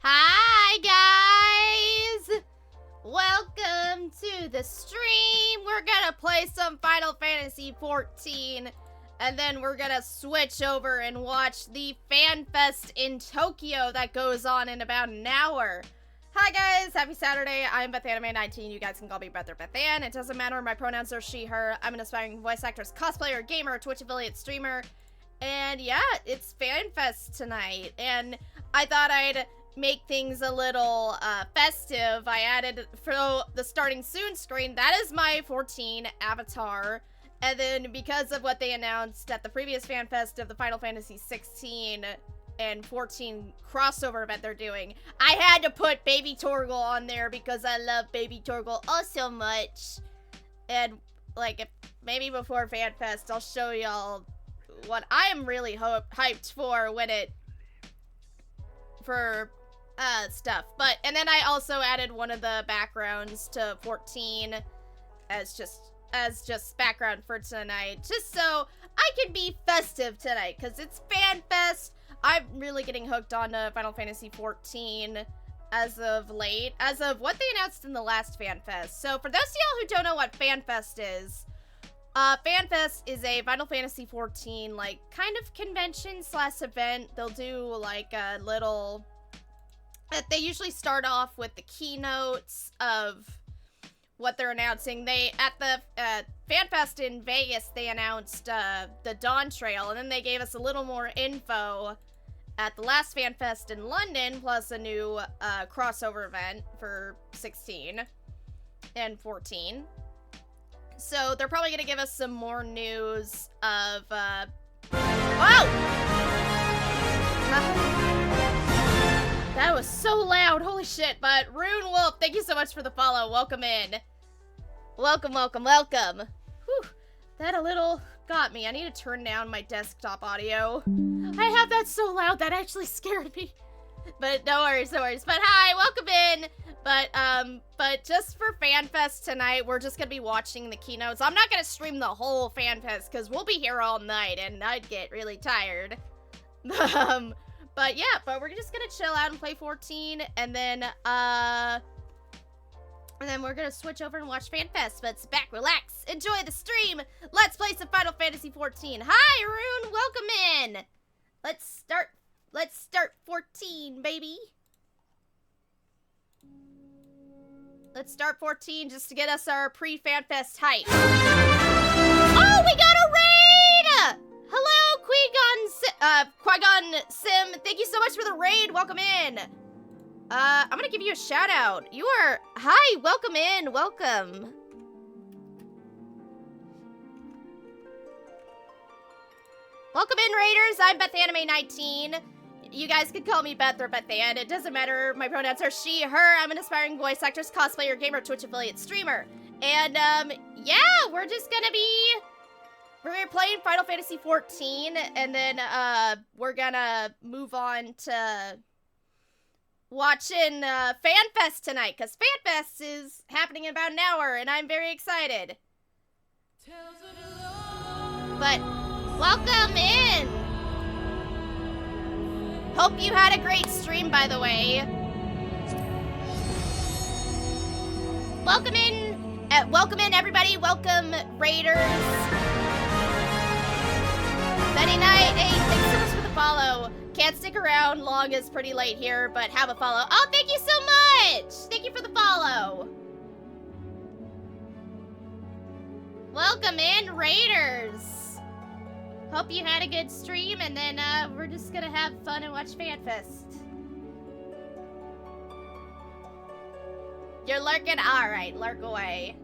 Hi, guys! Welcome to the stream. We're gonna play some Final Fantasy XIV, and then we're gonna switch over and watch the FanFest in Tokyo that goes on in about an hour. Hi, guys. Happy Saturday. I'm BethAnime19. You guys can call me Beth or Bethan. It doesn't matter. My pronouns are she, her. I'm an aspiring voice actress, cosplayer, gamer, Twitch affiliate, streamer. And yeah, it's FanFest tonight. And I thought I'd make things a little festive. I added for the starting soon screen, that is my 14 avatar. And then because of what they announced at the previous FanFest of the Final Fantasy 16 and 14 crossover event they're doing, I had to put Baby Torgal on there because I love Baby Torgal oh so much. And like, if maybe before FanFest, I'll show y'all what I am really hyped for when it stuff. But and then I also added one of the backgrounds to 14 as just background for tonight, just so I can be festive tonight, because it's FanFest. I'm really getting hooked on Final Fantasy 14 as of late, as of what they announced in the last FanFest. So for those of y'all who don't know what FanFest is, FanFest is a Final Fantasy 14 like kind of convention slash event. They'll do like a little, they usually start off with the keynotes of what they're announcing. They, at the FanFest in Vegas, they announced the Dawn Trail, and then they gave us a little more info at the last FanFest in London, plus a new crossover event for 16 and 14. So they're probably gonna give us some more news of, Whoa! That was so loud, holy shit. But Rune Wolf, thank you so much for the follow. Welcome in. Welcome, welcome, welcome. Whew, that a little got me. I need to turn down my desktop audio. I have that so loud, that actually scared me. But no worries, no worries. But hi, welcome in. But just for FanFest tonight, we're just gonna be watching the keynotes. I'm not gonna stream the whole FanFest, because we'll be here all night, and I'd get really tired. But yeah, but we're just gonna chill out and play 14, and then we're gonna switch over and watch FanFest. But sit back, relax, enjoy the stream. Let's play some Final Fantasy 14. Hi, Rune, welcome in. Let's start 14, baby. Let's start 14 just to get us our pre-FanFest hype. Oh, we got a raid! Hello, Qui-Gon Sim. Thank you so much for the raid. Welcome in. I'm gonna give you a shout out. Hi, welcome in, welcome. Welcome in, Raiders. I'm BethAnime19. You guys can call me Beth or Bethan. It doesn't matter. My pronouns are she, her. I'm an aspiring voice actress, cosplayer, gamer, Twitch affiliate, streamer. And, yeah, we're playing Final Fantasy 14, and then, we're gonna move on to watching FanFest tonight, because FanFest is happening in about an hour, and I'm very excited. But welcome in. Hope you had a great stream, by the way. Welcome in, everybody. Welcome, Raiders. Betty Knight, hey, thanks so much for the follow. Can't stick around long, is pretty late here, but have a follow. Oh, thank you so much. Thank you for the follow. Welcome in, Raiders. Hope you had a good stream, and then we're just gonna have fun and watch FanFest. You're lurking? Alright, lurk away.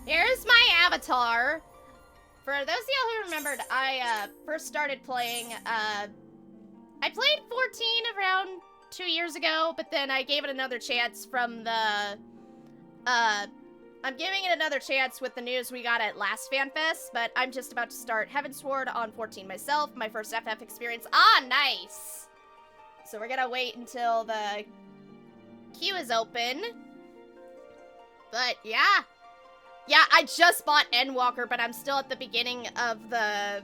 Here's my avatar. For those of y'all who remembered, I first started playing, I played 14 around 2 years ago, but then I gave it another chance from the, I'm giving it another chance with the news we got at last FanFest, but I'm just about to start Heavensward on 14 myself, my first FF experience. Ah, nice! So we're gonna wait until the queue is open. But yeah. Yeah, I just bought Endwalker, but I'm still at the beginning of the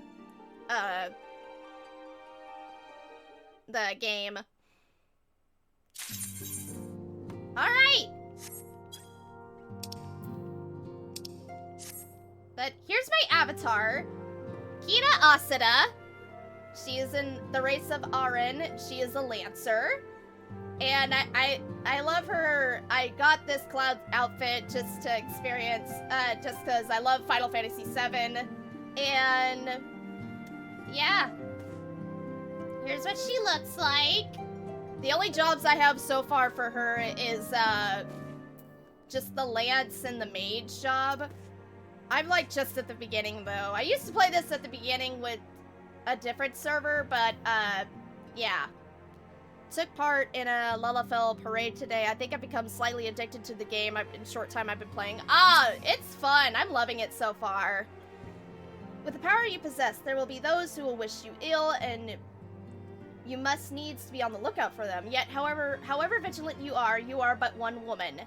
game. Alright! But here's my avatar. Kina Asada. She is in the race of Arin. She is a Lancer. And I love her. I got this Cloud outfit just to experience, just because I love Final Fantasy VII. And yeah. Here's what she looks like. The only jobs I have so far for her is just the Lance and the Mage job. I'm like just at the beginning though. I used to play this at the beginning with a different server, but yeah. Took part in a Lalafell parade today. I think I've become slightly addicted to the game in the short time I've been playing. Ah, it's fun. I'm loving it so far. With the power you possess, there will be those who will wish you ill, and you must needs to be on the lookout for them. Yet, however vigilant you are but one woman.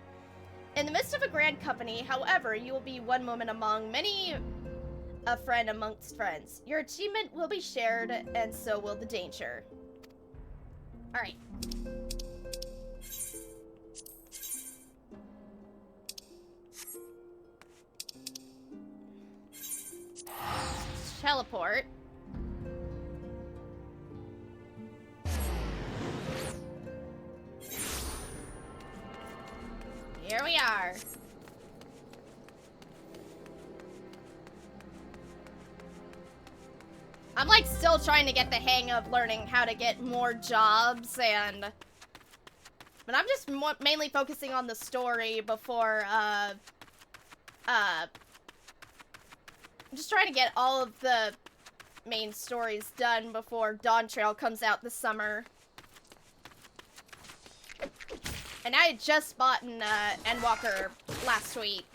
In the midst of a grand company, however, you will be one woman among many, a friend amongst friends. Your achievement will be shared, and so will the danger. Alright. Teleport. Here we are. I'm like still trying to get the hang of learning how to get more jobs, but I'm just mainly focusing on the story before I'm just trying to get all of the main stories done before Dawn Trail comes out this summer. And I had just bought an Endwalker last week.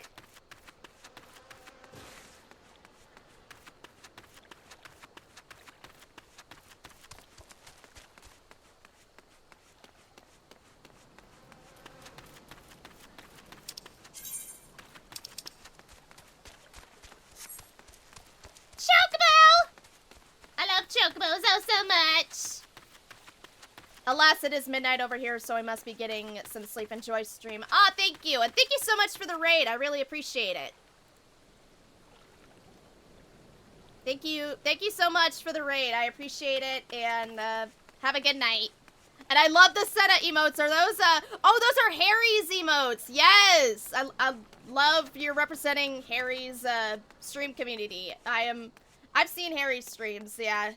Chocobos, oh so much! Alas, it is midnight over here, so I must be getting some sleep. Enjoy stream. Ah, thank you, and thank you so much for the raid. I really appreciate it. Thank you so much for the raid. I appreciate it, and have a good night. And I love the Senna emotes. Are those, oh, those are Harry's emotes. Yes! I love you're representing Harry's, stream community. I've seen Harry's streams, yeah.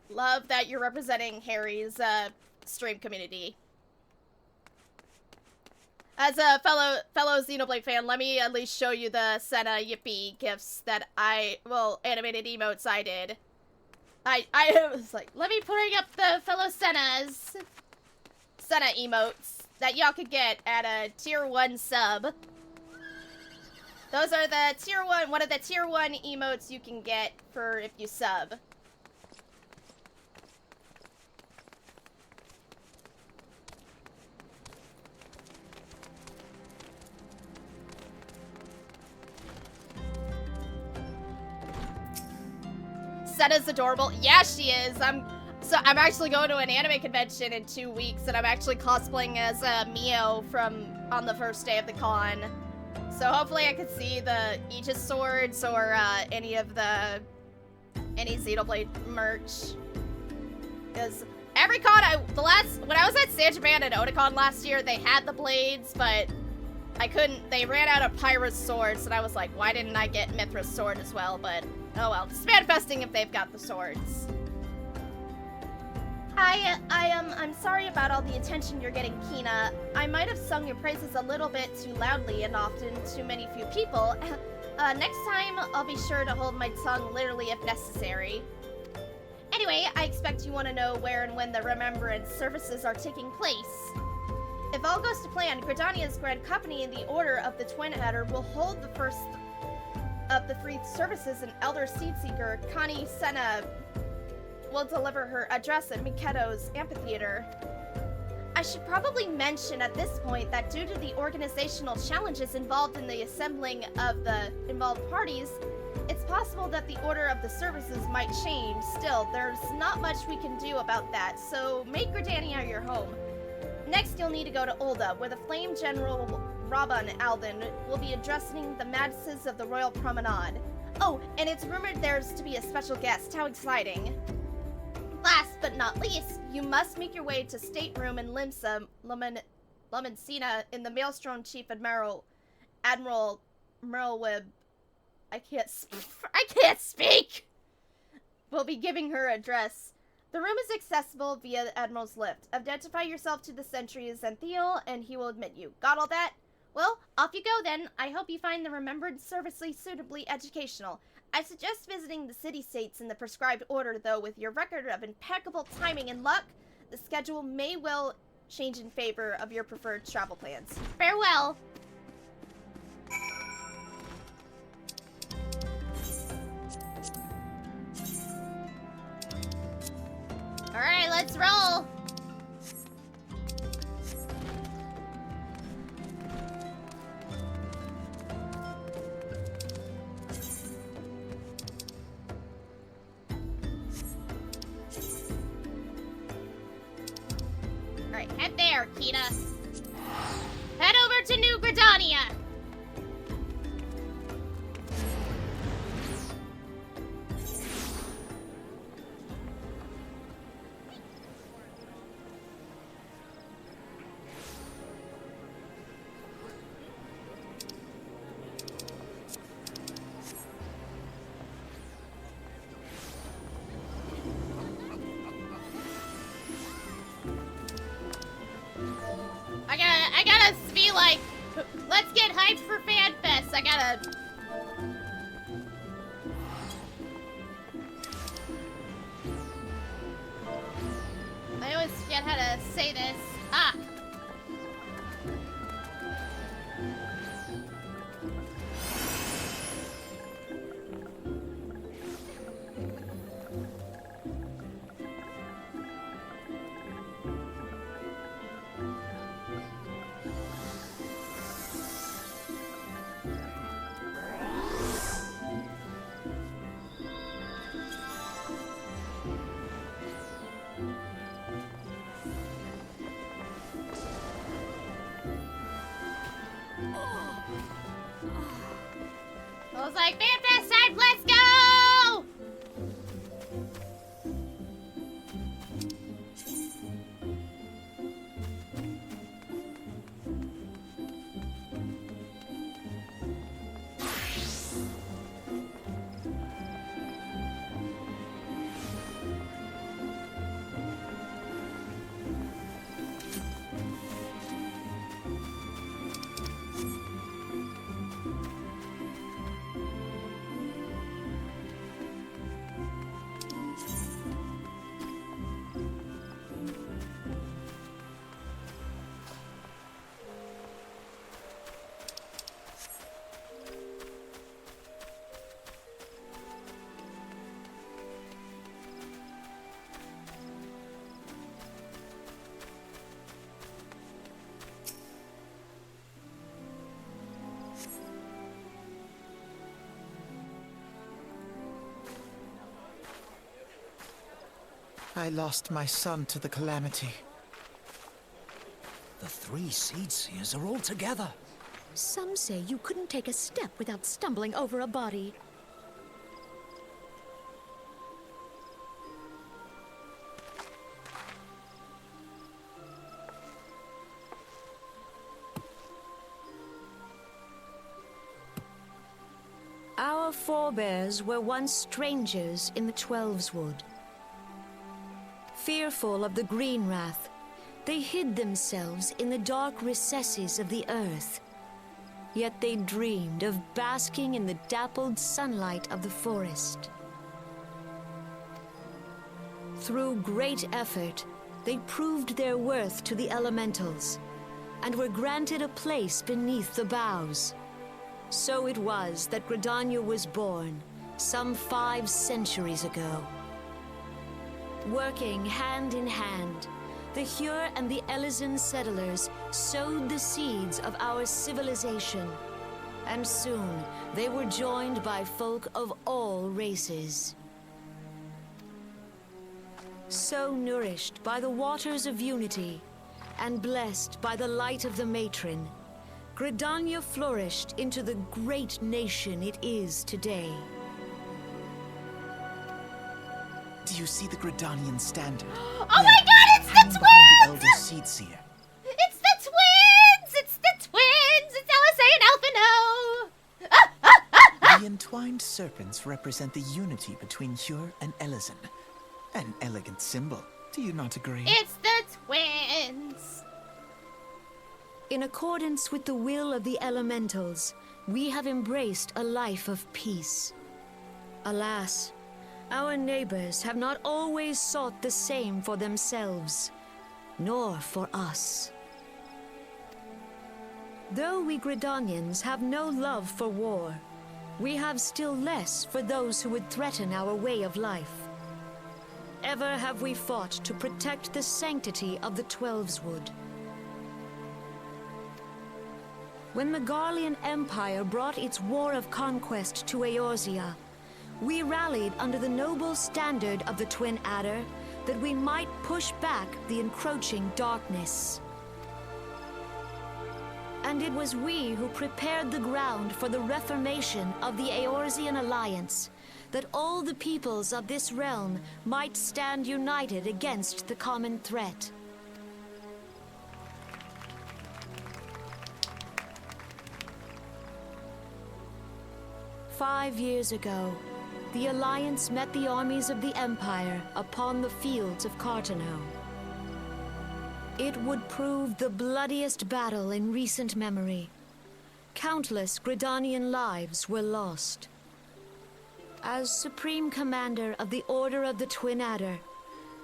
Love that you're representing Harry's, stream community. As a fellow Xenoblade fan, let me at least show you the Senna Yippee gifts that animated emotes I did. I was like, let me bring up the fellow Senna emotes that y'all could get at a tier 1 sub. Those are the tier 1, one of the tier 1 emotes you can get for if you sub. Senna's adorable. Yeah, she is. I'm actually going to an anime convention in 2 weeks, and I'm actually cosplaying as Mio from on the first day of the con. So hopefully I could see the Aegis swords or any Xenoblade merch. Because every con when I was at San Japan and Otakon last year, they had the blades, but I couldn't. They ran out of Pyra's swords, and I was like, why didn't I get Mithra's sword as well? But oh well, just manifesting if they've got the swords. I'm sorry about all the attention you're getting, Kina. I might have sung your praises a little bit too loudly and often to many few people. Next time, I'll be sure to hold my tongue literally if necessary. Anyway, I expect you want to know where and when the remembrance services are taking place. If all goes to plan, Gridania's Grand Company in the Order of the Twin Header will hold the first of the free services, and Elder Seedseeker Connie Senna will deliver her address at Miketo's amphitheater. I should probably mention at this point that due to the organizational challenges involved in the assembling of the involved parties, it's possible that the order of the services might change. Still, there's not much we can do about that, so make Gridania your home. Next, you'll need to go to Ulda, where the Flame General Rabban Alden will be addressing the masses of the Royal Promenade. Oh, and it's rumored there's to be a special guest. How exciting. Last but not least, you must make your way to Stateroom in Limsa, Lumencina, in the Maelstrom Chief Admiral Merlwib. I can't speak! Will be giving her address. The room is accessible via the Admiral's lift. Identify yourself to the sentry Xanthiel, and he will admit you. Got all that? Well, off you go then. I hope you find the remembered service suitably educational. I suggest visiting the city-states in the prescribed order, though with your record of impeccable timing and luck, the schedule may well change in favor of your preferred travel plans. Farewell! Alright, let's roll! Alright, head there, Kita. Head over to New Gridania! I gotta be like, let's get hyped for FanFest. I always forget how to say this. Ah. I lost my son to the calamity. The 3 Seed Seers are all together. Some say you couldn't take a step without stumbling over a body. Our forebears were once strangers in the Twelveswood. Fearful of the Green Wrath, they hid themselves in the dark recesses of the earth. Yet they dreamed of basking in the dappled sunlight of the forest. Through great effort, they proved their worth to the elementals, and were granted a place beneath the boughs. So it was that Gridania was born, some 5 centuries ago. Working hand in hand, the Hyur and the Elysian settlers sowed the seeds of our civilization, and soon they were joined by folk of all races. So nourished by the waters of unity, and blessed by the light of the matron, Gridania flourished into the great nation it is today. Do you see the Gridanian standard? Oh my god, it's the behind the twins! Elder Seed Seer. It's the twins! It's the twins! It's LSA and Alphino! The entwined serpents represent the unity between Hyur and Elysian. An elegant symbol. Do you not agree? It's the twins! In accordance with the will of the elementals, we have embraced a life of peace. Alas, our neighbors have not always sought the same for themselves, nor for us. Though we Gridanians have no love for war, we have still less for those who would threaten our way of life. Ever have we fought to protect the sanctity of the Twelveswood. When the Garlean Empire brought its war of conquest to Eorzea, we rallied under the noble standard of the Twin Adder that we might push back the encroaching darkness. And it was we who prepared the ground for the reformation of the Eorzean Alliance, that all the peoples of this realm might stand united against the common threat. "5 years ago, the Alliance met the armies of the Empire upon the fields of Cartano. It would prove the bloodiest battle in recent memory. Countless Gridanian lives were lost. As Supreme Commander of the Order of the Twin Adder,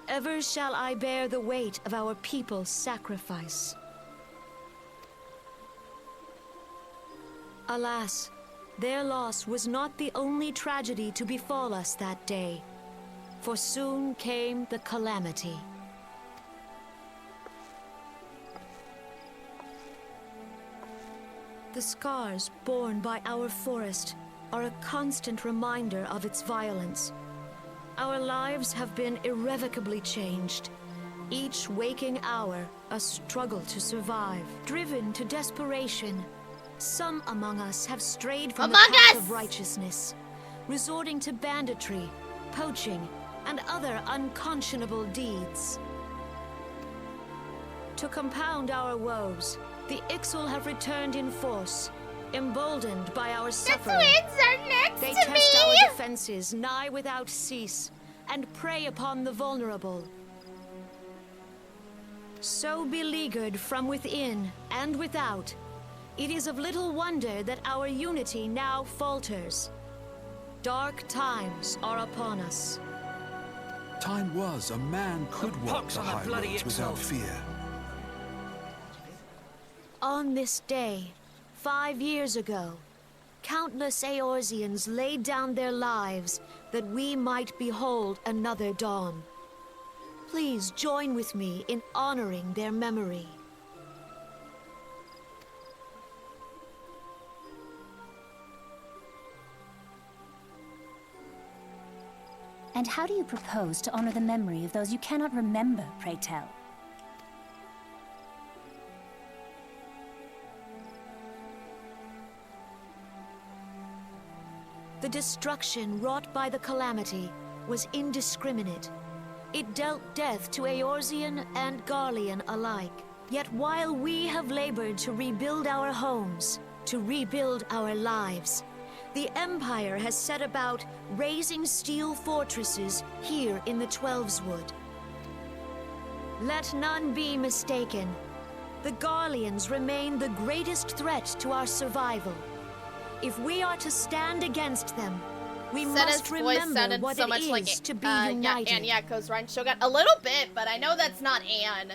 ever shall I bear the weight of our people's sacrifice. Alas, their loss was not the only tragedy to befall us that day, for soon came the calamity. The scars borne by our forest are a constant reminder of its violence. Our lives have been irrevocably changed. Each waking hour, a struggle to survive. Driven to desperation, some among us have strayed from the path of righteousness, resorting to banditry, poaching, and other unconscionable deeds. To compound our woes, the Ixal have returned in force, emboldened by our suffering. The twins are next They to me! test our defenses nigh without cease, and prey upon the vulnerable. So beleaguered from within and without, it is of little wonder that our unity now falters. Dark times are upon us. Time was a man could walk the high roads without fear. On this day, 5 years ago, countless Eorzeans laid down their lives that we might behold another dawn. Please join with me in honoring their memory. And how do you propose to honor the memory of those you cannot remember, pray tell? The destruction wrought by the calamity was indiscriminate. It dealt death to Eorzean and Garlean alike. Yet while we have labored to rebuild our homes, to rebuild our lives, the Empire has set about raising steel fortresses here in the Twelveswood. Let none be mistaken. The Garleans remain the greatest threat to our survival. If we are to stand against them, we must remember what so it much is like to be Yeah, united. Anne Yakko's Ryan Shogun. A little bit, but I know that's not Anne.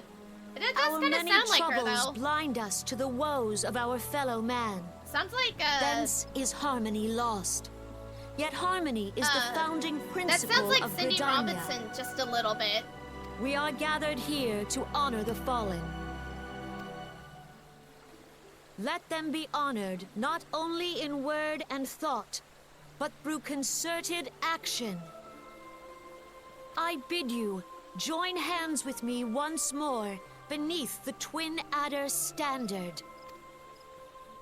It does Our kind of many sound like her, troubles though. blind us to the woes of our fellow man. Sounds like, Thence is harmony lost. Yet harmony is the founding that principle sounds like of Cindy Gridania. Robinson, just a little bit. We are gathered here to honor the fallen. Let them be honored not only in word and thought, but through concerted action. I bid you, join hands with me once more beneath the Twin Adder standard.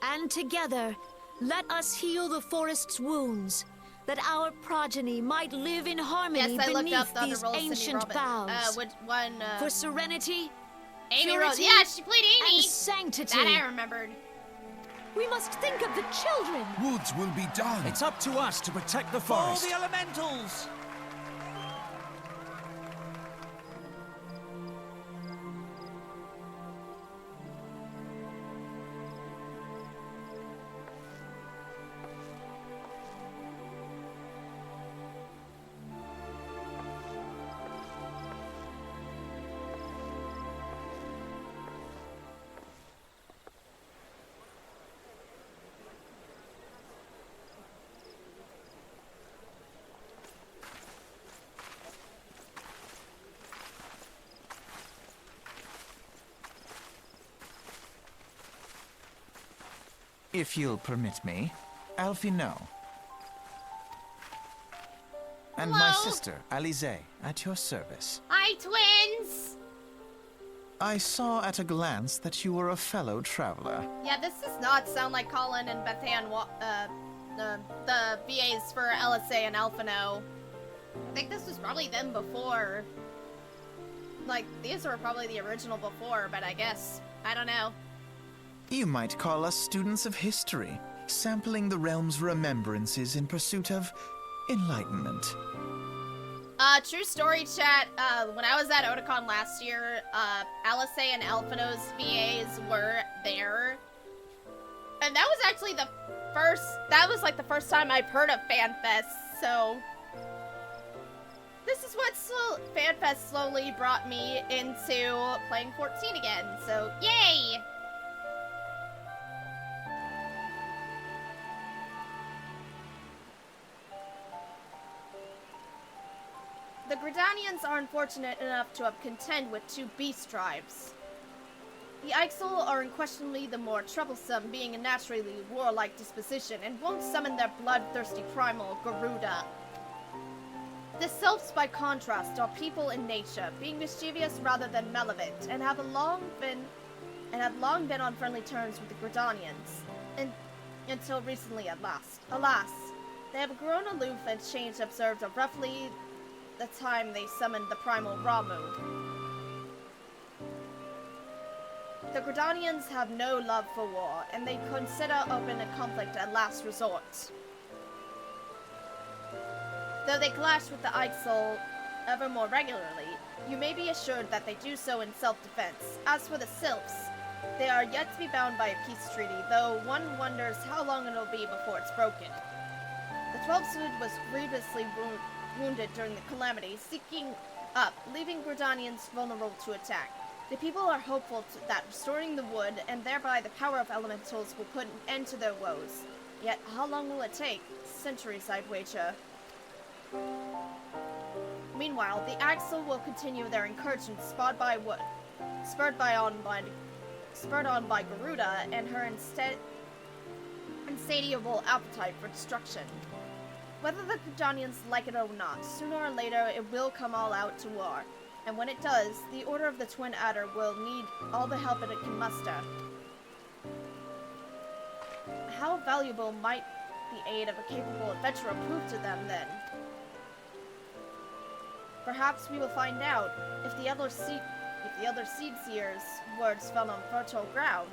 And together, let us heal the forest's wounds, that our progeny might live in harmony Yes, I looked up beneath the other these role of Cindy ancient Robinson. boughs. Which one, For serenity, Amy Rose. purity, Yeah, she played Amy. and sanctity. That I remembered. We must think of the children. Woods will be done. It's up to us to protect the Follow forest. the elementals! If you'll permit me, Alfie no. And my Hello? sister, Alize, at your service. Hi, twins! I saw at a glance that you were a fellow traveler. Yeah, this does not sound like Colin and Bethan, the VAs for LSA and Alphino. I think this was probably them before. Like, these were probably the original before, but I guess, I don't know. You might call us students of history, sampling the realm's remembrances in pursuit of enlightenment. True story, chat. When I was at Otakon last year, LSA and Alphino's VAs were there. And that was actually the first time I've heard of FanFest, so... This is what FanFest slowly brought me into playing 14 again, so yay! The Gridanians are unfortunate enough to have contend with two beast tribes. The Ixal are unquestionably the more troublesome, being a naturally warlike disposition, and won't summon their bloodthirsty primal, Garuda. The Sylphs, by contrast, are people in nature, being mischievous rather than malevolent, and have long been on friendly terms with the Gridanians, until recently at last. Alas, they have grown aloof and change observed of roughly the time they summoned the primal Ramu. The Gridanians have no love for war, and they consider open conflict a last resort. Though they clash with the Ixal ever more regularly, you may be assured that they do so in self-defense. As for the Sylphs, they are yet to be bound by a peace treaty, though one wonders how long it'll be before it's broken. The Twelveswood was grievously wounded during the calamity, seeking up, leaving Gridanians vulnerable to attack. The people are hopeful that restoring the wood, and thereby the power of elementals, will put an end to their woes. Yet, how long will it take? Centuries, I'd wager. Meanwhile, the Axel will continue their incursion, spurred on by Garuda and her insatiable appetite for destruction. Whether the Kajanians like it or not, sooner or later it will come all out to war. And when it does, the Order of the Twin Adder will need all the help it can muster. How valuable might the aid of a capable adventurer prove to them, then? Perhaps we will find out if the other seed seers' words fell on fertile ground.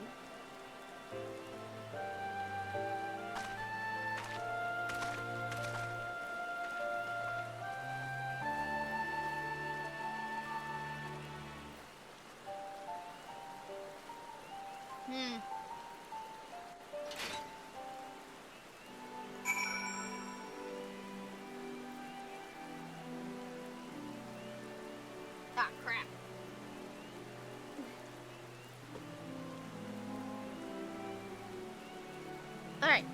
Ah, crap. Alright.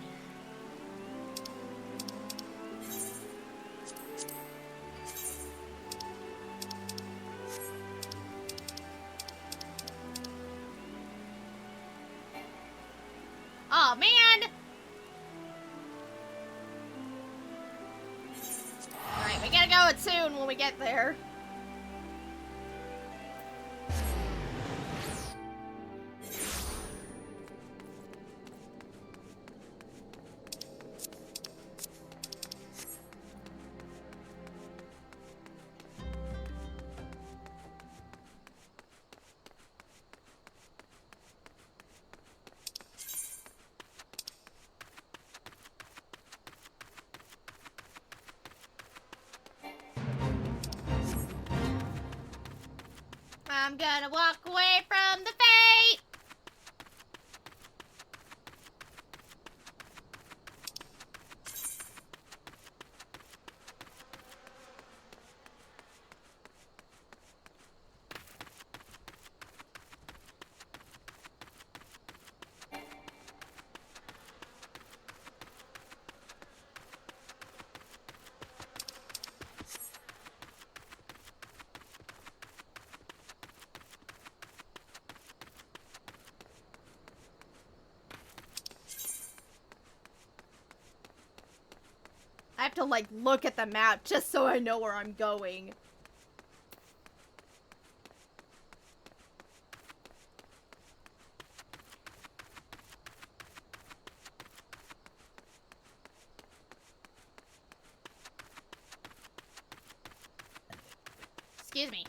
Oh man! Alright, we gotta go soon when we get there. I'm gonna walk away from the fate! I have to, like, look at the map just so I know where I'm going. Excuse me.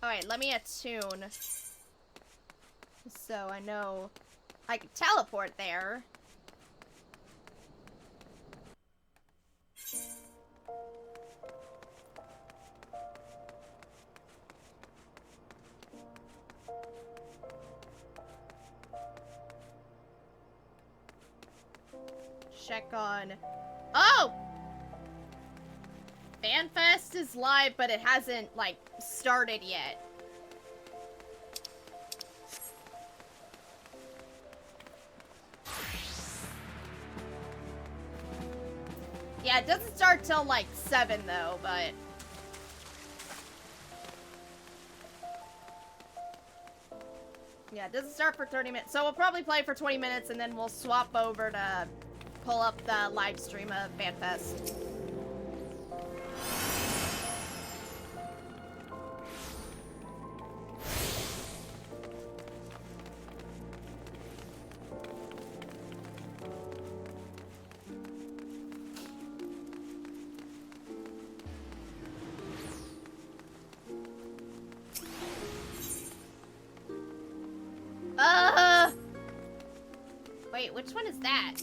Alright, let me attune. So I know I can teleport there. Check on... Oh! FanFest is live, but it hasn't, like, started yet. Yeah, it doesn't start till, like, 7, though, but... Yeah, it doesn't start for 30 minutes. So we'll probably play for 20 minutes, and then we'll swap over to pull up the live stream of FanFest. Wait, which one is that?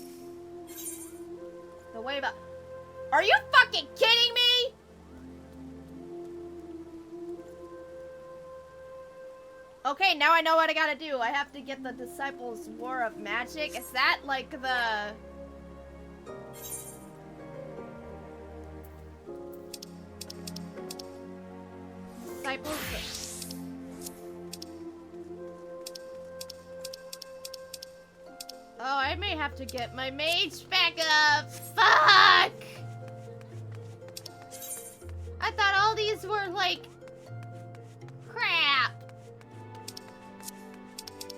The wave up. Are you fucking kidding me? Okay, now I know what I gotta do. I have to get the Disciples' War of Magic. Is that like the... Disciples... Oh, I may have to get my mage back up. Fuck! I thought all these were like... crap.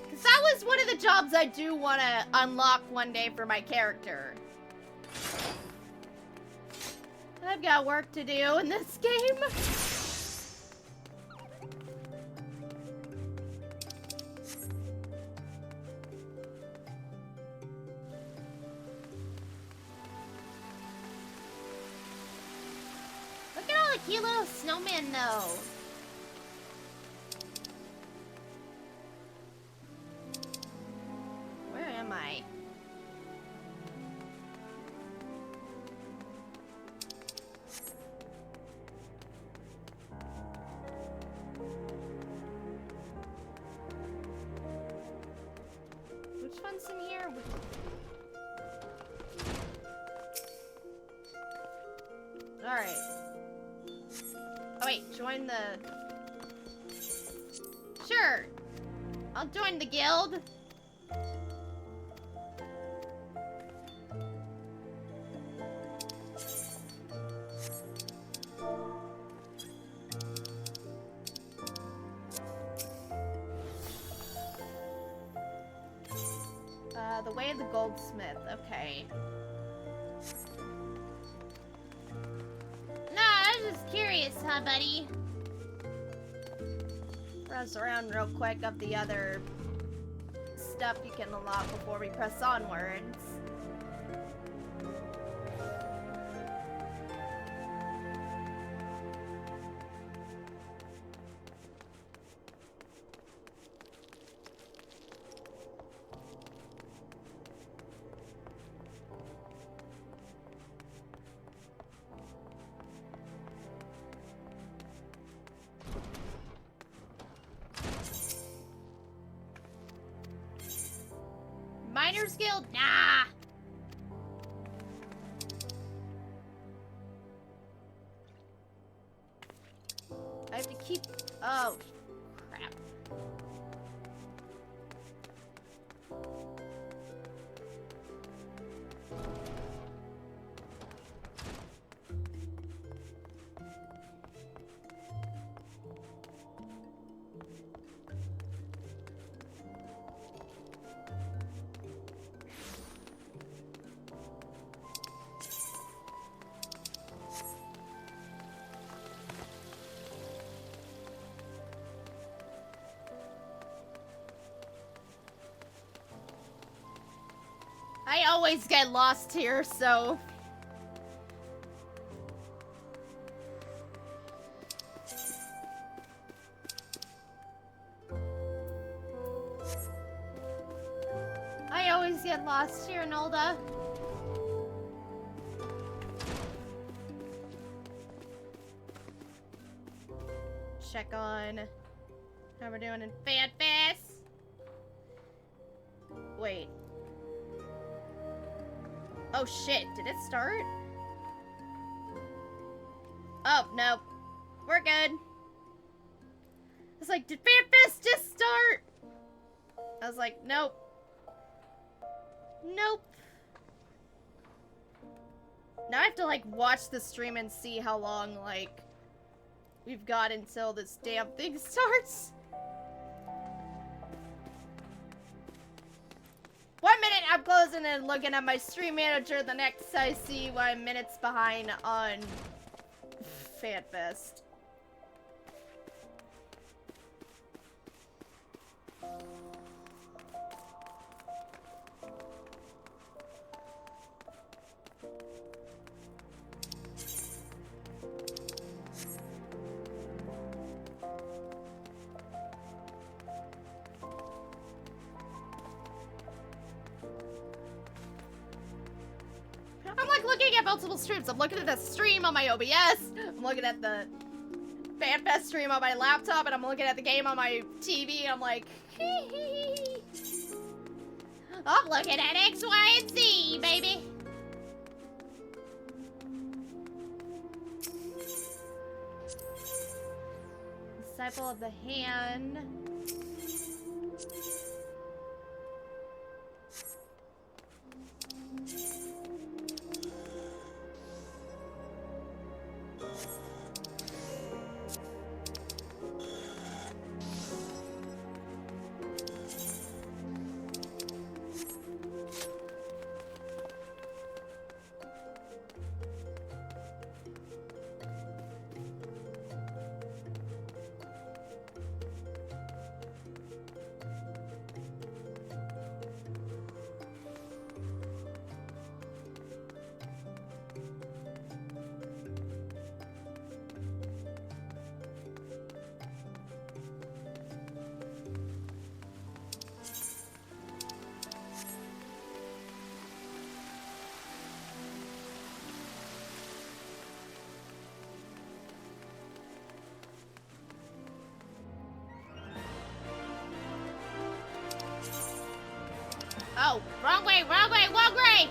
Because that was one of the jobs I do want to unlock one day for my character. I've got work to do in this game. Look at all the cute little snowmen, though. Where am I? Which one's in here? Alright. Oh wait, join the... Sure! I'll join the guild. The Way of the Goldsmith, okay. No, I was just curious, huh, buddy? Browse around real quick up the other stuff you can unlock before we press onwards. Miners Guild? Nah! I have to keep... Oh, crap. I always get lost here, so... I always get lost here, Nolda. Check on how we're doing in FanFest. Wait. Oh shit, did it start? Oh, no. We're good. I was like, did FanFest just start? I was like, nope. Nope. Now I have to, like, watch the stream and see how long, like, we've got until this damn thing starts. 1 minute, I'm closing and looking at my stream manager. The next I see I'm minutes behind on FanFest. I'm like looking at multiple streams. I'm looking at the stream on my OBS. I'm looking at the FanFest stream on my laptop and I'm looking at the game on my TV. I'm like, I'm looking at X, Y, and Z, baby. Disciple of the Hand. Oh, wrong way, wrong way, wrong way!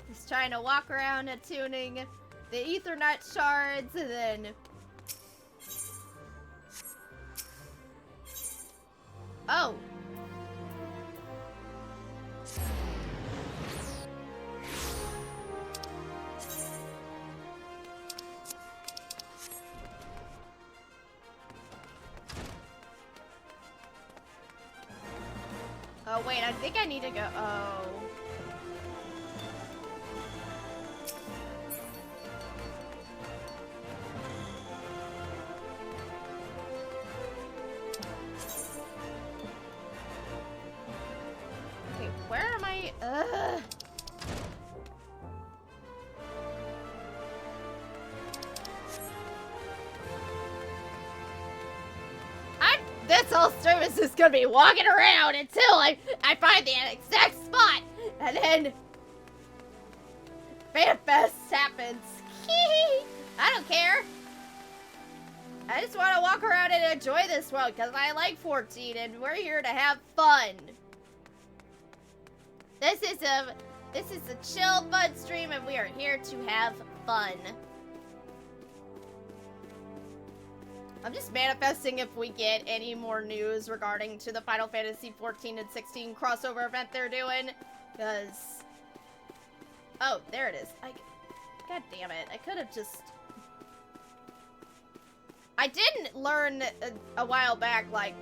Just trying to walk around attuning the Ethernet shards and then... Oh! Oh wait, I think I need to go... Oh... Okay, where am I? Ugh. This whole service is gonna be walking around until I find the exact spot, and then FanFest happens. I don't care. I just want to walk around and enjoy this world because I like 14, and we're here to have fun. This is a chill, fun stream, and we are here to have fun. I'm just manifesting if we get any more news regarding to the Final Fantasy 14 and 16 crossover event they're doing, because... Oh, there it is. God damn it. I could have just... I didn't learn a while back, like,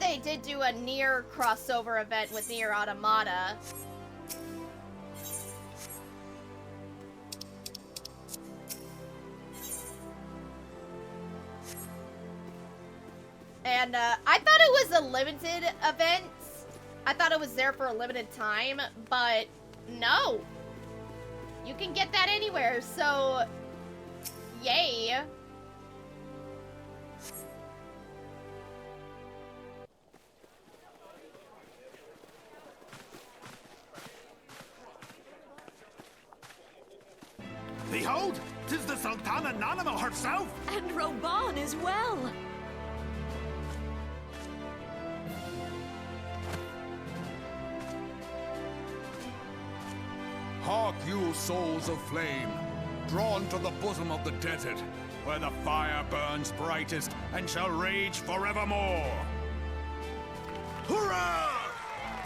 they did do a Nier crossover event with Nier Automata. And I thought it was a limited event. I thought it was there for a limited time, but no. You can get that anywhere, so yay. 'Tis the Sultana Nanima herself! And Roban as well! Hark you, souls of flame, drawn to the bosom of the desert, where the fire burns brightest and shall rage forevermore. Hurrah!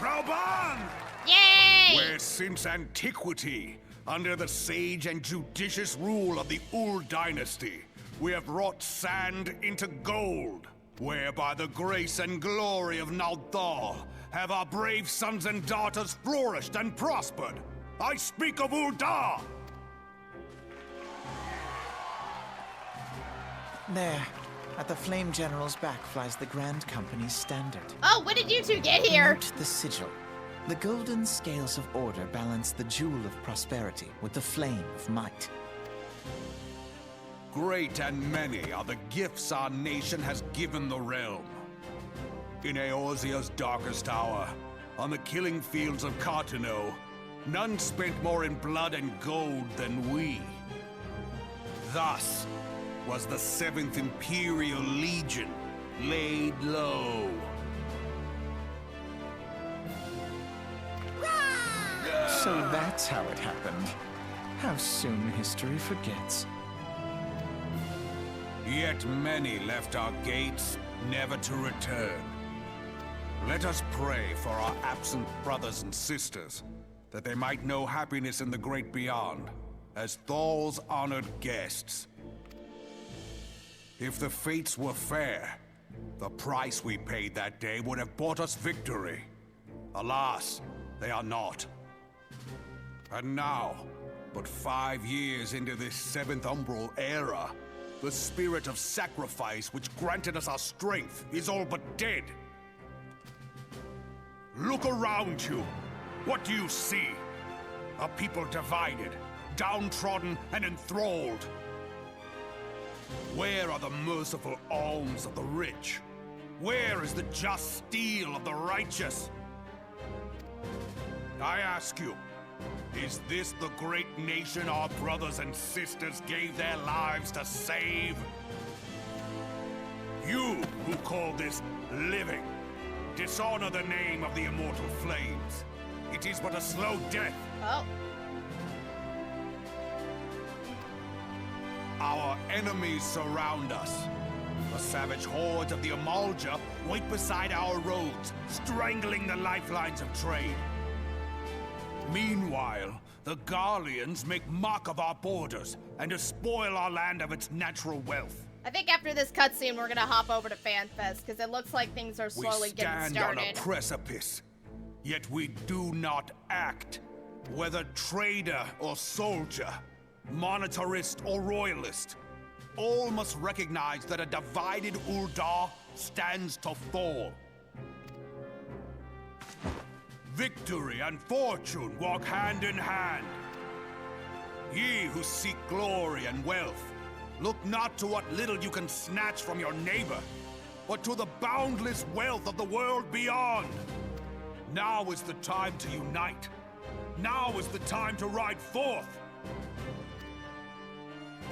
Rauban! Yay! Where since antiquity, under the sage and judicious rule of the Ul dynasty, we have wrought sand into gold, where by the grace and glory of Naldal have our brave sons and daughters flourished and prospered. I speak of Ul'dah! There, at the Flame General's back flies the Grand Company's standard. Oh, when did you two get here? Note the sigil. The golden scales of order balance the jewel of prosperity with the flame of might. Great and many are the gifts our nation has given the realm. In Eorzea's darkest hour, on the killing fields of Cartano, none spent more in blood and gold than we. Thus was the 7th Imperial Legion laid low. So that's how it happened. How soon history forgets. Yet many left our gates, never to return. Let us pray for our absent brothers and sisters, that they might know happiness in the great beyond, as Thal's honored guests. If the fates were fair, the price we paid that day would have bought us victory. Alas, they are not. And now, but 5 years into this 7th Umbral era, the spirit of sacrifice which granted us our strength is all but dead. Look around you. What do you see? A people divided, downtrodden, and enthralled. Where are the merciful alms of the rich? Where is the just steel of the righteous? I ask you, is this the great nation our brothers and sisters gave their lives to save? You who call this living, dishonor the name of the immortal flames. It is but a slow death. Oh. Our enemies surround us. The savage hordes of the Amalja wait beside our roads, strangling the lifelines of trade. Meanwhile, the Garleans make mock of our borders and despoil our land of its natural wealth. I think after this cutscene, we're gonna hop over to FanFest, because it looks like things are slowly getting started. We stand on a precipice, yet we do not act. Whether trader or soldier, monetarist or royalist, all must recognize that a divided Ul'dah stands to fall. Victory and fortune walk hand in hand. Ye who seek glory and wealth, look not to what little you can snatch from your neighbor, but to the boundless wealth of the world beyond. Now is the time to unite. Now is the time to ride forth.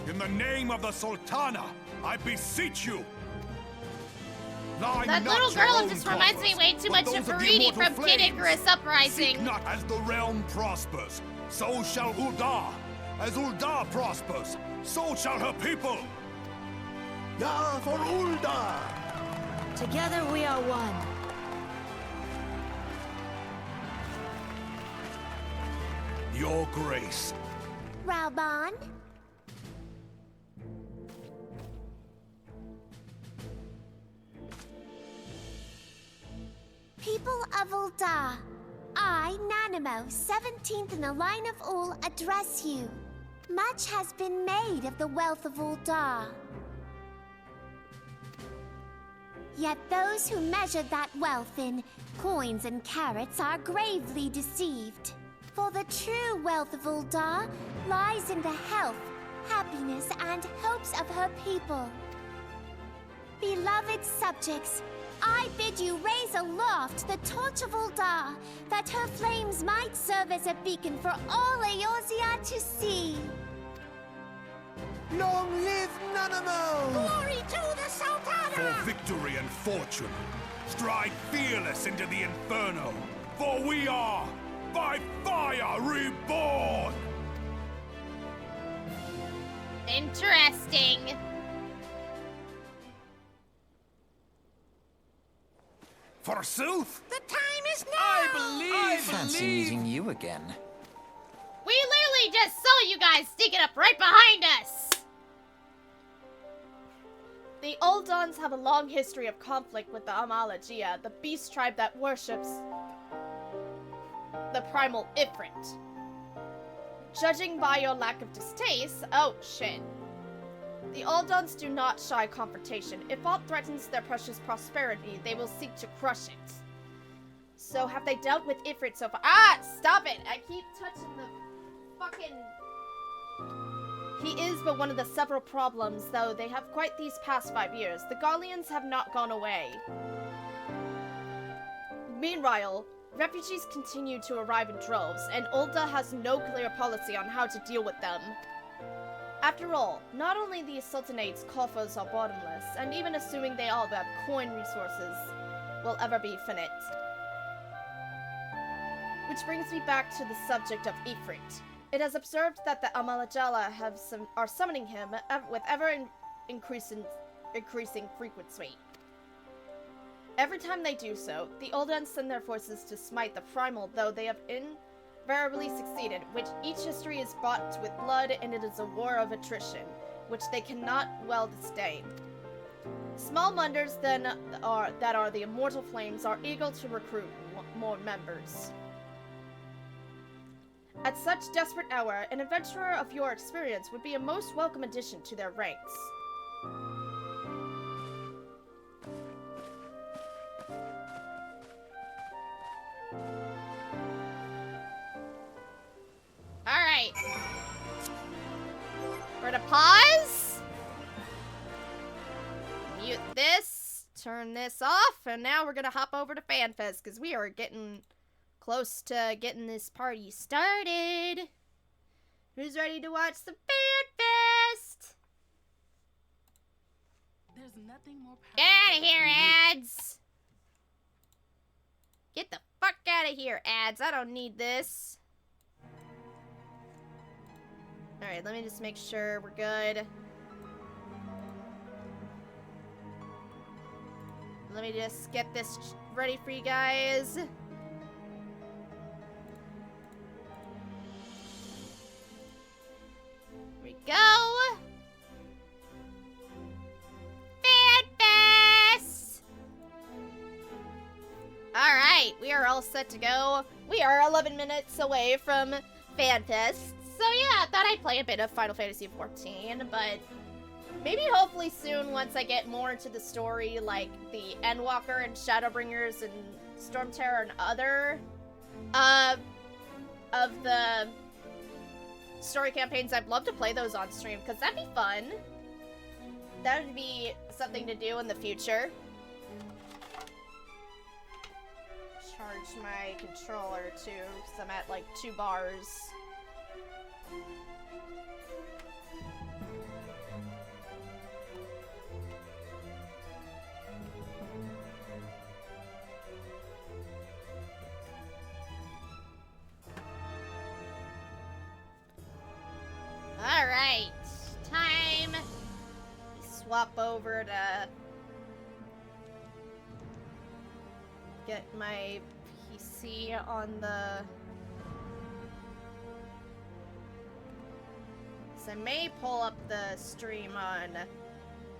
In the name of the Sultana, I beseech you. That little girl just reminds me way too much of Farini from Kid Icarus Uprising. Seek not as the realm prospers, so shall Ul'dah. As Ul'dah prospers, so shall her people. Ya for Ul'dah! Together we are one. Your grace. Rauban? People of Ul'dah, I, Nanimo, 17th in the line of Ul, address you. Much has been made of the wealth of Ul'dah. Yet those who measured that wealth in coins and carats are gravely deceived. For the true wealth of Ul'dah lies in the health, happiness, and hopes of her people. Beloved subjects, I bid you raise aloft the torch of Ul'dah, that her flames might serve as a beacon for all Eorzea to see. Long live Nanamo! Glory to the Sultana! For victory and fortune, stride fearless into the inferno, for we are by fire reborn! Interesting. Forsooth! The time is now! Fancy meeting you again. We literally just saw you guys sneaking up right behind us! The Uldons have a long history of conflict with the Amalagia, the beast tribe that worships the primal Ifrit. Judging by your lack of distaste, oh shit. The Uldons do not shy confrontation. If aught threatens their precious prosperity, they will seek to crush it. So have they dealt with Ifrit so far? Ah, stop it! I keep touching the fucking... He is but one of the several problems, though they have quite these past 5 years. The Garleans have not gone away. Meanwhile, refugees continue to arrive in droves, and Ulda has no clear policy on how to deal with them. After all, not only the Sultanate's coffers are bottomless, and even assuming they all have coin resources, will ever be finite. Which brings me back to the subject of Ifrit. It has observed that the Amalajala are summoning him with ever-increasing frequency. Every time they do so, the Uldans send their forces to smite the primal, though they have invariably succeeded, which each history is bought with blood, and it is a war of attrition, which they cannot well disdain. Small munders that are the immortal flames are eager to recruit more members. At such desperate hour, an adventurer of your experience would be a most welcome addition to their ranks. Alright. We're gonna pause. Mute this. Turn this off. And now we're gonna hop over to FanFest, because we are getting close to getting this party started. Who's ready to watch the FanFest? There's nothing more powerful. Get out of here, ads! Get the fuck out of here, ads. I don't need this. Alright, let me just make sure we're good. Let me just get this ready for you guys. Here we go. FanFest! Alright, we are all set to go. We are 11 minutes away from FanFest. So yeah, I thought I'd play a bit of Final Fantasy XIV, but maybe hopefully soon once I get more into the story, like the Endwalker and Shadowbringers and Storm Terror and other of the story campaigns, I'd love to play those on stream, because that'd be fun. That would be something to do in the future. Charge my controller too, because I'm at like 2 bars. Alright, time to swap over to get my PC on the... So I may pull up the stream on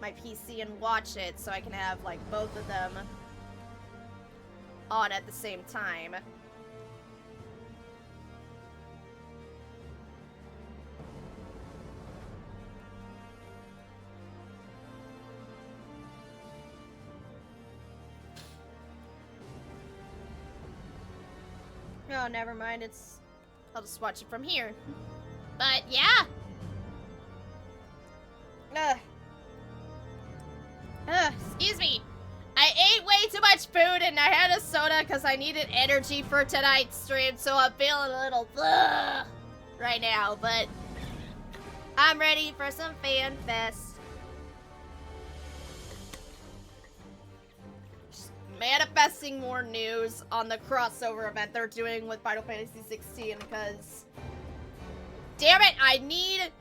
my PC and watch it so I can have like both of them on at the same time. Oh, never mind. I'll just watch it from here. But yeah. Excuse me. I ate way too much food and I had a soda because I needed energy for tonight's stream, so I'm feeling a little right now, but I'm ready for some FanFest. Just manifesting more news on the crossover event they're doing with Final Fantasy 16 because damn it, I need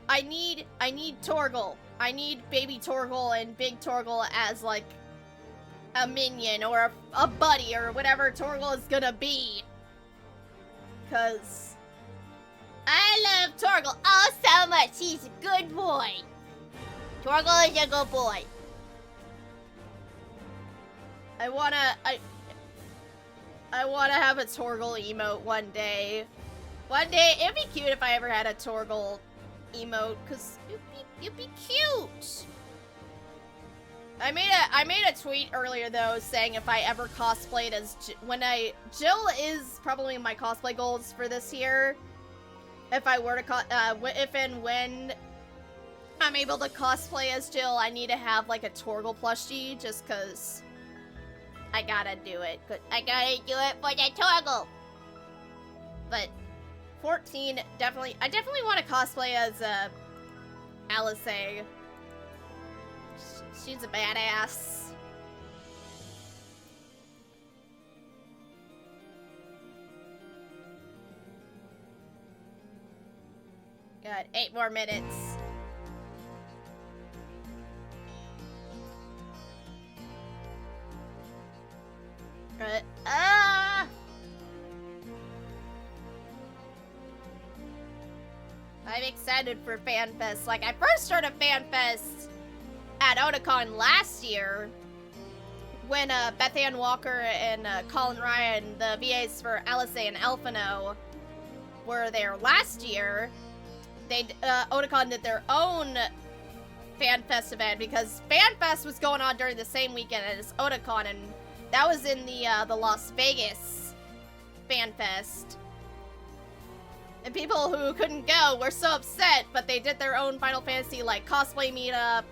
Torgal. I need baby Torgal and big Torgal as like a minion or a buddy or whatever Torgal is gonna be. Cause I love Torgal oh so much. He's a good boy. Torgal is a good boy. I wanna have a Torgal emote one day. One day, it'd be cute if I ever had a Torgal emote, cause it'd be cute. I made a tweet earlier though saying if I ever cosplayed as Jill is probably my cosplay goals for this year. If I were to if and when I'm able to cosplay as Jill, I need to have like a Torgal plushie just cause I gotta do it. I gotta do it for the Torgal. But 14 I definitely want to cosplay as Alice. She's a badass. Got 8 more minutes. I'm excited for FanFest. Like, I first started FanFest at Otakon last year when Beth Ann Walker and Colin Ryan, the VAs for Alice and Elfino, were there last year. Otakon did their own FanFest event because FanFest was going on during the same weekend as Otakon, and that was in the Las Vegas FanFest. And people who couldn't go were so upset, but they did their own Final Fantasy like cosplay meetup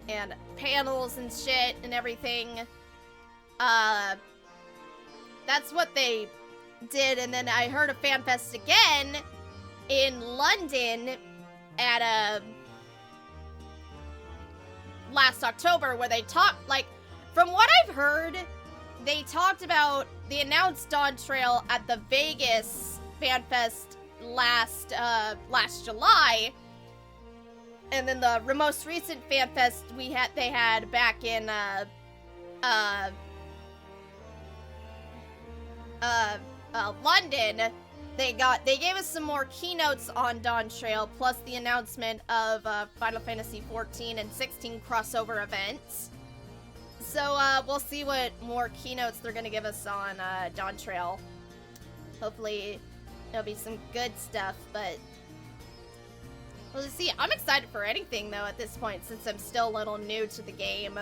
and panels and shit and everything. That's what they did, and then I heard of FanFest again in London at last October, where they talked, like, from what I've heard, they talked about, they announced Dawn Trail at the Vegas FanFest last July, and then the most recent FanFest they had back in London, they gave us some more keynotes on Dawn Trail, plus the announcement of Final Fantasy 14 and 16 crossover events. So we'll see what more keynotes they're gonna give us on Dawn Trail. Hopefully there'll be some good stuff, but we'll just see. I'm excited for anything though at this point, since I'm still a little new to the game.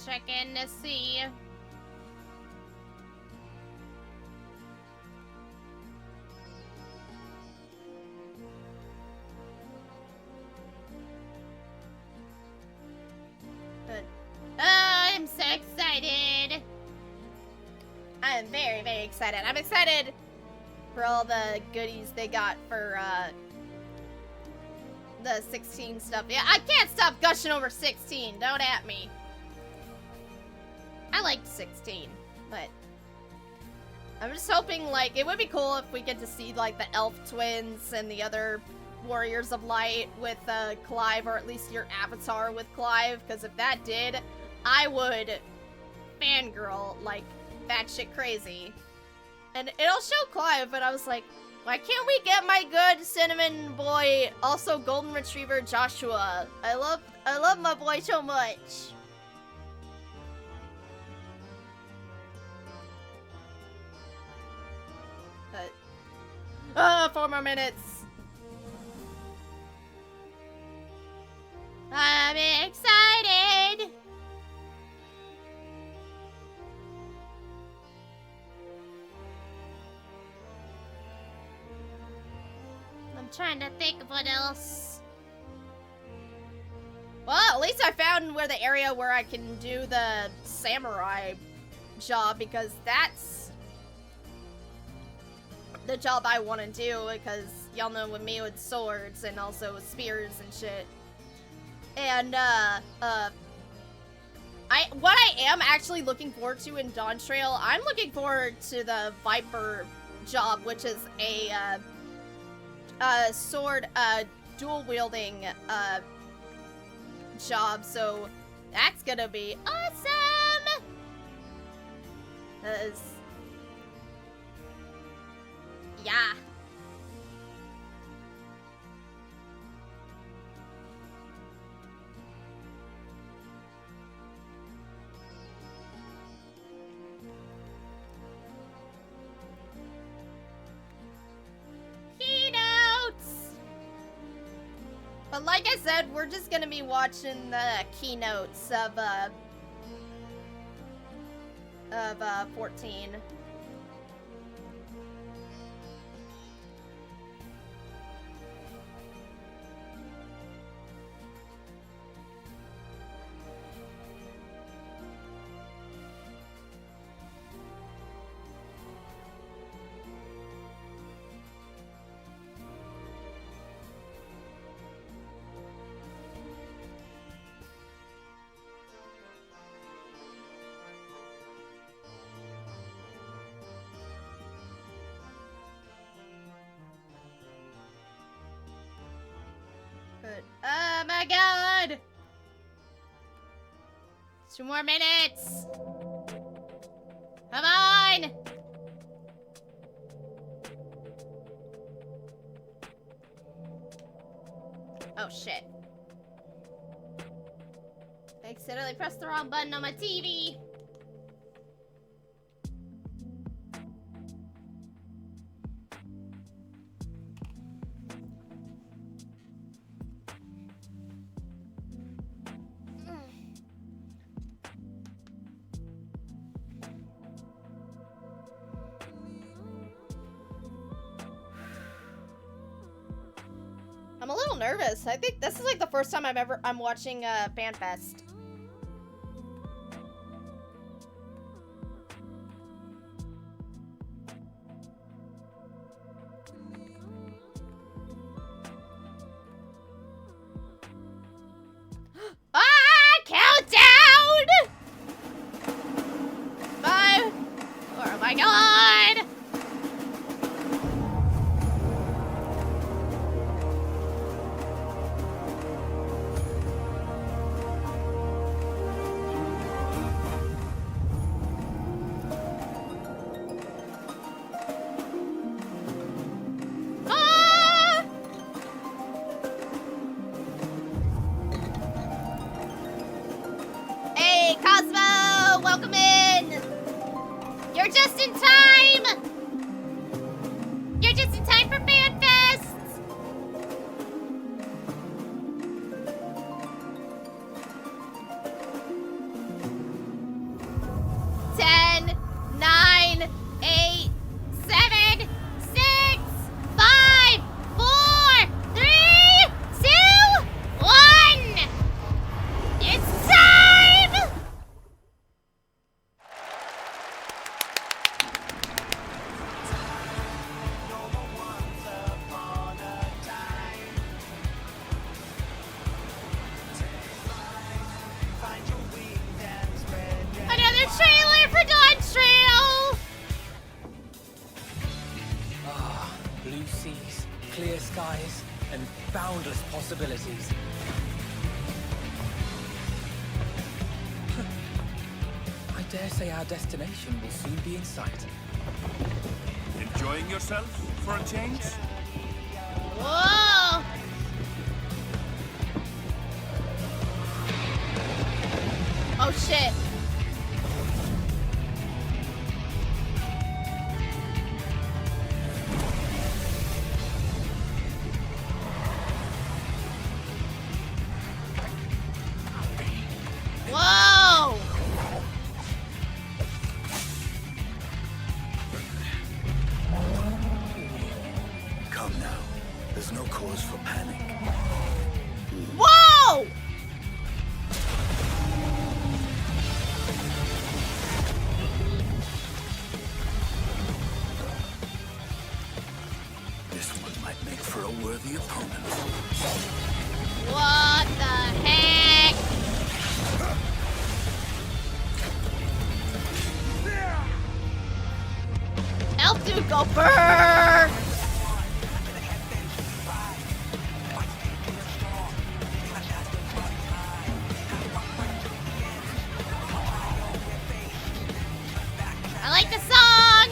Checking to see. Good. Oh, I'm so excited. I'm very, very excited. I'm excited for all the goodies they got for the 16 stuff. Yeah, I can't stop gushing over 16. Don't at me. I liked 16, but I'm just hoping, like, it would be cool if we get to see, like, the elf twins and the other Warriors of Light with Clive, or at least your avatar with Clive, because if that did, I would fangirl, like, batshit crazy. And it'll show Clive, but I was like, why can't we get my good cinnamon boy, also golden retriever Joshua? I love my boy so much. 4 more minutes. I'm excited. I'm trying to think of what else. Well, at least I found where the area where I can do the samurai job, because that's the job I want to do, because y'all know with me with swords and also with spears and shit. And what I am actually looking forward to in Dawn Trail, I'm looking forward to the Viper job, which is a sword dual wielding job, so that's gonna be awesome. 'Cause yeah. Keynotes! But like I said, we're just gonna be watching the keynotes of 14. Oh my god! 2 more minutes! Come on! Oh shit. I accidentally pressed the wrong button on my TV. I'm a little nervous. I think this is like the first time I'm watching FanFest. Countdown! 5. Oh my god! Hey, Cosmo! Welcome in! You're just in time! You're just in time for FanFest! Ten, 9, 8, 7, 6, 5, 4, 3, 2, 1! It's time! Another trailer for Dawn Trail! Ah, blue seas, clear skies, and boundless possibilities. I dare say our destination will soon be in sight. Enjoying yourself for a change? Whoa! Oh shit. Whoa! Come now. There's no cause for panic. Whoa! This one might make for a worthy opponent. What the heck? Elf dude, go burn! I like the song!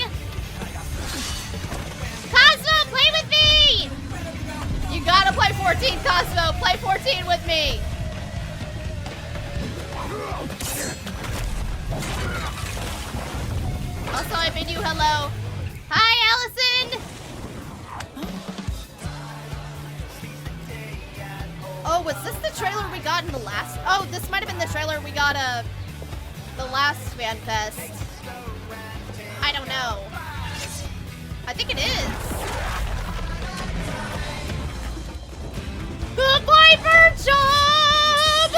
Cosmo, play with me! You gotta play 14, Cosmo. Play 14 with me. Also, I bid you hello. Hi, Allison! Oh, was this the trailer we got in the last? Oh, this might have been the trailer we got the last FanFest. I don't know. I think it is. The Viper Job!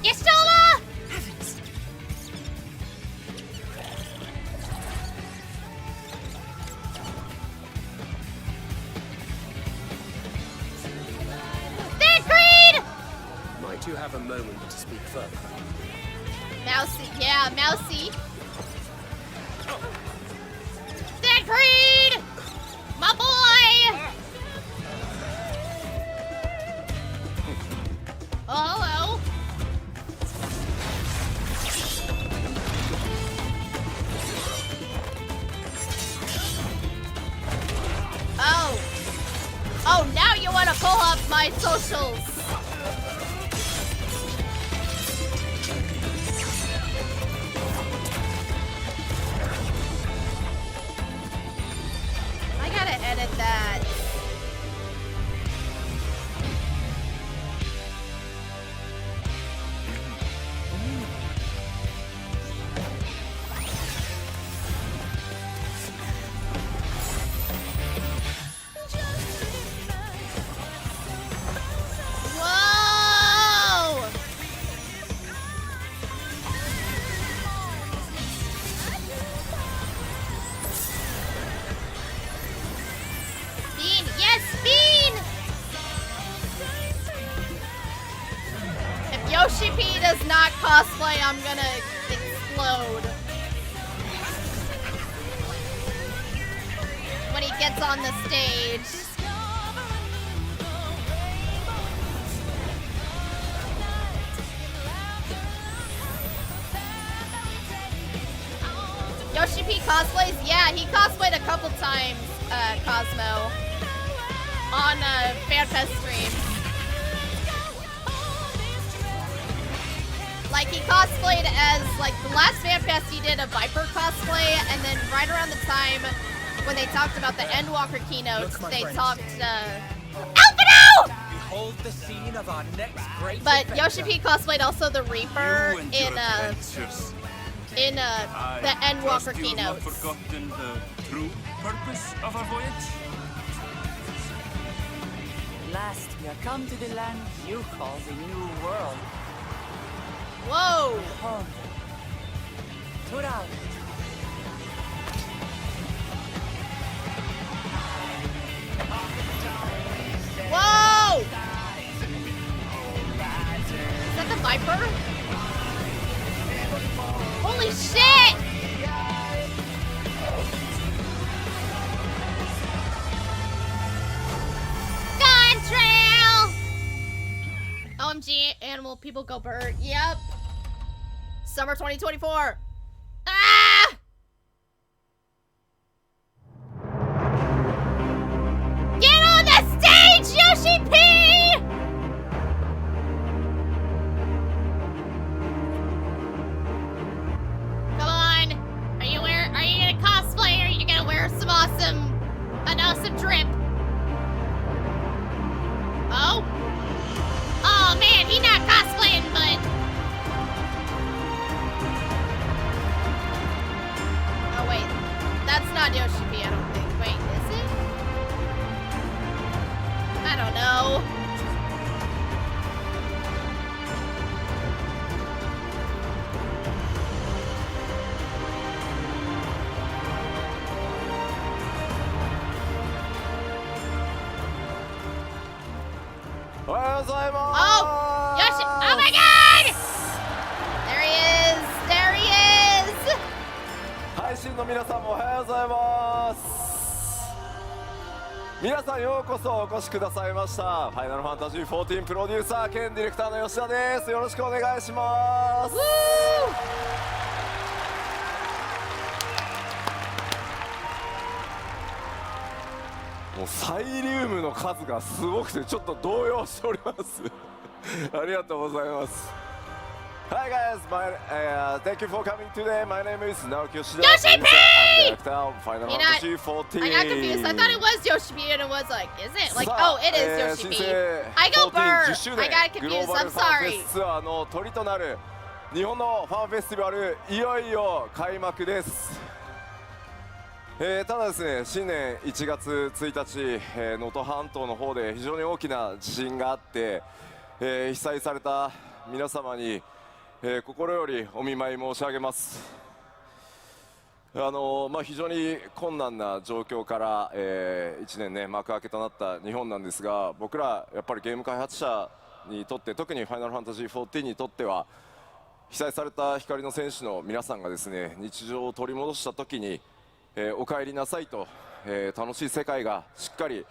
Yestola! Third Creed! Might you have a moment to speak further? Mousy, yeah, Mousy. Third Creed! My boy! Oh, hello. Oh. Oh, now you want to pull up my socials. I gotta edit that. Whoa! Bean, yes, Bean! If Yoshi P does not cosplay, I'm gonna explode. When he gets on the stage. Yoshi P cosplays? Yeah, he cosplayed a couple times, Cosmo. On FanFest stream. Like, he cosplayed as, like, the last FanFest he did a Viper cosplay, and then right around the time when they talked about the Endwalker keynotes, they talked, Alpino! Behold the scene of our next great But adventure. Yoshi P cosplayed also the Reaper You and in, your adventures. the Endwalker Trust you have not keynotes. forgotten the true purpose of our voyage? Last, we are come to the land you call the New World. Whoa! Home. Tura. Whoa! Is that the Viper? Holy shit! Contrail! OMG, animal people go bird. Yep. Summer 2024. Ah! Get on the stage, Yoshi P! Come on. Are you gonna cosplay or are you gonna wear an awesome drip? Oh? Oh man, he not cosplaying, but not Yoshi P, I don't think. Wait, is it? I don't know. Oh, Yoshi! Oh my God! There he is! There he is! 配信の皆さんもおはようございます。皆さんようこそお越しくださいました。ファイナルファンタジー14プロデューサー兼ディレクターの吉田です。よろしくお願いします。もうサイリウムの数がすごくてちょっと動揺しておりますありがとうございます。Hi guys, thank you for coming today. My name is Naoki Yoshida. Yoshi P! I'm the director of Final Fantasy 14. I got confused. I thought it was Yoshi P and it was like, is it? Like, oh, it is Yoshi P. I go burr. I got confused. I'm sorry. ツアーの鳥となる日本のファンフェスティバルいよいよ開幕です。ただですね、新年1月1日、能登半島の方で非常に大きな地震があって、被災された皆様に、心よりお見舞い申し上げます。非常に困難な状況から、1年ね幕開けとなった日本なんですが、僕らやっぱりゲーム開発者にとって、特にファイナルファンタジー14にとっては、被災された光の戦士の皆さんがですね、日常を取り戻した時にお帰りなさいと、楽しい世界がしっかり、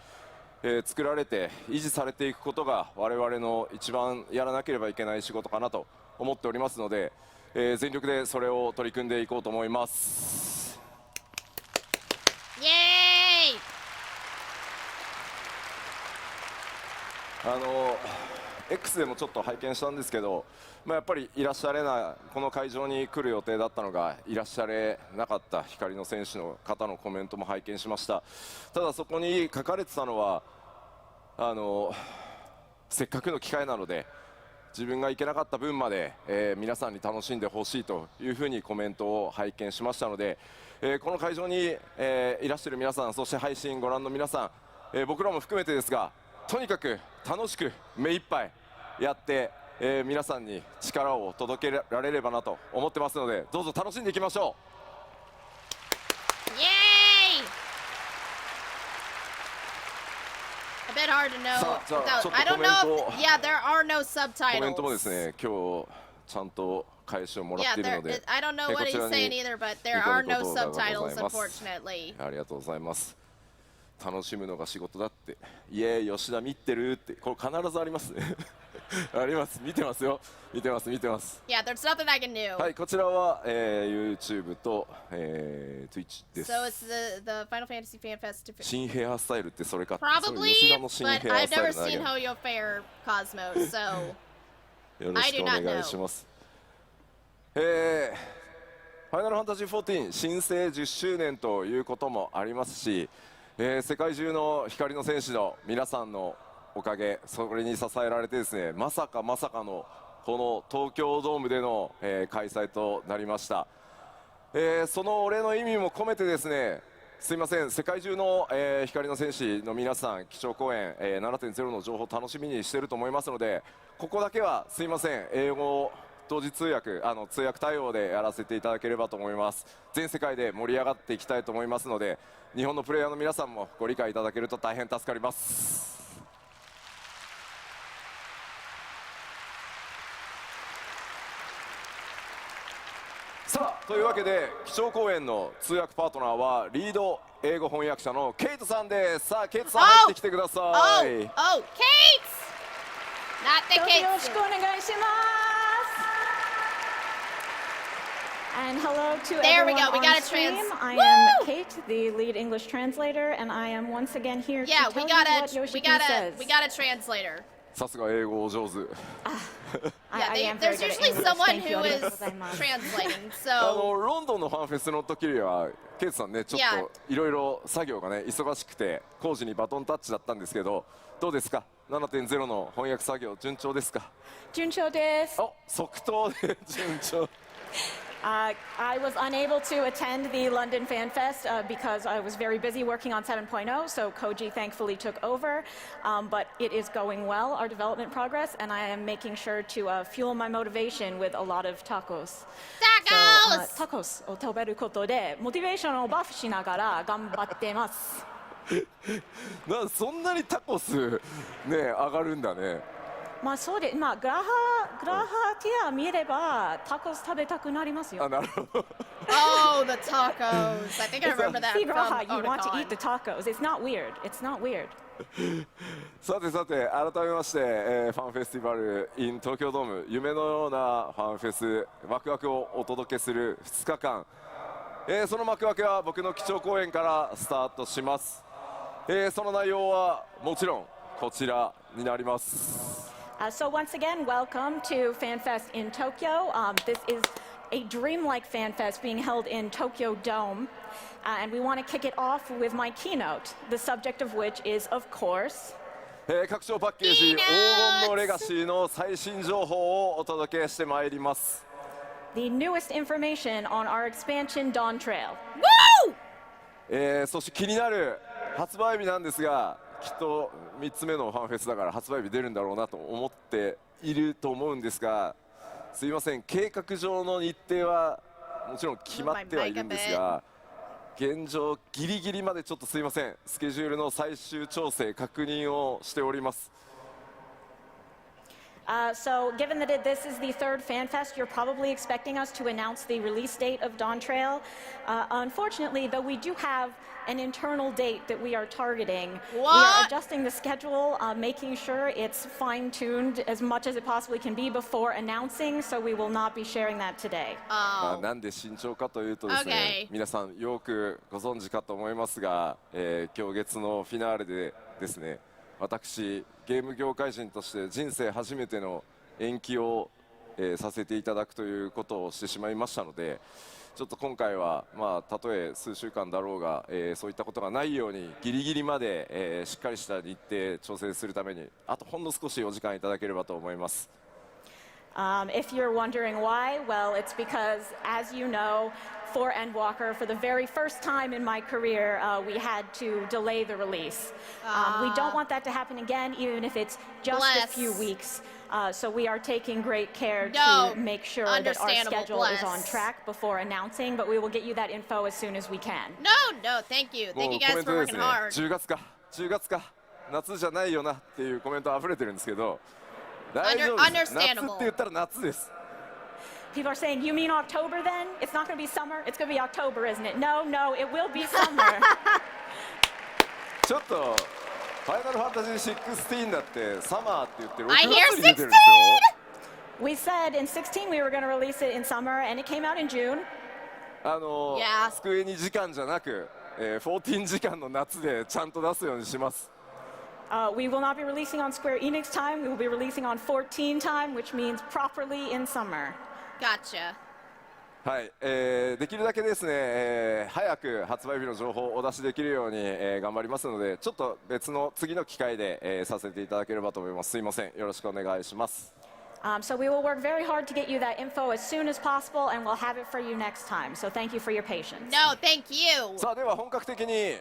作られて維持されていくことが我々の一番やらなければいけない仕事かなと思っておりますので、全力でそれを取り組んでいこうと思います。イエーイ。X でもちょっと拝見したんですけど、やっぱりいらっしゃれない、この会場に来る予定だったのがいらっしゃれなかった光の選手の方のコメントも拝見しました。ただそこに書かれてたのは、せっかくの機会なので自分が行けなかった分まで、皆さんに楽しんでほしいというふうにコメントを拝見しましたので、この会場に、いらっしゃる皆さん、そして配信ご覧の皆さん、僕らも含めてですが、とにかく楽しく目いっぱいやって、皆さんに力を届けられればなと思ってますので、どうぞ楽しんでいきましょう。イエーイ。A bit hard to know. I don't know. Yeah, there are no subtitles. コメントもですね、今日ちゃんと返しをもらっているので、I don't know what he's saying either, but there are no subtitles, unfortunately. ありがとうございます。楽しむのが仕事だって、イエーイ吉田見てるって、これ必ずありますねあります、見てますよ、見てます。 Yeah, there's nothing I can do. はい、こちらは、YouTube と、Twitch です。 So it's the Final Fantasy FanFest. 新ヘアスタイルってそれか。 Probably, 吉田の新 but ヘア I've スタイ never ルなだけ seen how you fare Cosmos, so よろしくお願いします。ファイナルファンタジー14新生10周年ということもありますし、世界中の光の戦士の皆さんのおかげ、それに支えられてですね、まさかのこの東京ドームでの、開催となりました。そのお礼の意味も込めてですね、すいません、世界中の、光の戦士の皆さん、基調講演、7.0 の情報楽しみにしていると思いますので、ここだけはすいません、英語同時通訳、通訳対応でやらせていただければと思います。全世界で盛り上がっていきたいと思いますので、日本のプレイヤーの皆さんもご理解いただけると大変助かります。さあ、というわけで基調講演の通訳パートナーはリード英語翻訳者のケイトさんです。さあ、ケイトさん入ってきてください。Kate! Not the Kate! よろしくお願いします。And hello to There we everyone go. We on got a stream. I Woo! am Kate, the lead English translator, and I am once again here Yeah, to tell we you got what Yoshi says. a translator. さすが英語お上手。Yeah, there's usually someone who is translating. So ロンドンのファンフェスの時にはケイトさんね、ちょっといろいろ作業がね忙しくて工事にバトンタッチだったんですけど、どうですか？ 7.0 の翻訳作業順調ですか？順調です。即答で順調。I was unable to attend the London FanFest because I was very busy working on 7.0, so Koji thankfully took over. But it is going well, our development progress, and I am making sure to fuel my motivation with a lot of tacos. Tacos! Tacos を食べることでモチベーションをバフしながら頑張ってます。そんなにタコスね上がるんだね。まあそうで、まあグラハティア見ればタコス食べたくなりますよ。あ、なるほど。Oh, the tacos. I think I remember that See, from Graha, you want to Otakon. eat the tacos. It's not weird. It's not weird. さてさて改めまして、ファンフェスティバル in 東京ドーム夢のようなファンフェスワクワクをお届けする2日間、その幕開けは僕の基調講演からスタートします、その内容はもちろんこちらになります。So once again, welcome to FanFest in Tokyo. This is a dreamlike FanFest being held in Tokyo Dome. And we want to kick it off with my keynote, the subject of which is, of course, 拡張パッケージ黄金のレガシーの最新情報をお届けしてまいります。 the newest information on our expansion Dawn Trail. Woo! そして気になる発売日なんですが、きっと3つ目のファンフェスだから発売日出るんだろうなと思っていると思うんですが、すいません、計画上の日程はもちろん決まってはいるんですが、現状ギリギリまでちょっとすいません、スケジュールの最終調整確認をしております。So given that this is the third FanFest, you're probably expecting us to announce the release date of Dawn Trail. Unfortunately, though, we do have an internal date that we are targeting. We are adjusting the schedule, making sure it's fine-tuned as much as it possibly can be before announcing, so we will not be sharing that today. なんで慎重かというとですね、皆さんよくご存知かと思いますが、今日月のフィナーレでですね、私ゲーム業界人として人生初めての延期を、させていただくということをしてしまいましたので、ちょっと今回はまあたとえ数週間だろうが、そういったことがないようにギリギリまで、しっかりした日程調整するためにあとほんの少しお時間いただければと思います。If you're wondering why, well, it's because, as you know, for Endwalker, for the very first time in my career, we had to delay the release. We don't want that to happen again, even if it's just a few weeks. So we are taking great care to make sure that our schedule is on track before announcing, but we will get you that info as soon as we can. No, thank you. Thank you guys for working hard. 10月か、夏じゃないよなっていうコメント溢れてるんですけど、大丈夫です。夏って言ったら夏です。People are saying, you mean October then? It's not going to be summer? It's going to be October, isn't it? No, it will be summer. ちょっとファイナルファンタジー16だってサマーって言って6 I 月 hear に出てるんですよ。 We said in 16 we were going to release it in summer, and it came out in June. スクエニ時間じゃなく、14時間の夏でちゃんと出すようにします。We will not be releasing on Square Enix time. We will be releasing on 14 time, which means properly in summer. Gotcha. はい、できるだけですね、早く発売日の情報をお出しできるように、頑張りますので、ちょっと別の次の機会で、させていただければと思います。すいません、よろしくお願いします。So we will work very hard to get you that info as soon as possible, and we'll have it for you next time. So thank you for your patience. No, thank you. さあでは本格的に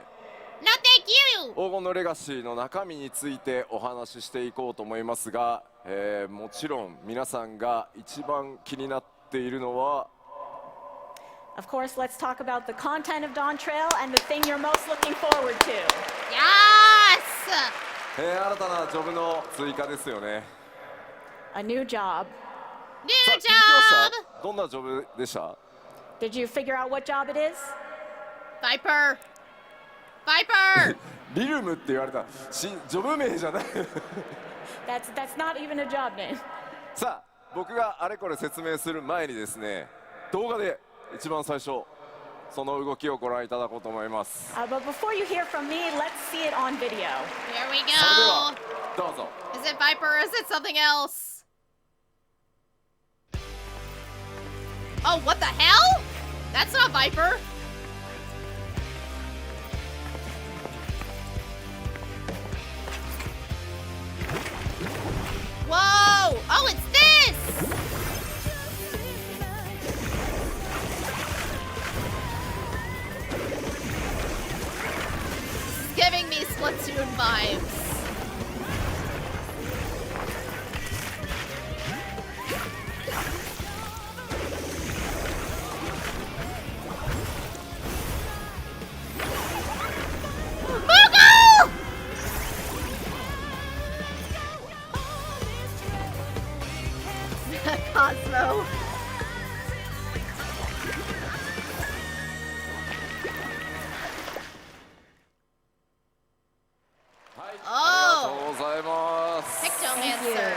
No, thank you. 黄金のレガシーの中身についてお話ししていこうと思いますが、もちろん皆さんが一番気になっているのは Of course, let's talk about the content of Dawn Trail and the thing you're most looking forward to. Yes! 新たなジョブの追加ですよね。 A new job. New さあ、聞きました？どんなジョブでした？ Did you figure out what job it is? Viper! リルムって言われた。ジョブ名じゃない。That's not even a job name. さあ、僕があれこれ説明する前にですね、動画で一番最初その動きをご覧いただこうと思います。But before you hear from me, let's see it on video. Here we それでは go. どうぞ。 Is it Viper or is it something else? Oh, what the hell? That's not Viper. Whoa! Oh, it's this! cartoon vibes. Cosmo. Oh, Pictomancer.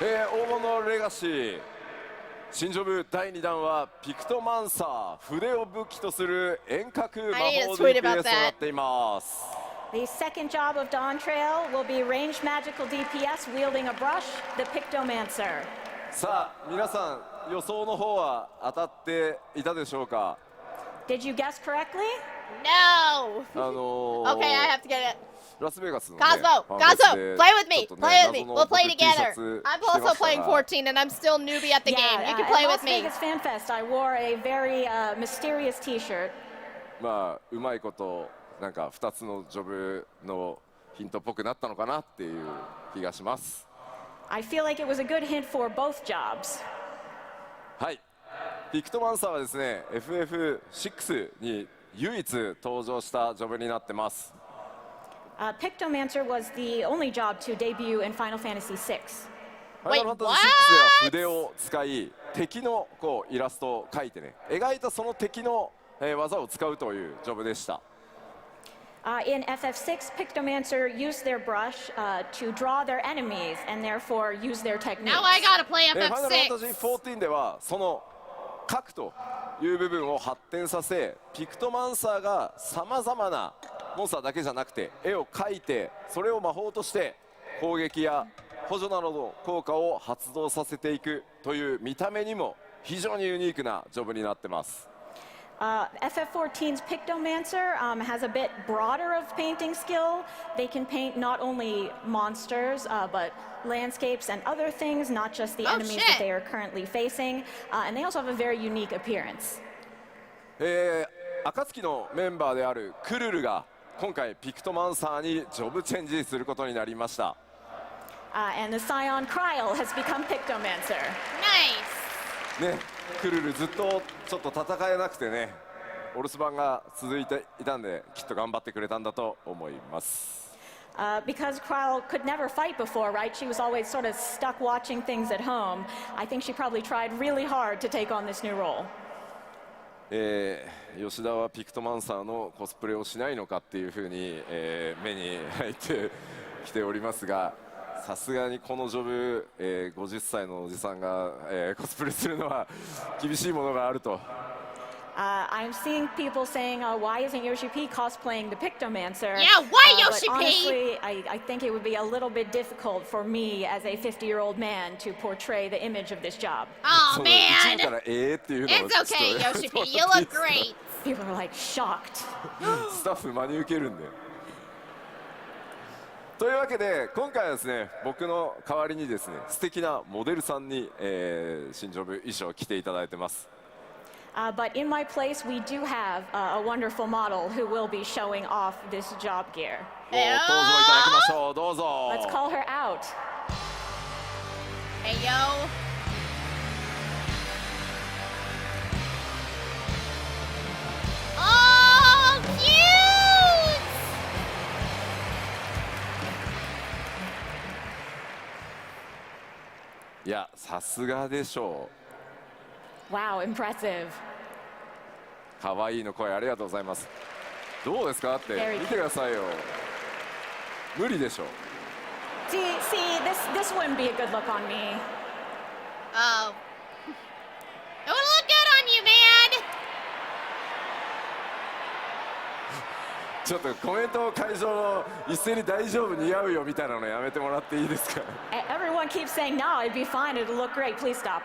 黄金のレガシー新ジョブ第2弾はピクトマンサー、筆を武器とする遠隔魔法 DPS となっています。The second job of Dawn Trail will be ranged magical DPS wielding a brush, the Pictomancer. さあ皆さん予想の方は当たっていたでしょうか？ Did you guess correctly? No. Okay, I have to get it. ラスベガスの、ね、Cosmo, play with me, play with me. We'll play together. I'm also playing 14 and I'm still newbie at the game. You can play with me. At Las Vegas FanFest, I wore a very mysterious T-shirt. まあうまいことなんか2つのジョブのヒントっぽくなったのかなっていう気がします。I feel like it was a good hint for both jobs. はい、ピクトマンサーはですね FF6 に唯一登場したジョブになってます。Pictomancer was the only job to debut in Final Fantasy VI. ファイナルファンタジー6では筆を使い敵のこうイラストを描いてね描いたその敵の技を使うというジョブでした。In FF6, Pictomancer used their brush to draw their enemies and therefore use their techniques. Now I gotta play FF6. ファイナルファンタジー14ではその描くという部分を発展させピクトマンサーがさまざまなモンスターだけじゃなくて絵を描いてそれを魔法として攻撃や補助などの効果を発動させていくという見た目にも非常にユニークなジョブになってます。FF14's Pictomancer has a bit broader of painting skill. They can paint not only monsters, but landscapes and other things, not just the enemies that they are currently facing. And they also have a very unique appearance. 暁のメンバーであるクルルが今回ピクトマンサーにジョブチェンジすることになりました。And the Scion Kryl has become Pictomancer. Nice. ね、クルルずっとちょっと戦えなくてね、お留守番が続いていたんで、きっと頑張ってくれたんだと思います。Because Kryl could never fight before, right? She was always sort of stuck watching things at home. I think she probably tried really hard to take on this new role. 吉田はピクトマンサーのコスプレをしないのかっていうふうに、目に入ってきておりますが、さすがにこのジョブ、50歳のおじさんが、コスプレするのは厳しいものがあると。I'm seeing people saying, why isn't Yoshi P cosplaying the Pictomancer? Yeah, why Yoshi P? But honestly, I think it would be a little bit difficult for me as a 50-year-old man to portray the image of this job. Oh, man! It's okay, Yoshi P. You look great. People are like shocked. スタッフ真に受けるんで。というわけで今回はですね僕の代わりにですね素敵なモデルさんに、新ジョブ衣装を着ていただいてます。But in my place, we do have a wonderful model who will be showing off this job gear. 登場いただきましょう。どうぞ。Let's call her out. Hey yo. Oh, cute! いや、さすがでしょう。Wow, impressive. 可愛いの声ありがとうございます。どうですかって見てくださいよ。無理でしょ。See, this wouldn't be a good look on me. Oh. It would look good on you, man. ちょっとコメント会場の一斉に大丈夫似合うよみたいなのやめてもらっていいですか。Everyone keeps saying no, it'd be fine, it'll look great. Please stop.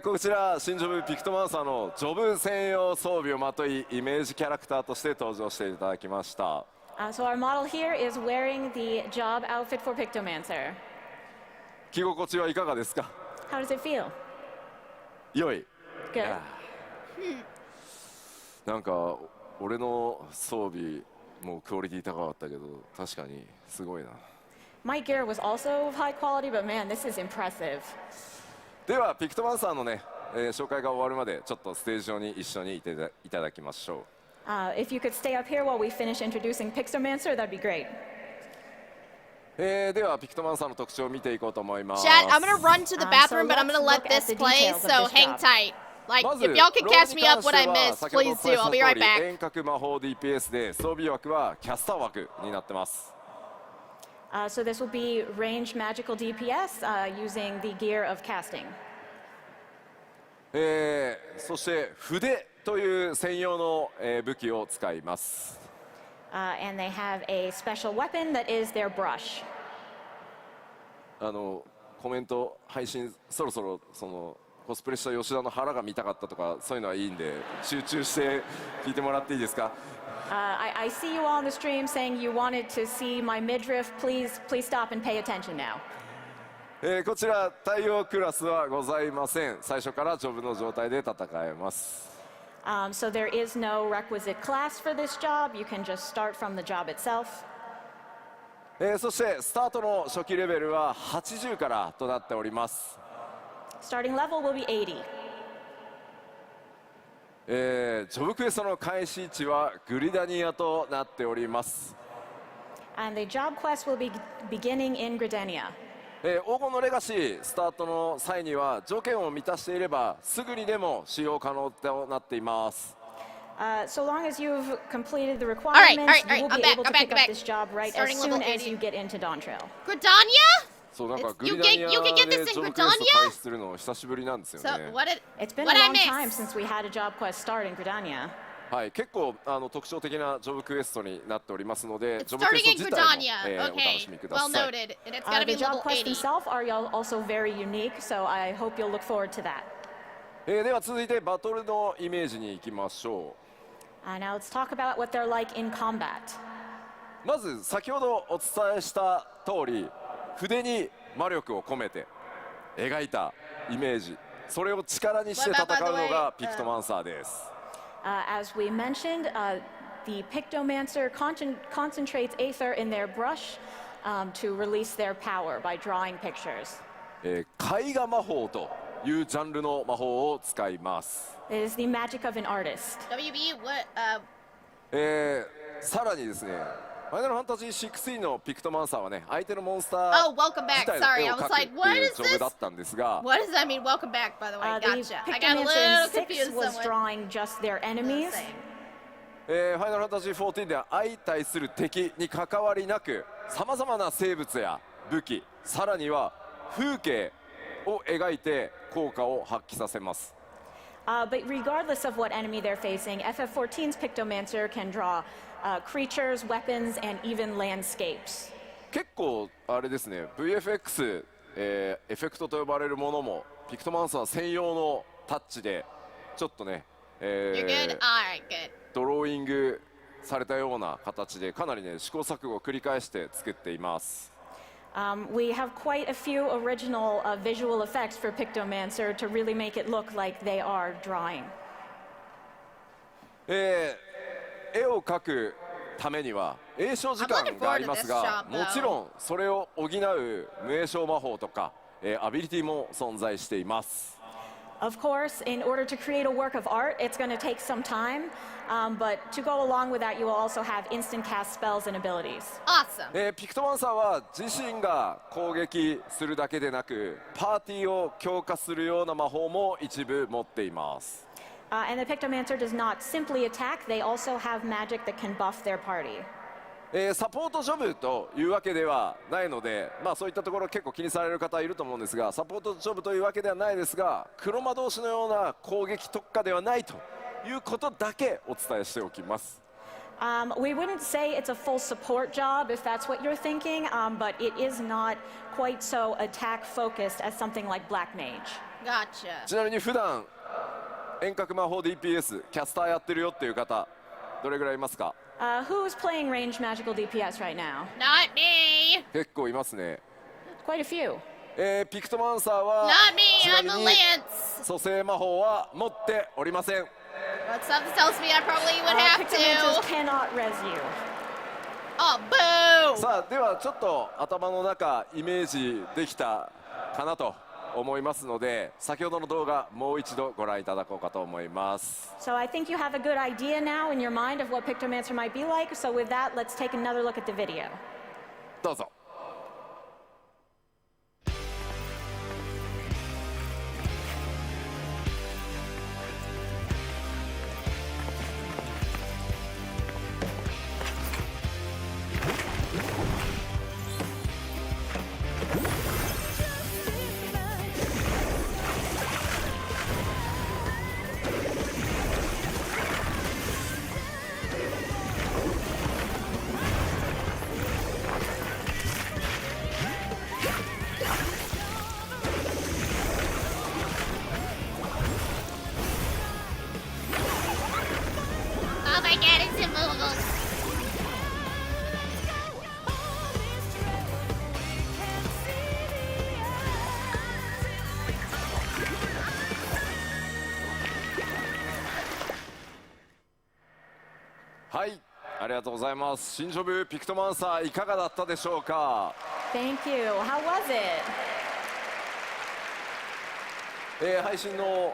こちら新ジョブピクトマンサーのジョブ専用装備をまといイメージキャラクターとして登場していただきました。So our model here is wearing the job outfit for Pictomancer. 着心地はいかがですか。How does it feel? 良い。Good. なんか俺の装備もクオリティ高かったけど確かにすごいな。 My gear was also of high quality, but man, this is impressive. ではピクトマンサーのね、紹介が終わるまでちょっとステージ上に一緒にいただきましょう。If you could stay up here while we finish introducing Pixomancer, that'd be great. ではピクトマンサーの特徴を見ていこうと思います。 Chat, I'm gonna run to the bathroom, but I'm gonna let this play, so hang tight. Like, if y'all can catch me up what I missed, please do. I'll be right back. 遠隔魔法 DPS で装備枠はキャスター枠になってます。So this will be ranged magical DPS using the gear of casting. そして筆という専用の武器を使います。And they have a special weapon that is their brush. コメント配信そろそろそのコスプレした吉田の腹が見たかったとかそういうのはいいんで集中して聞いてもらっていいですか。I see you all on the stream saying you wanted to see my midriff. Please stop and pay attention now. こちら対応クラスはございません。最初からジョブの状態で戦えます。So there is no requisite class for this job. You can just start from the job itself. そしてスタートの初期レベルは80からとなっております。Starting level will be 80. ジョブクエストの開始地はグリダニアとなっております。And the job quest will be beginning in Gridania. 黄金のレガシースタートの際には条件を満たしていればすぐにでも使用可能となっています。So long as you've completed the requirements, you will be able to pick up this job right as Starting level soon as 80. you get into Dawn Trail. Gridania? そうなんか It's- グリ you ダ get- ニア you can get で this in ジョブクエスト Gridania? 開始するの久しぶりなんですよ So, ね。 what did... It's been What a I long time miss? since we had a job quest start in Gridania. はい、結構特徴的なジョブクエストになっておりますので、 It's ジョブクエ starting スト in 自体も、 Gridania. お楽 Okay, しみくだ well さい。 noted. And it's gotta be The job level quests 80. themselves are also very unique, so I hope you'll look forward to that. では続いてバトルのイメージに行きましょ Now let's talk about what they're like in combat. う。まず先ほどお伝えした通り、筆に魔力を込めて描いたイメージ、それを力にして戦うのがピクトマンサーです。As we mentioned, the Pictomancer concentrates aether in their brush to release their power by drawing pictures. 絵画魔法というジャンルの魔法を使います。It is the magic of an artist. WB, what... さらにですね、ファイナルファンタジー16のピクトマンサーはね、相手のモンスター Oh, welcome back. 自体 Sorry, の I 絵を was 描く like, って what いう is ジョブ this? だったんですが、 What does that mean? Welcome back, by the way. The Gotcha. I got a Pictomancer little in 6 confused was somewhat. drawing just their enemies. ファイナルファンタジー14では相対する敵に関わりなく、さまざまな生物や武器、さらには風景を描いて効果を発揮させます。But regardless of what enemy they're facing, FF14's Pictomancer can draw creatures, weapons, and even landscapes. 結構あれですね、VFX、エフェクトと呼ばれるものもピクトマンサー専用のタッチでちょっとね、You're good? Alright, good. ドローイングされたような形でかなりね試行錯誤を繰り返して作っています。We have quite a few original visual effects for Pictomancer to really make it look like they are drawing. 絵を描くためには詠唱時間がありますが、もちろんそれを補う無詠唱魔法とか、アビリティも存在しています。Of course, in order to create a work of art, it's going to take some time, but to go along with that, you will also have instant cast spells and abilities. Awesome. ピクトマンサーは自身が攻撃するだけでなく、パーティーを強化するような魔法も一部持っています。And the Pictomancer does not simply attack, they also have magic that can buff their party. サポートジョブというわけではないので、そういったところ結構気にされる方いると思うんですが、サポートジョブというわけではないですが、黒魔導士のような攻撃特化ではないということだけお伝えしておきます。We wouldn't say it's a full support job if that's what you're thinking, but it is not quite so attack focused as something like Black Mage. Gotcha. ちなみに普段遠隔魔法 DPS キャスターやってるよっていう方どれぐらいいますか？ Who's playing ranged magical DPS right now? Not me. 結構いますね。 Quite a few. ピクトマンサーは Not me. ちな I'm み a に lance. 蘇生魔法は持っておりません。But something tells me I probably would have Pictomancers to. cannot res you. Oh, boo! さあではちょっと頭の中イメージできたかなと思いますので、先ほどの動画もう一度ご覧いただこうかと思います。 So I think you have a good idea now in your mind of what Pictomancer might be like. So with that, let's take another look at the video. どうぞ。Oh my god, it's immovable. はい、ありがとうございます。新ジョブピクトマンサーいかがだったでしょうか。 Thank you. How was it? 配信の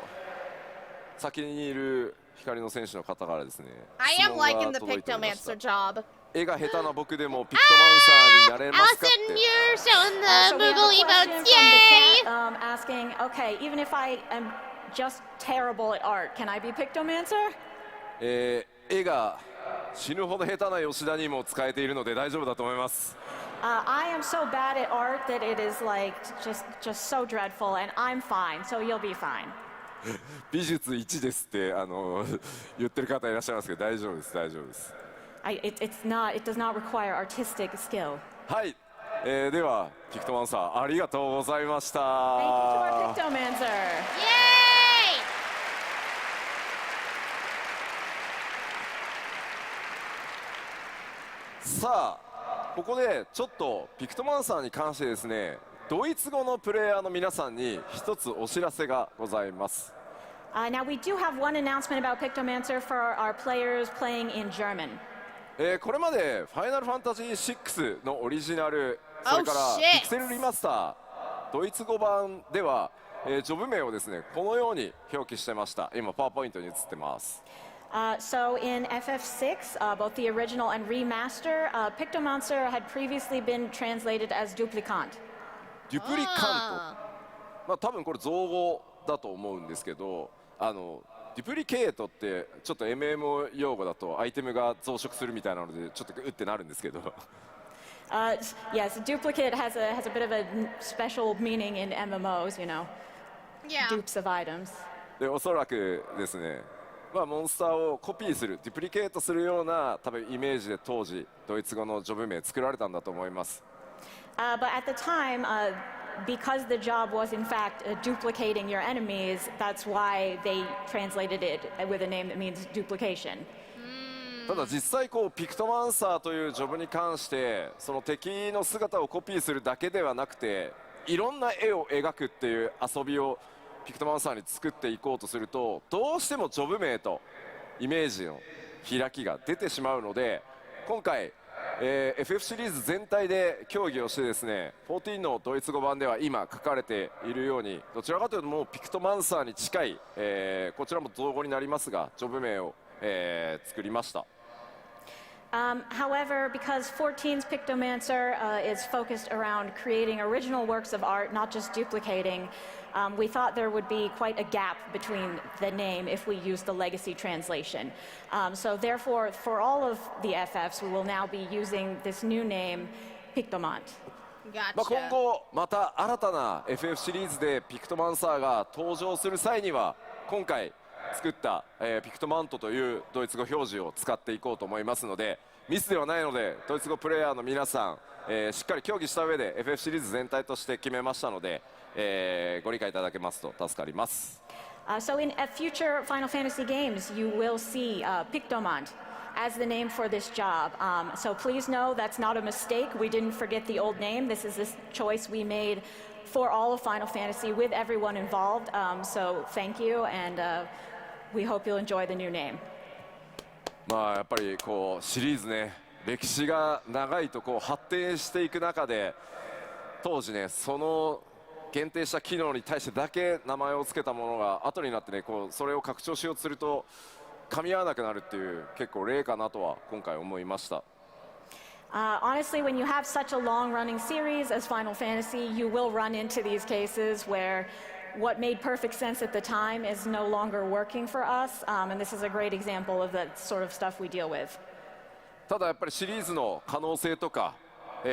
先にいる光の選手の方からですね。 I 質 am 問が liking the 届いておりました Pictomancer job. 絵が下手な僕でもピクトマンサーになれますか Allison, って。 you're showing So the we have a googly question boats. from the Yay! chat, asking, okay, even if I am just terrible at art, can I be Pictomancer? 絵が死ぬほど下手な吉田にも使えているので大丈夫だと思います。 I am so bad at art that it is like just so dreadful, and I'm fine, so you'll be fine. 美術1ですって言ってる方いらっしゃいますけど大丈夫です大丈夫です。 It does not require artistic skill. はい、ではピクトマンサーありがとうございました。 Thank you to our Pictomancer. Yay! さあここでちょっとピクトマンサーに関してですね、ドイツ語のプレイヤーの皆さんに一つお知らせがございます。 Now we do have one announcement about Pictomancer for our players playing in German. これまでファイナルファンタジー6のオリジナル、それから Oh, ピ shit. クセルリマスタードイツ語版では、ジョブ名をですねこのように表記してました。今パワーポイントに移ってます。 So in FF6, both the original and remaster, Pictomancer had previously been translated as Duplicant. デュプリカント、まあ多分これ造語だと思うんですけど、デュプリケートってちょっと MMO 用語だとアイテムが増殖するみたいなのでちょっとうってなるんですけど。Yes, duplicate has a bit of a special meaning in MMOs, you know, Yeah. dupes of items. でおそらくですね、まあ、モンスターをコピーするデュプリケートするような多分イメージで当時ドイツ語のジョブ名作られたんだと思います。 But at the time, because the job was in fact duplicating your enemies, that's why they translated it with a name that means duplication. ただ実際こうピクトマンサーというジョブに関してその敵の姿をコピーするだけではなくていろんな絵を描くっていう遊びをピクトマンサーに作っていこうとするとどうしてもジョブ名とイメージの開きが出てしまうので今回、FF シリーズ全体で協議をしてですね14のドイツ語版では今書かれているようにどちらかというともうピクトマンサーに近い、こちらも造語になりますがジョブ名を、作りました。However, because 14's Pictomancer is focused around creating original works of art, not just duplicating, we thought there would be quite a gap between the name if we use the legacy translation. So therefore, for all of the FFs, we will now be using this new name, Pictomant. まあ今後また新たな FF シリーズでピクトマンサーが登場する際には今回作った、ピクトマントというドイツ語表示を使っていこうと思いますのでミスではないのでドイツ語プレイヤーの皆さん、しっかり協議した上で FF シリーズ全体として決めましたので、ご理解いただけますと助かります。So in future Final Fantasy games, you will see Pictomant as the name for this job. So please know that's not a mistake. We didn't forget the old name. This is this choice we made for all of Final Fantasy with everyone involved. So thank you, and we hope you'll enjoy the new name. まあやっぱりこうシリーズね、歴史が長いとこう発展していく中で、当時ねその限定した機能に対してだけ名前を付けたものが後になってね、こうそれを拡張しようとすると噛み合わなくなるっていう結構例かなとは今回思いました。Honestly, when you have such a long-running series as Final Fantasy, you will run into these cases where what made perfect sense at the time is no longer working for us, and this is a great example of the sort of stuff we deal with. ただやっぱりシリーズの可能性とか、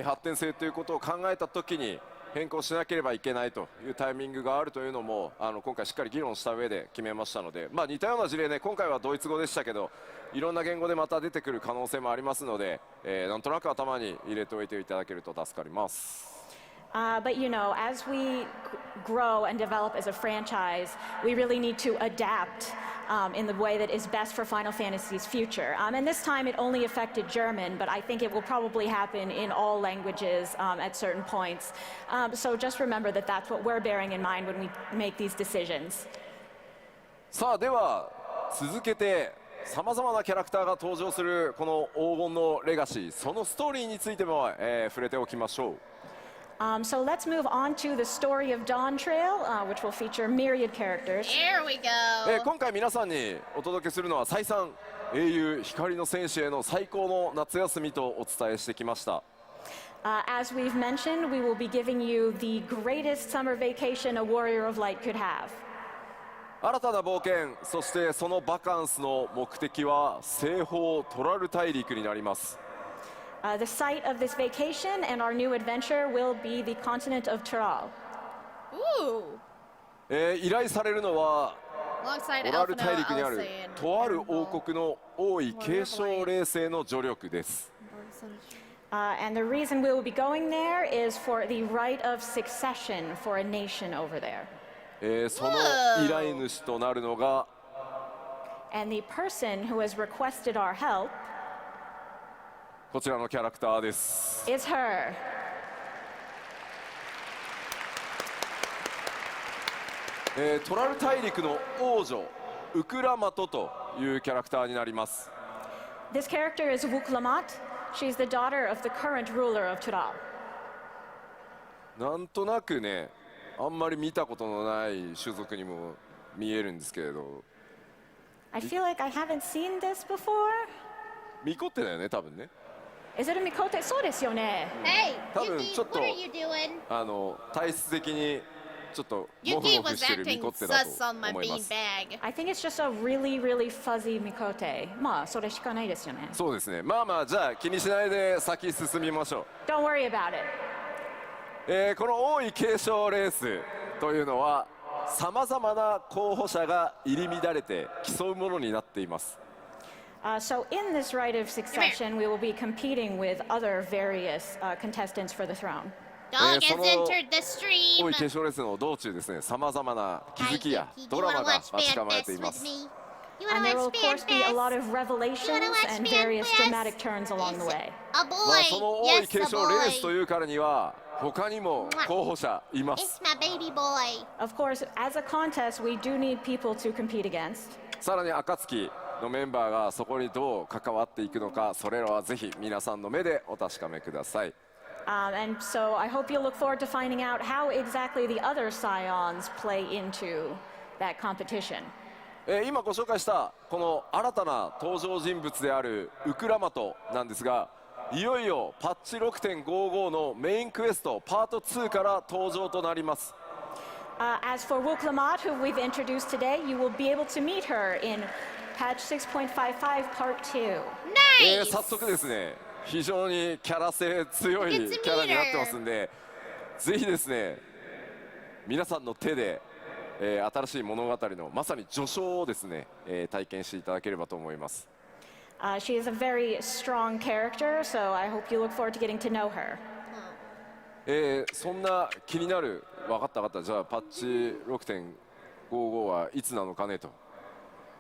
発展性ということを考えたときに変更しなければいけないというタイミングがあるというのも今回しっかり議論した上で決めましたので、まあ、似たような事例ね、今回はドイツ語でしたけどいろんな言語でまた出てくる可能性もありますので、なんとなく頭に入れておいていただけると助かります。But you know, as we grow and develop as a franchise, we really need to adapt in the way that is best for Final Fantasy's future. And this time it only affected German, but I think it will probably happen in all languages at certain points. So just remember that that's what we're bearing in mind when we make these decisions. さあでは続けてさまざまなキャラクターが登場するこの黄金のレガシー、そのストーリーについても、触れておきましょう。So let's move on to the story of Dawn Trail, which will feature myriad characters. Here we go. 今回皆さんにお届けするのは再三英雄光の戦士への最高の夏休みとお伝えしてきました。As we've mentioned, we will be giving you the greatest summer vacation a warrior of light could have. 新たな冒険、そしてそのバカンスの目的は西方トラル大陸になります。The site of this vacation and our new adventure will be the continent of Tural. Ooh. 依頼されるのはトラル大陸にあるとある王国の王位継承霊星の助力です。And the reason we will be going there is for the right of succession for a nation over there. その依頼主となるのが And the person who has requested our help こちらのキャラクターです。is her. トラル大陸の王女ウクラマトというキャラクターになります。This character is Wuklamat. She's the daughter of the current ruler of Tural. なんとなくね、あんまり見たことのない種族にも見えるんですけれど。I feel like I haven't seen this before. ミコってだよね、多分ね。Is it a Mikote? そうですよね。Hey, 多分 Yuki, ちょっと what are you doing? 体質的にちょっとモフ Yuki モフ was してるミ acting コってだ sus on と my 思います。 beanbag. I think it's just a really, really fuzzy Mikote. まあ、それしかないですよね。そうですね。まあまあじゃあ気にしないで先進みましょう。 Don't worry about it. この王位継承レースというのはさまざまな候補者が入り乱れて競うものになっています。So in this right of succession, we will be competing with other various contestants for the throne. Dog has その entered the stream. 王位継承レースの道中ですね、さまざまな気づきや Hi, Yuki, ドラマ do you が wanna 待ち watch 構えてい FanFest ます。 with me? You And there wanna will, watch of course, be a lot FanFest? of revelations watch and various FanFest? dramatic turns along the way. A まあ boy. その王位 Yes, 継 a 承レースと boy. いうからには他にも候補者いま It's す。 my baby boy. Of course, as a contest, we do need people to compete against. さらに暁のメンバーがそこにどう関わっていくのか、それらはぜひ皆さんの目でお確かめください。And so I hope you'll look forward to finding out how exactly the other scions play into that competition. 今ご紹介したこの新たな登場人物であるウクラマトなんですが、いよいよパッチ 6.55 のメインクエストパート2から登場となります。As for Wuklamat, who we've introduced today, you will be able to meet her in patch 6.55 part 2. Nice. 早速ですね、非常にキャラ性強いキャラになってますんで、ぜひですね皆さんの手で、新しい物語のまさに序章をですね、体験していただければと思います。She is a very strong character, so I hope you look forward to getting to know her. そんな気になる、分かったじゃあパッチ 6.55 はいつなのかねと。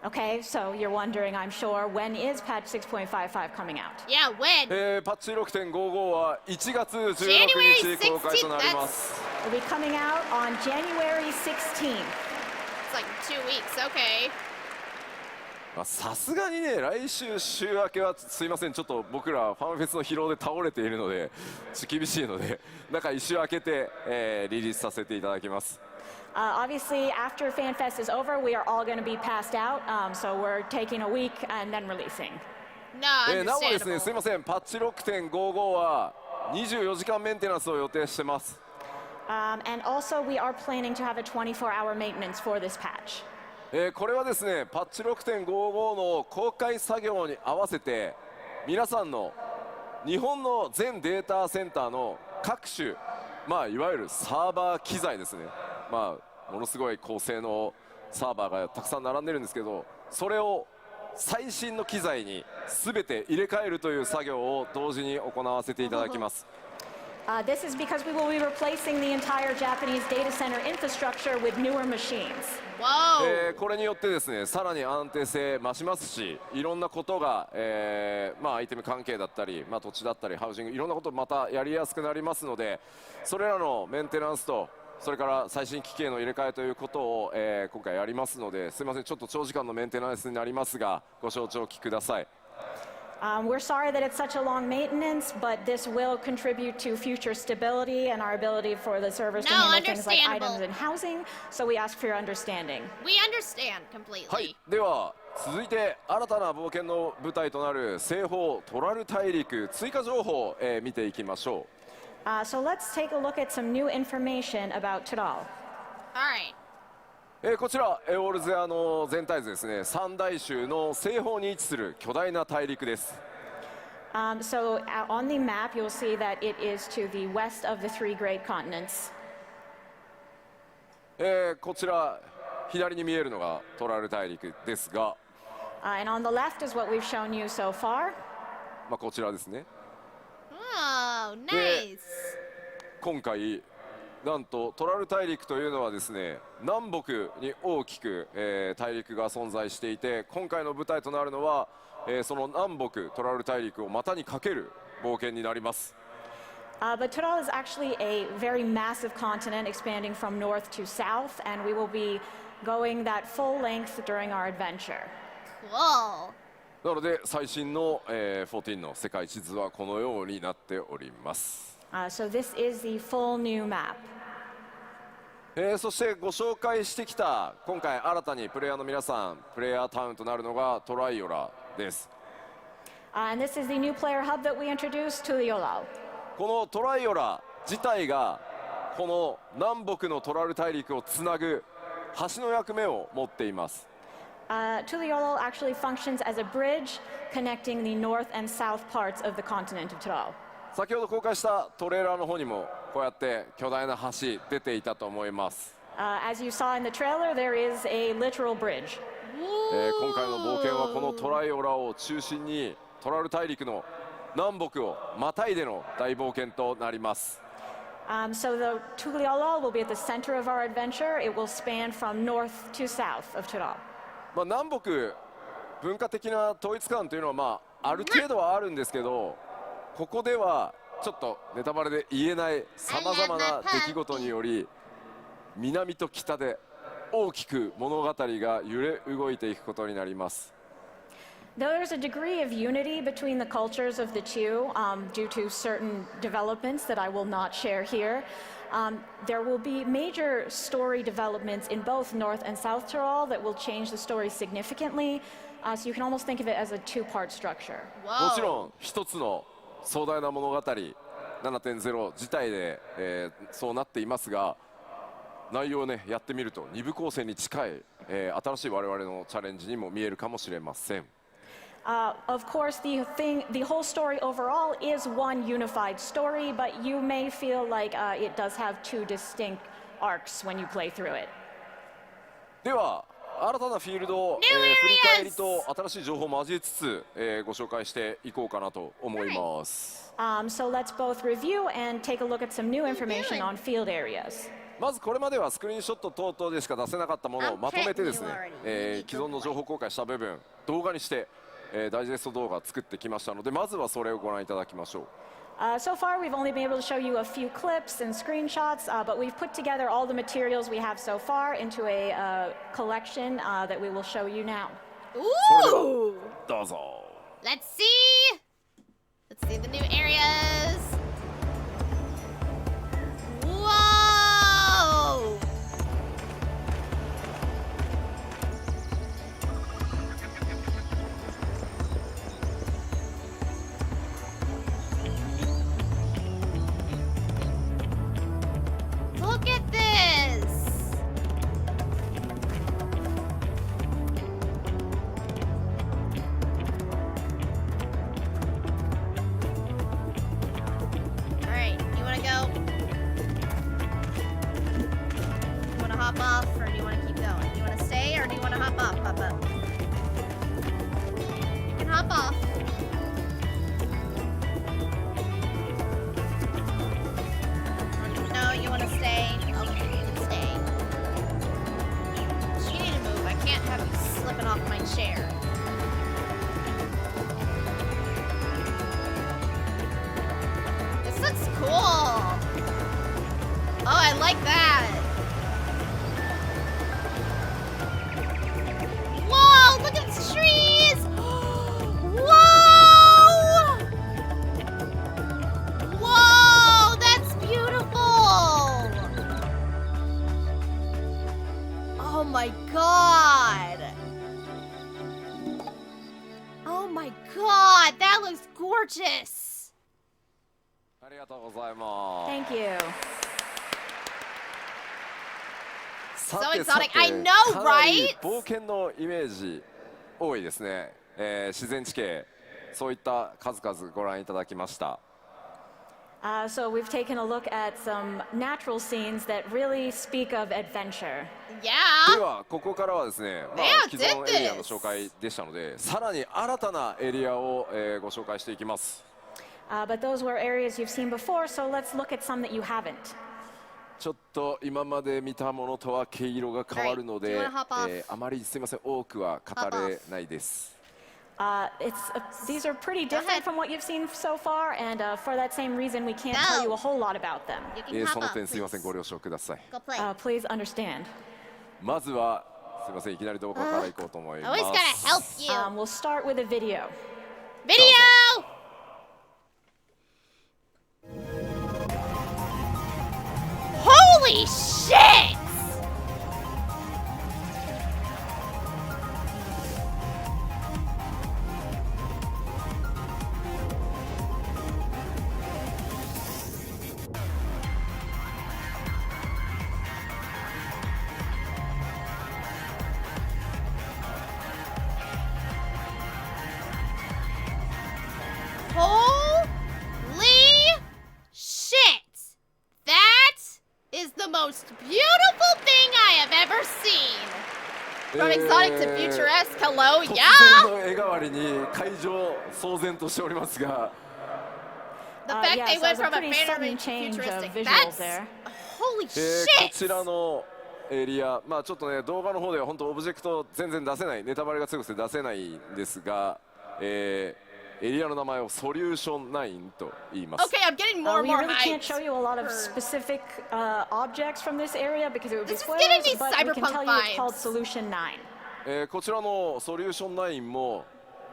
Okay, so you're wondering, I'm sure, when is patch 6.55 coming out? Yeah, when? パッチ 6.55 は1月16 January 日公開となります。 It'll be coming out on January 16th. It's like 2 weeks. Okay. さすがにね、来週週明けはすいません、ちょっと僕らファンフェスの疲労で倒れているので厳しいので、なんか1週明けて、リリースさせていただきます。Obviously, after FanFest is over, we are all going to be passed out, so we're taking a week and then releasing. なおですね、すいません、パッチ 6.55 は24時間メンテナンスを予定してます。And also, we are planning to have a 24-hour maintenance for this patch. これはですね、パッチ 6.55 の公開作業に合わせて皆さんの日本の全データセンターの各種、いわゆるサーバー機材ですね、ものすごい高性能サーバーがたくさん並んでるんですけど、それを最新の機材に全て入れ替えるという作業を同時に行わせていただきます。This is because we will be replacing the entire Japanese data center infrastructure with newer machines. これによってですね、さらに安定性増しますし、いろんなことが、アイテム関係だったり、土地だったりハウジング、いろんなことまたやりやすくなりますので、それらのメンテナンスとそれから最新機器への入れ替えということを、今回やりますので、すみません、ちょっと長時間のメンテナンスになりますがご承知おきください。We're sorry that it's such a long maintenance, but this will contribute to future stability and our ability for the servers to handle things like items and housing, so we ask for your understanding. We understand completely. はい、では続いて新たな冒険の舞台となる西方トラル大陸追加情報を、見ていきましょう。So let's take a look at some new information about Tadal. All right. こちらオールゼアの全体図ですね、三大洲の西方に位置する巨大な大陸です。So on the map, you'll see that it is to the west of the three great continents. こちら左に見えるのがトラル大陸ですが、and on the left is what we've shown you so far. こちらですね。Oh, nice. 今回なんとトラル大陸というのはですね、南北に大きく、大陸が存在していて、今回の舞台となるのは、その南北トラル大陸を股にかける冒険になります。But Tadal is actually a very massive continent expanding from north to south, and we will be going that full length during our adventure. Cool. なので最新の、14の世界地図はこのようになっております。So this is the full new map. そしてご紹介してきた今回新たにプレイヤーの皆さんプレイヤータウンとなるのがトライオラです。And this is the new player hub that we introduced to Yolao. このトライオラ自体がこの南北のトラル大陸をつなぐ橋の役目を持っています。Tuliolo actually functions as a bridge connecting the north and south parts of the continent of Tadal. 先ほど公開したトレーラーの方にもこうやって巨大な橋出ていたと思います。As you saw in the trailer, there is a literal bridge. 今回の冒険はこのトライオラを中心にトラル大陸の南北をまたいでの大冒険となります。So the Tuliolo will be at the center of our adventure. It will span from north to south of Tadal. 南北文化的な統一感というのはある程度はあるんですけど、ここではちょっとネタバレで言えないさまざまな出来事により南と北で大きく物語が揺れ動いていくことになります。Though there's a degree of unity between the cultures of the two due to certain developments that I will not share here, there will be major story developments in both North and South Tyrol that will change the story significantly. So you can almost think of it as a two-part structure. もちろん一つの壮大な物語 7.0 自体で、そうなっていますが、内容をねやってみると2部構成に近い、新しい我々のチャレンジにも見えるかもしれません。Of course, the whole story overall is one unified story, but you may feel like it does have two distinct arcs when you play through it. では新たなフィールドを、振り返りと新しい情報を交えつつ、ご紹介していこうかなと思います。So let's both review and take a look at some new information on field areas. まずこれまではスクリーンショット等々でしか出せなかったものをまとめてですね、既存の情報公開した部分動画にして、ダイジェスト動画を作ってきましたので、まずはそれをご覧いただきましょう。So far, we've only been able to show you a few clips and screenshots, but we've put together all the materials we have so far into a collection that we will show you now. Ooh! どうぞ。 Let's see! Let's see the new areas. Whoa! Look at this! Alright, you wanna go? You wanna hop off or do you wanna keep going? You wanna stay or do you wanna hop up? Hop up. You can hop off. No, you wanna stay? Okay, you can stay. You need to move. I can't have you slipping off my chair. This looks cool. Oh, I like that. Whoa, look at these trees. Whoa! Whoa, that's beautiful. Oh my god. Oh my god, that looks gorgeous. ありがとうございます。 Thank you. So exotic. I know, かなり right? 冒険のイメージ多いですね。自然地形、そういった数々ご覧いただきました。 So we've taken a look at some natural scenes that really speak of adventure. で Yeah. はここからはですね、 Yeah, 既存 did エリアの this. 紹介でしたので、さらに新たなエリアを、ご紹介していきます。 But those were areas you've seen before, so let's look at some that you haven't. ちょっと今まで見たものとは毛色が変わるの Alright, do you で wanna hop off?、あまりすみません多くは語れないです。 These are pretty Go different ahead. from what you've seen so far, and for that same reason, we can't tell you a whole lot about them. You can hop その up, 点すみません please. ご了承ください。 Go play. Please understand. まずはすみませんいきなり動画からいこうと思いま Always す。 gotta help you. We'll start with a video. Video! Holy shit! Holy shit! That is the most beautiful thing I have ever seen. From exotic to futuresque, hello, 突 yeah? 然の絵代わりに会場騒然としておりますが、 The fact yeah, they so went it's a from a pretty fantasy sudden to change of futuristic. visuals That's there. holy こ shit! ちらのエリア、まあちょっとね動画の方では本当オブジェクト全然出せない、ネタバレが強くて出せないんですが、エリアの名前をソリューション9と言います。 Okay, I'm getting more and We more really can't hyped. show you a lot of specific objects from this area because it would be This is giving me spoilers, but we can cyberpunk tell you it's called vibes. Solution 9. こちらのソリューション9も、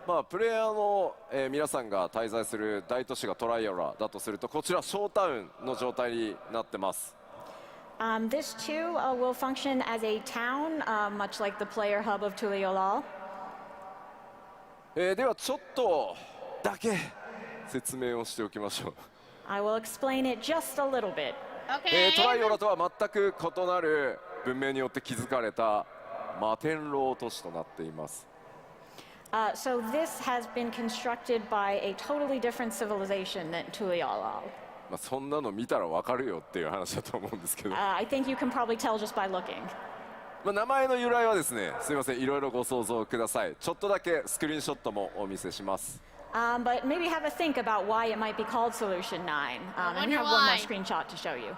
まあ、プレイヤーの、皆さんが滞在する大都市がトライアラだとするとこちらショータウンの状態になってます。 This too will function as a town, much like the player hub of Tuliolal. ではちょっとだけ説明をしておきましょう。 I will explain it just a little bit. トライ Okay. オラとは全く異なる文明によって築かれた摩天楼都市となっています。 So this has been constructed by a totally different civilization than Tuliolal. まあそんなの見たらわかるよっていう話だと思うんですけど、 I think you can probably tell just by looking. まあ名前の由来はですね、すみませんいろいろご想像ください。ちょっとだけスクリーンショットもお見せします。 But maybe have a think about why it might be called Solution 9. And we wonder have one more why. screenshot to show you.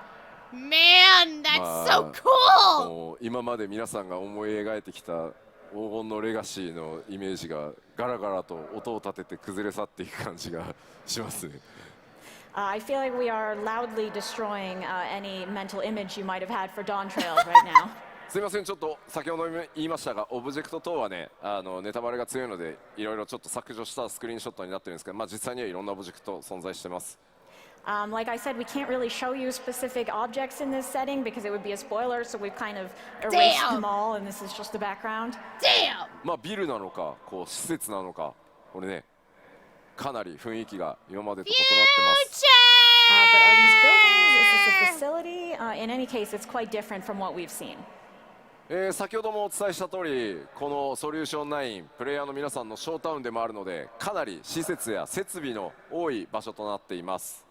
Man, that's so cool! もう今まで皆さんが思い描いてきた黄金のレガシーのイメージがガラガラと音を立てて崩れ去っていく感じがしますね。 I feel like we are loudly destroying any mental image you might have had for Dawn Trails right now. すいません、ちょっと先ほど言いましたが、オブジェクト等はね、ネタバレが強いので、いろいろちょっと削除したスクリーンショットになってるんですけど、まあ、実際にはいろんなオブジェクト存在してます。Like I said, we can't really show you specific objects in this setting because it would be a spoiler, so we've kind of erased them all, and this is just the background. Damn! まあ、ビルなのか、こう施設なのか、これね、かなり雰囲気が今までと異なってます。But are these buildings? Is this a facility? In any case, it's quite different from what we've seen. 先ほどもお伝えした通り、このソリューション9、プレイヤーの皆さんのショータウンでもあるので、かなり施設や設備の多い場所となっています。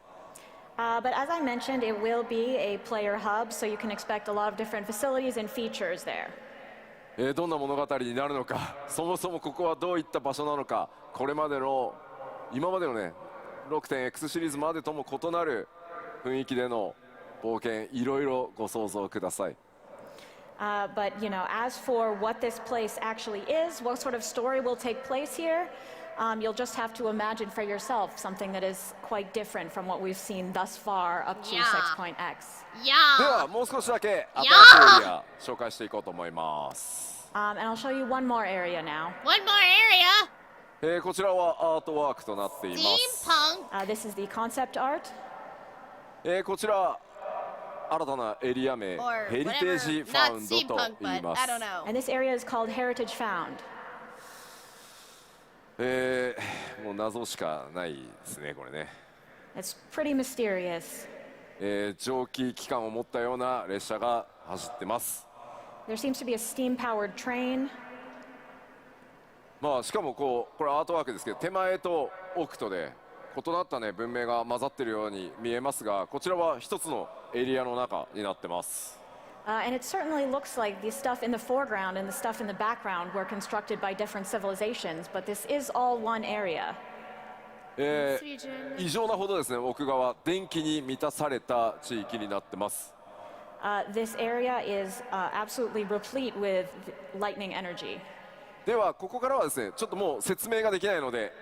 But as I mentioned, it will be a player hub, so you can expect a lot of different facilities and features there. どんな物語になるのか、そもそもここはどういった場所なのか、これまでの今までのね 6.X シリーズまでとも異なる雰囲気での冒険、いろいろご想像ください。But you know, as for what this place actually is, what sort of story will take place here, you'll just have to imagine for yourself something that is quite different from what we've seen thus far up to 6.x. ではもう少しだけ新しいエリア紹介していこうと思います。And I'll show you one more area now. One more area. こちらはアートワークとなっています。This is the concept art. こちら新たなエリア名、ヘリテージファウンドと言います。And this area is called Heritage Found. もう謎しかないですね、これね。It's pretty mysterious. 蒸気機関を持ったような列車が走ってます。There seems to be a steam-powered train. まあしかもこれアートワークですけど、手前と奥とで異なったね文明が混ざっているように見えますが、こちらは一つのエリアの中になってます。And it certainly looks like the stuff in the foreground and the stuff in the background were constructed by different civilizations, but this is all one area. 異常なほどですね、奥側電気に満たされた地域になってます。This area is absolutely replete with lightning energy. ではここからはですね、ちょっともう説明ができないので、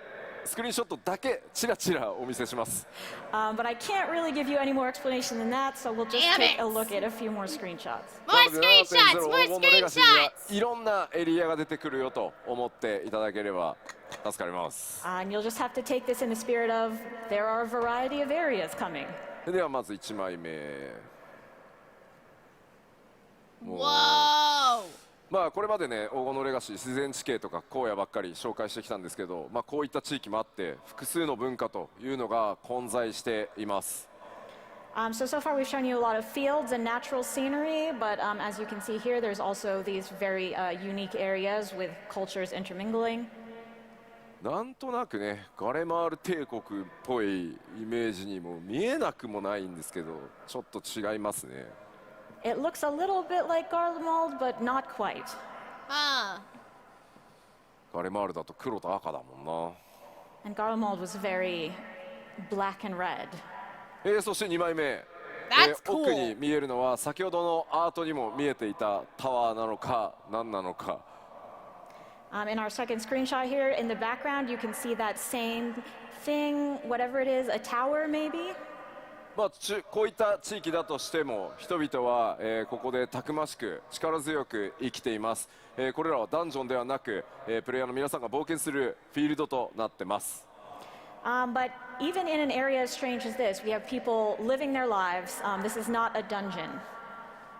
スクリーンショットだけちらちらお見せします。But I can't really give you any more explanation than that, so we'll just take a look at a few more screenshots. More screenshots! More screenshots! いろんなエリアが出てくるよと思っていただければ助かります。And you'll just have to take this in the spirit of there are a variety of areas coming. ではまず1枚目。Whoa! まあこれまでね、黄金のレガシー自然地形とか荒野ばっかり紹介してきたんですけど、まあこういった地域もあって複数の文化というのが混在しています。So far we've shown you a lot of fields and natural scenery, but as you can see here, there's also these very unique areas with cultures intermingling. なんとなくね、ガレマール帝国っぽいイメージにも見えなくもないんですけど、ちょっと違いますね。It looks a little bit like Garlemald, but not quite. ガレマールだと黒と赤だもんな。And Garlemald was very black and red. そして2枚目。Cool. 奥に見えるのは先ほどのアートにも見えていたタワーなのか何なのか。In our second screenshot here, in the background, you can see that same thing, whatever it is, a tower maybe? まあこういった地域だとしても人々は、ここでたくましく力強く生きています。これらはダンジョンではなく、プレイヤーの皆さんが冒険するフィールドとなってます。But even in an area as strange as this, we have people living their lives. This is not a dungeon.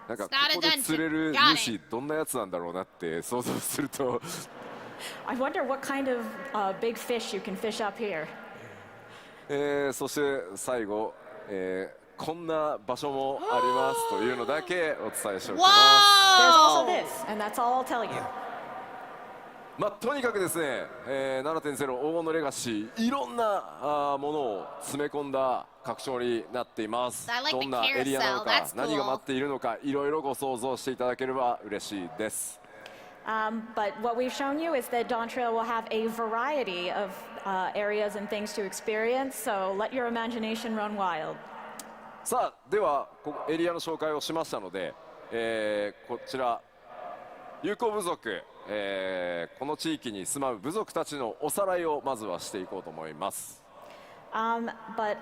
なんかここで釣れる主どんなやつなんだろうなって想像すると。I wonder what kind of big fish you can fish up here. そして最後。こんな場所もありますというのだけお伝えしておきます。There's also this, and that's all I'll tell you. まあとにかくですね、7.0 黄金のレガシーいろんなものを詰め込んだ拡張になっています。どんなエリアなのか、何が待っているのか、いろいろご想像していただければ嬉しいです。But what we've shown you is that Dawn Trail will have a variety of areas and things to experience, so let your imagination run wild. さあ、ではエリアの紹介をしましたので、こちら友好部族、この地域に住まう部族たちのおさらいをまずはしていこうと思います。But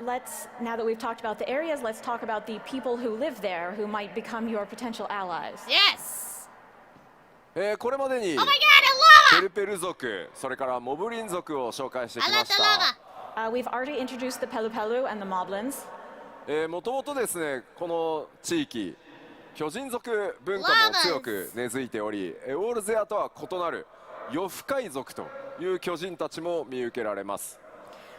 now that we've talked about the areas, let's talk about the people who live there who might become your potential allies. Yes! これまでにペルペル族、それからモブリン族を紹介してきました。We've already introduced the Pelu Pelu and the Moblins. もともとですね、この地域巨人族文化も強く根付いており、オールゼアとは異なる夜深海族という巨人たちも見受けられます。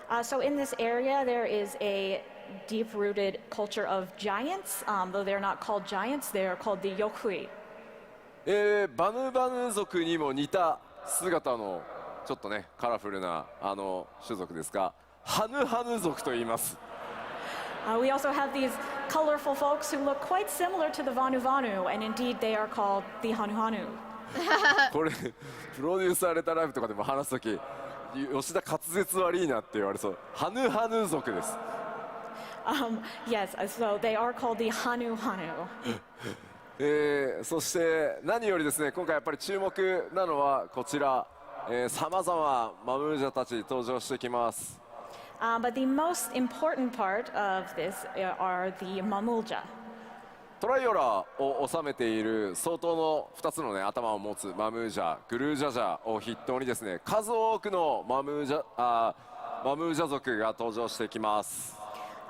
So in this area there is a deep-rooted culture of giants, though they're not called giants, they are called the Yokhui. バヌバヌ族にも似た姿のちょっとねカラフルな種族ですが、ハヌハヌ族と言います。We also have these colorful folks who look quite similar to the Vanu Vanu, and indeed they are called the Hanu Hanu. これプロデュースされたライブとかでも話すとき、吉田滑舌悪いなって言われそう。ハヌハヌ族です。Yes, so they are called the Hanu Hanu. そして何よりですね、今回やっぱり注目なのはこちら、さまざまマムージャたち登場してきます。But the most important part of this are the Mamulja. トライオラを収めている相当の2つの、ね、頭を持つマムージャ、グルージャジャを筆頭にですね、数多くのマムージャ族が登場してきます。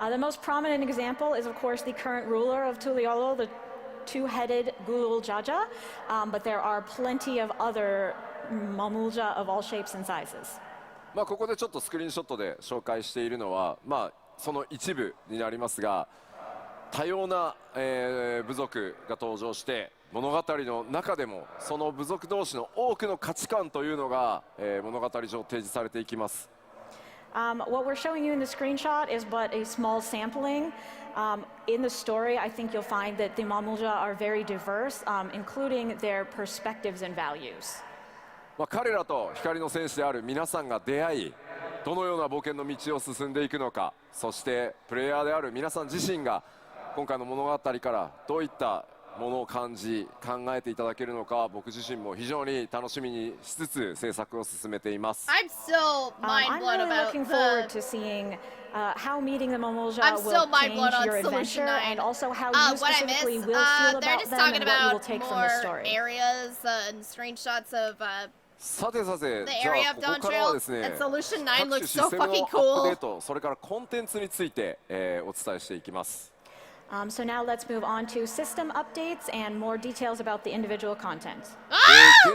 The most prominent example is, of course, the current ruler of Tuliolo, the two-headed Gulul Jaja, but there are plenty of other Mamulja of all shapes and sizes. ここでちょっとスクリーンショットで紹介しているのは、その一部になりますが、多様な、部族が登場して物語の中でもその部族同士の多くの価値観というのが、物語上提示されていきます。What we're showing you in the screenshot is but a small sampling. In the story, I think you'll find that the Mamulja are very diverse, including their perspectives and values. 彼らと光の戦士である皆さんが出会い、どのような冒険の道を進んでいくのか、そしてプレイヤーである皆さん自身が今回の物語からどういったものを感じ考えていただけるのか、僕自身も非常に楽しみにしつつ制作を進めています。I'm so mind blown I'm really about looking forward to seeing how meeting the Mamulja will change your adventure, and also how you specifically will feel they're about just them talking and what you will about take from the more story. areas and screenshots of さてさて、 the じゃ area あ of ここからは Dawntrail ですね、 and Solution 9各種 looks シ so ステムのア fucking ップデ cool. ート、それからコンテンツについて、お伝えしていきます。So now let's move on to system updates and more details about the individual content.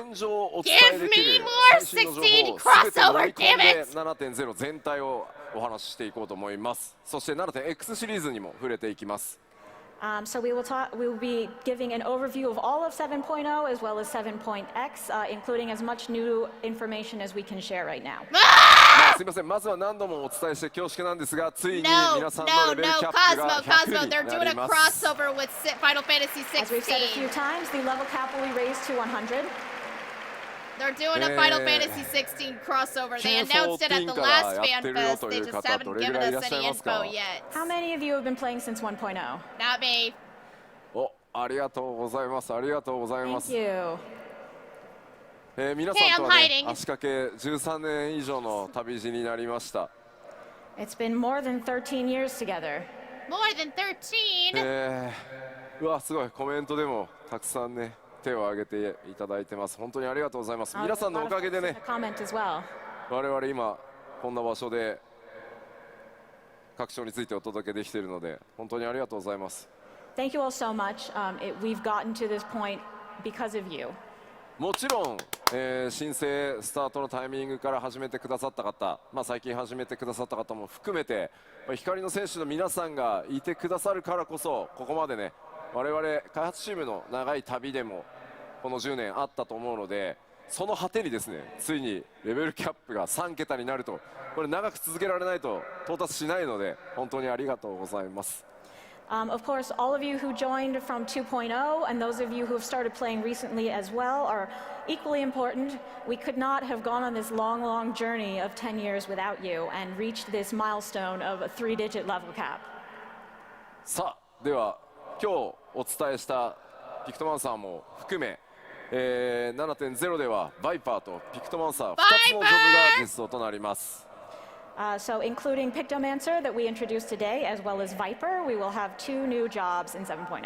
現状お伝えできる最新の情報を全て盛り込んで 7.0 全体をお話ししていこうと思います。そして 7.x シリーズにも触れていきます。So we will be giving an overview of all of 7.0 as well as 7.x, including as much new information as we can share right now. すみません、まずは何度もお伝えして恐縮なんですが、ついに皆さんのレベルキャップが100にな They're doing り a ます。 crossover with Final Fantasy As we've said a few 16. times, the level cap will be raised to 100. They're doing a Final Fantasy 16 crossover. They announced it at the last FanFest. They just haven't given us any info yet. How many of you have been playing since 1.0? Not me. ありがとうございます。ありがとうございま Thank す。 you. 皆さんとは、ね hiding. 足掛け13年以上の旅路になりました。It's been more than 13 years together. More than 13? うわ、すごい。コメントでもたくさんね、手を挙げていただいてます。本当にありがとうございます。皆さんのおかげでね、 Comment as well. 我々今こんな場所で各章についてお届けできているので、本当にありがとうございます。Thank you all so much. We've gotten to this point because of you. もちろん、申請スタートのタイミングから始めてくださった方、最近始めてくださった方も含めて、光の選手の皆さんがいてくださるからこそ、ここまでね、我々開発チームの長い旅でもこの10年あったと思うので、その果てにですね、ついにレベルキャップが3桁になると、これ長く続けられないと到達しないので、本当にありがとうございます。Of course, all of you who joined from 2.0 and those of you who have started playing recently as well are equally important. We could not have gone on this long, long journey of 10 years without you and reached this milestone of a 3-digit level cap. さあ、では今日お伝えしたピクトマンサーも含め、7.0 ではバイパーとピクトマンサー2つのジョブが実装となります。So including Pictomancer that we introduced today, as well as Viper, we will have 2 new jobs in 7.0.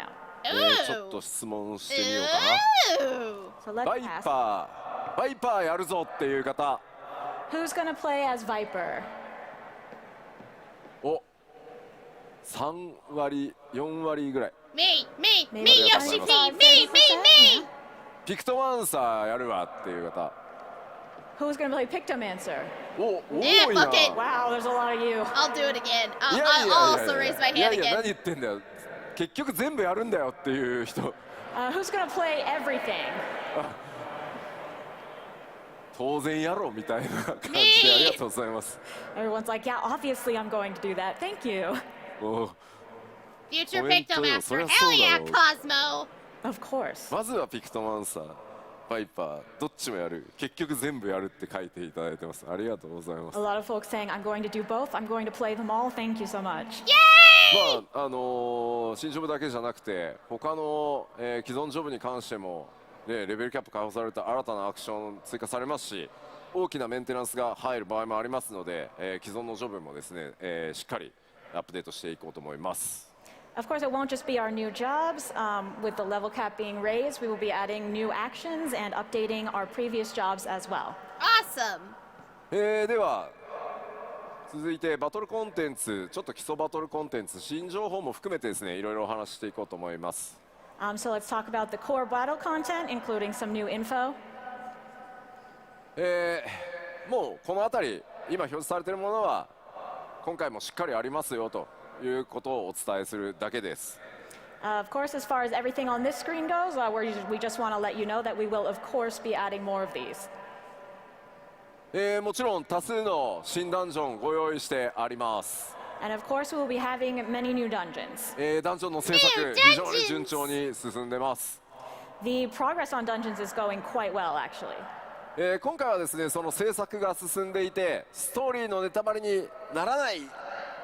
ちょっと質問してみようかな。バイパーやるぞっていう方。Who's gonna play as Viper? お、3割、4割ぐらい。Me, Yoshi P, me. ピクトマンサーやるわっていう方。Who's gonna play Pictomancer? お、多い Yeah, な。fuck it. Wow, there's a lot of you. I'll do it again. いや I'll いや also いや raise my いや hand いや、何 again. 言ってんだよ。結局全部やるんだよっていう人。Who's gonna play everything? 当然やろみたいな感じでありがとうございます。Everyone's like, yeah, obviously I'm going to do that. Thank you. お Future コメントよ、 Pictomaster. そりゃ Hell そうだ yeah, ろう。 Cosmo. Of course. まずはピクトマンサー、バイパー、どっちもやる。結局全部やるって書いていただいてます。ありがとうございます。A lot of folks saying, I'm going to do both. I'm going to play them all. Thank you so much. まあ新ジョブだけじゃなくて他の、既存ジョブに関しても、ね、レベルキャップ解放された新たなアクション追加されますし、大きなメンテナンスが入る場合もありますので、既存のジョブもですね、しっかりアップデートしていこうと思います。Of course, it won't just be our new jobs. With the level cap being raised, we will be adding new actions and updating our previous jobs as well. Awesome. では続いてバトルコンテンツ、ちょっと基礎バトルコンテンツ、新情報も含めてですね、いろいろお話ししていこうと思います。So let's talk about the core battle content, including some new info. もうこの辺り今表示されているものは今回もしっかりありますよということをお伝えするだけです。Of course, as far as everything on this screen goes, we just want to let you know that we will, of course, be adding more of these. もちろん多数の新ダンジョンご用意してあります。And of course, we will be having many new dungeons. ダンジョンの制作非常に順調に進んでます。The progress on dungeons is going quite well, actually. 今回はですね、その制作が進んでいて、ストーリーのネタバレにならない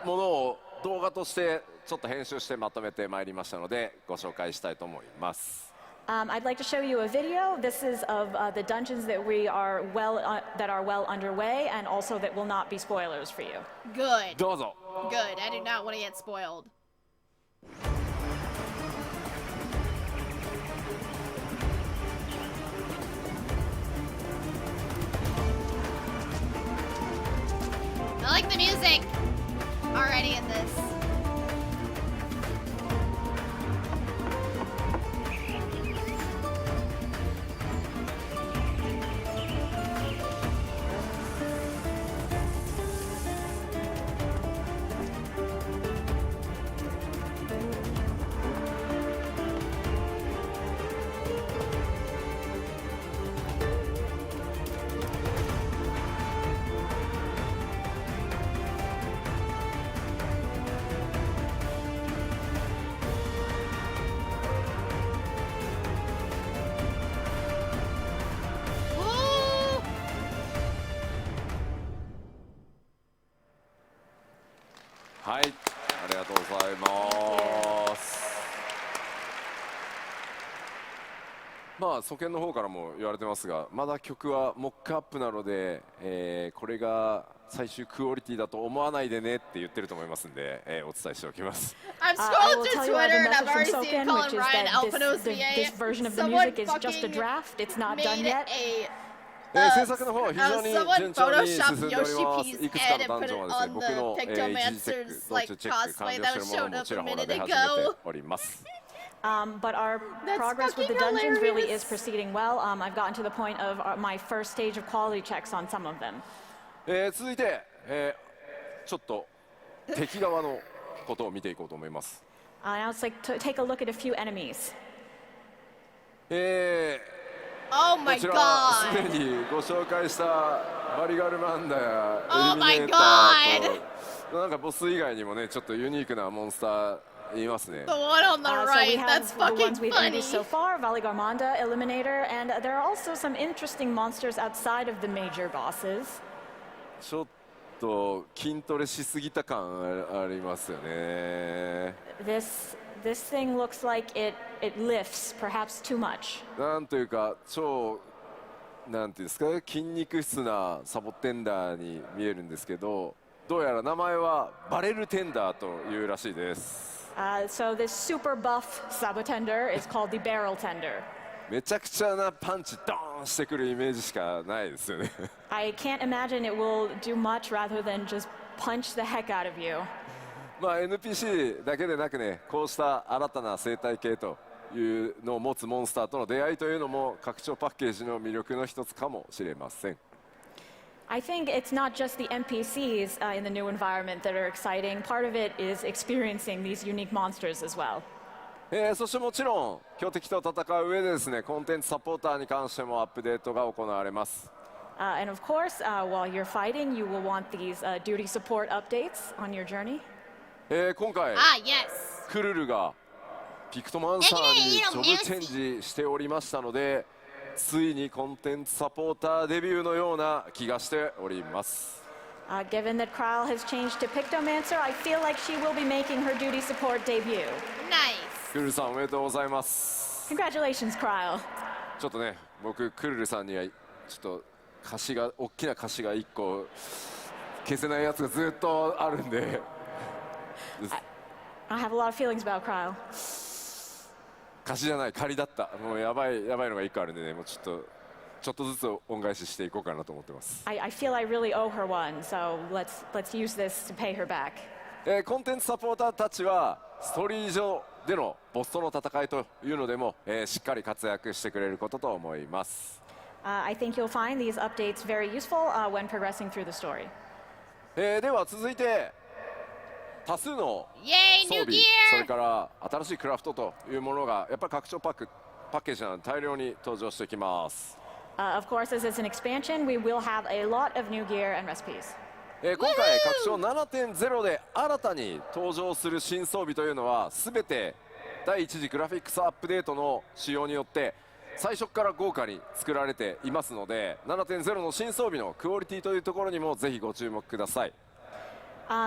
ものを動画としてちょっと編集してまとめてまいりましたので、ご紹介したいと思います。I'd like to show you a video. This is of the dungeons that that are well underway, and also that will not be spoilers for you. Good. どうぞ。Good. I do not want to get spoiled. I like the music already in this. Woo! はい、ありがとうございます。まあ、初見の方からも言われてますが、まだ曲はモックアップなので、これが最終クオリティだと思わないでねって言ってると思いますんで、お伝えしておきます。I'm scrolling through Twitter and I've already seen Colin Ryan Alphanos this version of the Someone music is just a draft. It's not done made yet. 制作の方は非常に順調に進んでおります。いくつかのダンジョンはですね、僕の一時チェック、同時チェック完了しているものもちらほらで始めております。But our progress with the dungeons really is proceeding well. I've gotten to the point of my first stage of quality checks on some of them. 続いて、ちょっと敵側のことを見ていこうと思います。Now let's take a look at a few enemies. Oh my こちら god! すでにご紹介したバリガルマンダや Oh エリミ my ネーターとなんかボス以外にもねちょっとユニークなモンスターいますね。 The one on the So we right, have that's the fucking ones we've funny. introduced so far, Valigarmanda, Eliminator, and there are also some interesting monsters outside of the major bosses. ちょっと筋トレしすぎた感ありますよね。This thing looks like it lifts perhaps too much. なんというか超なんていうんですか筋肉質なサボテンダーに見えるんですけど、どうやら名前はバレルテンダーというらしいです。So this super buff sub-attender is called the barrel tender. めちゃくちゃなパンチドーンしてくるイメージしかないですよね。I can't imagine it will do much rather than just punch the heck out of you. まあ NPC だけでなくね、こうした新たな生態系というのを持つモンスターとの出会いというのも拡張パッケージの魅力の一つかもしれません。I think it's not just the NPCs in the new environment that are exciting. Part of it is experiencing these unique monsters as well. そしてもちろん強敵と戦う上でですね、コンテンツサポーターに関してもアップデートが行われます。And of course, while you're fighting, you will want these duty support updates on your journey. 今回、クルルがピクトマンサーにジョブチェンジしておりましたので、ついにコンテンツサポーターデビューのような気がしております。Given that Kryle has changed to Pictomancer, I feel like she will be making her duty support debut. Nice. クルルさんおめでとうございます。Congratulations, Kryle. ちょっとね、僕クルルさんにはちょっと大きな歌詞が1個消せないやつがずっとあるんで。I have a lot of feelings about Kryle. 歌詞じゃない、仮だった。もうやばいのが1個あるんでね、もうちょっとずつ恩返ししていこうかなと思ってます。I feel I really owe her one, so let's use this to pay her back. コンテンツサポーターたちはストーリー上でのボスとの戦いというのでも、しっかり活躍してくれることと思います。I think you'll find these updates very useful when progressing through the story. では続いて多数の装備、それから新しいクラフトというものがやっぱり拡張パッケージなので大量に登場してきます。Of course, as it's an expansion, we will have a lot of new gear and recipes. 今回拡張 7.0 で新たに登場する新装備というのは全て第一次グラフィックスアップデートの仕様によって最初から豪華に作られていますので、 7.0 の新装備のクオリティというところにもぜひご注目ください。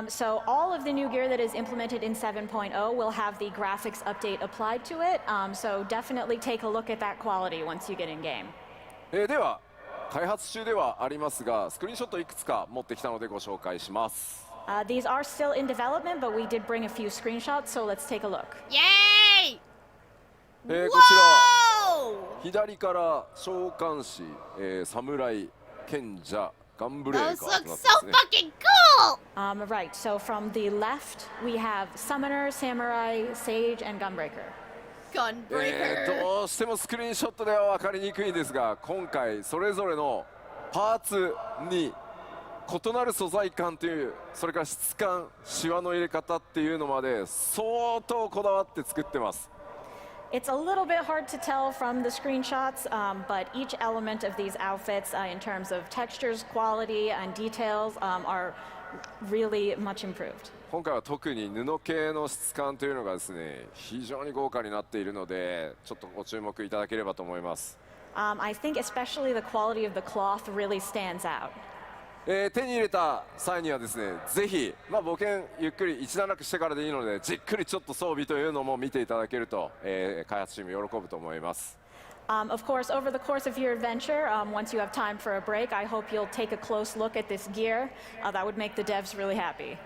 So all of the new gear that is implemented in 7.0 will have the graphics update applied to it. So definitely take a look at that quality once you get in game. では開発中ではありますが、スクリーンショットいくつか持ってきたのでご紹介します。These are still in development, but we did bring a few screenshots, so let's take a look. Yay! こちら左から召喚士、侍、賢者、ガンブレーカーとなってますね。Those look so fucking cool! Right, so from the left, we have Summoner, Samurai, Sage, and Gunbreaker. どうしてもスクリーンショットでは分かりにくいんですが、今回それぞれのパーツに異なる素材感という、それから質感、シワの入れ方っていうのまで相当こだわって作ってます。It's a little bit hard to tell from the screenshots, but each element of these outfits, in terms of textures, quality, and details, are really much improved. 今回は特に布系の質感というのがですね、非常に豪華になっているので、ちょっとご注目いただければと思います。I think especially the quality of the cloth really stands out. 手に入れた際にはですね、ぜひ、冒険ゆっくり一段落してからでいいので、じっくりちょっと装備というのも見ていただけると、開発チーム喜ぶと思います。Of course, over the course of your adventure, once you have time for a break, I hope you'll take a close look at this gear. That would make the devs really happy.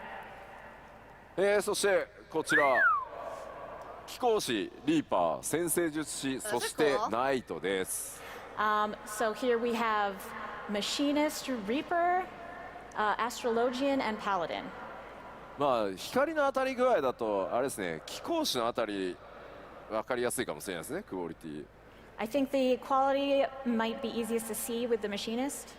そしてこちら貴公子、リーパー、先生術師、そしてナイトです。So here we have Machinist, Reaper, Astrologian, and Paladin. 光の当たり具合だとあれですね、貴公子のあたり分かりやすいかもしれないですね、クオリティ。I think the quality might be easiest to see with the Machinist.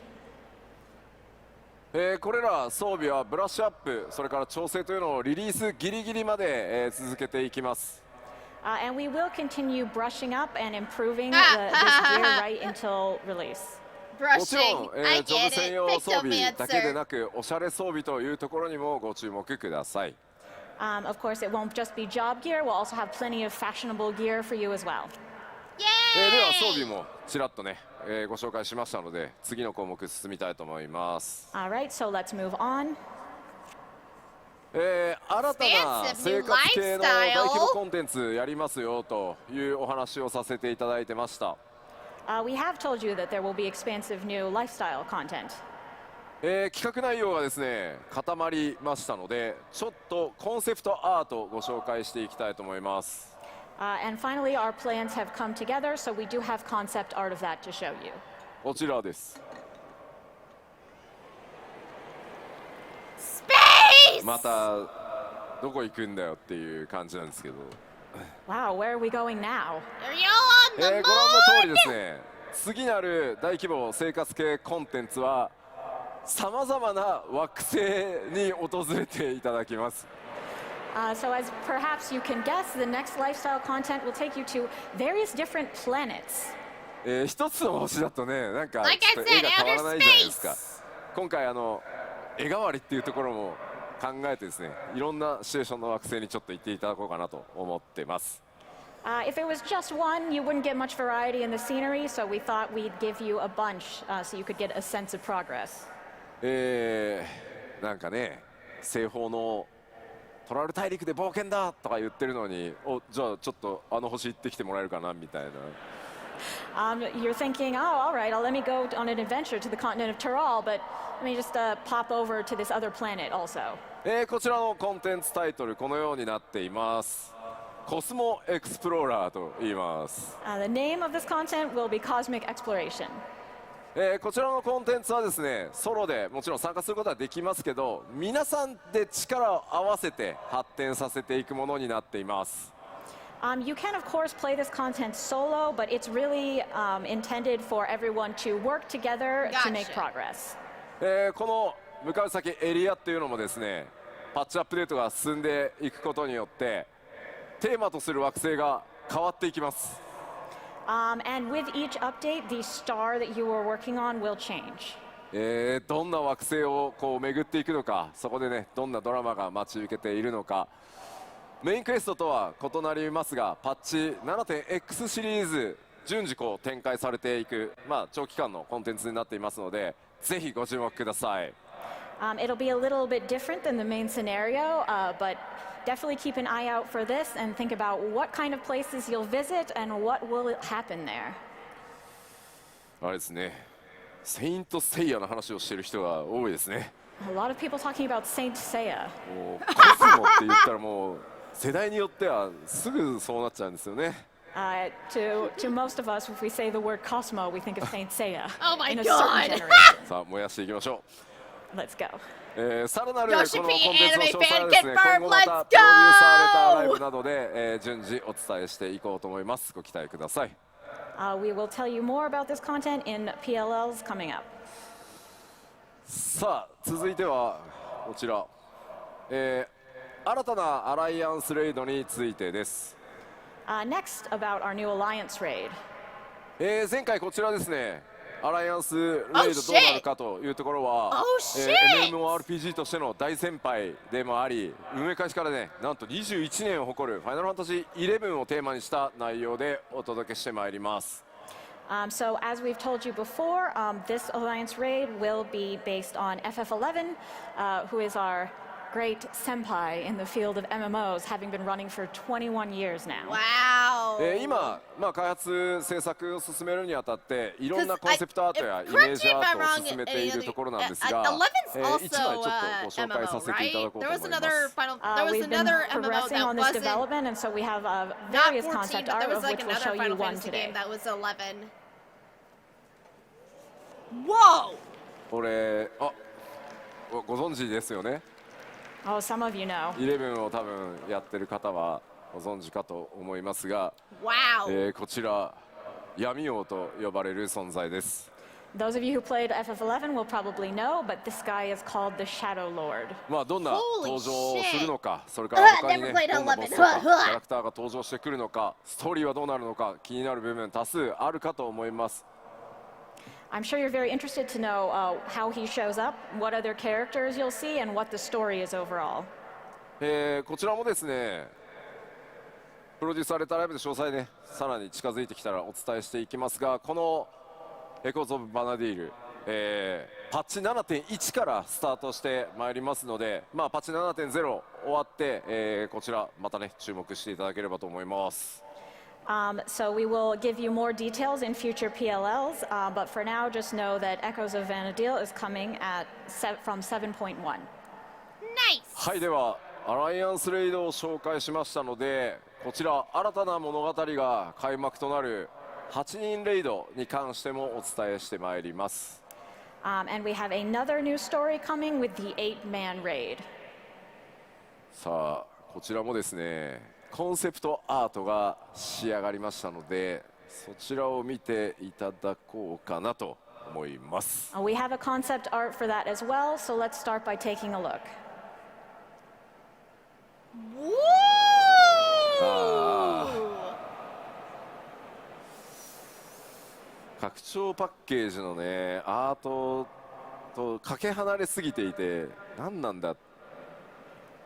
これら装備はブラッシュアップ、それから調整というのをリリースギリギリまで、続けていきます。And we will continue brushing up and improving this gear right until release. もちろん、ジョブ専用装備だけでなく、おしゃれ装備というところにもご注目ください。Of course, it won't just be job gear. We'll also have plenty of fashionable gear for you as well. では装備もちらっとね、ご紹介しましたので、次の項目進みたいと思います。All right, so let's move on. 新たな生活系の大規模コンテンツやりますよというお話をさせていただいてました。We have told you that there will be expansive new lifestyle content. 企画内容がですね固まりましたので、ちょっとコンセプトアートをご紹介していきたいと思います。And finally, our plans have come together, so we do have concept art of that to show you. こちらです。またどこ行くんだよっていう感じなんですけど。Wow, where are we going now? ご覧の通りですね、次なる大規模生活系コンテンツはさまざまな惑星に訪れていただきます。So as perhaps you can guess, the next lifestyle content will take you to various different planets. 一つの星だとね、なんかちょっと絵が変わらないじゃないですか。今回絵代わりっていうところも考えてですね、いろんなシチュエーションの惑星にちょっと行っていただこうかなと思ってます。If it was just one, you wouldn't get much variety in the scenery, so we thought we'd give you a bunch so you could get a sense of progress. なんかね、西方のトラル大陸で冒険だとか言ってるのに、じゃあちょっと星行ってきてもらえるかなみたいな。You're thinking, oh, all right, let me go on an adventure to the continent of Tyrol, but let me just pop over to this other planet also. こちらのコンテンツタイトルこのようになっています。コスモエクスプローラーと言います。The name of this content will be Cosmic Exploration. こちらのコンテンツはですね、ソロでもちろん参加することはできますけど、皆さんで力を合わせて発展させていくものになっています。You can, of course, play this content solo, but it's really intended for everyone to work together to make progress. この向かう先エリアっていうのもですね、パッチアップデートが進んでいくことによってテーマとする惑星が変わっていきます。And with each update, the star that you were working on will change. どんな惑星をこう巡っていくのか、そこでね、どんなドラマが待ち受けているのか。メインクエストとは異なりますが、パッチ 7.X シリーズ順次こう展開されていく、長期間のコンテンツになっていますので、ぜひご注目ください。It'll be a little bit different than the main scenario, but definitely keep an eye out for this and think about what kind of places you'll visit and what will happen there. あれですね、セイントセイヤの話をしている人が多いですね。A lot of people talking about Saint Seiya. コスモって言ったらもう世代によってはすぐそうなっちゃうんですよね。To most of us, if we say the word Cosmo, we think of Saint Seiya. Oh my in a God! certain generation. さあ燃やしていきましょう。Let's go. さらなるこのコンテンツの詳細はですね、今後またプロデューサーレターライブなどで、順次お伝えしていこうと思います。ご期待ください。We will tell you more about this content in PLLs coming up. さあ続いてはこちら、新たなアライアンスレイドについてです。Next, about our new alliance raid. 前回こちらですね、アライアンスレイドどうなるかというところは、MMORPG としての大先輩でもあり、運営開始からね、なんと21年を誇るファイナルファンタジー11をテーマにした内容でお届けしてまいります。So as we've told you before, this alliance raid will be based on FF11, who is our great senpai in the field of MMOs, having been running for 21 years now. Wow. 今、開発制作を進めるにあたっていろんなコンセプトアートやイメージアートを進めているところなんですが、一枚ちょっとご紹介させていただこうと思います。We've been progressing on this development, and so we have various concept art of which we'll show you one today. Whoa! これご存知ですよね。Oh, some of you know. 11を多分やってる方はご存知かと思いますが、wow. こちら闇王と呼ばれる存在です。Those of you who played FF11 will probably know, but this guy is called the Shadow Lord. どんな登場をするのか、それから他にね、どんなボスとかキャラクターが登場してくるのか、ストーリーはどうなるのか気になる部分多数あるかと思います。I'm sure you're very interested to know how he shows up, what other characters you'll see, and what the story is overall. こちらもですね、プロデューサーレターライブで詳細ね、さらに近づいてきたらお伝えしていきますが、このエコーズ・オブ・バナディール、パッチ 7.1 からスタートしてまいりますので、パッチ 7.0 終わって、こちらまたね注目していただければと思います。So we will give you more details in future PLLs, but for now, just know that Echoes of Vana'diel is coming from 7.1. Nice! はい、ではアライアンスレイドを紹介しましたので、こちら新たな物語が開幕となる8人レイドに関してもお伝えしてまいります。And we have another new story coming with the 8-man raid. さあ、こちらもですね、コンセプトアートが仕上がりましたので、そちらを見ていただこうかなと思います。We have a concept art for that as well, so let's start by taking a look. 拡張パッケージのねアートとかけ離れすぎていて何なんだ。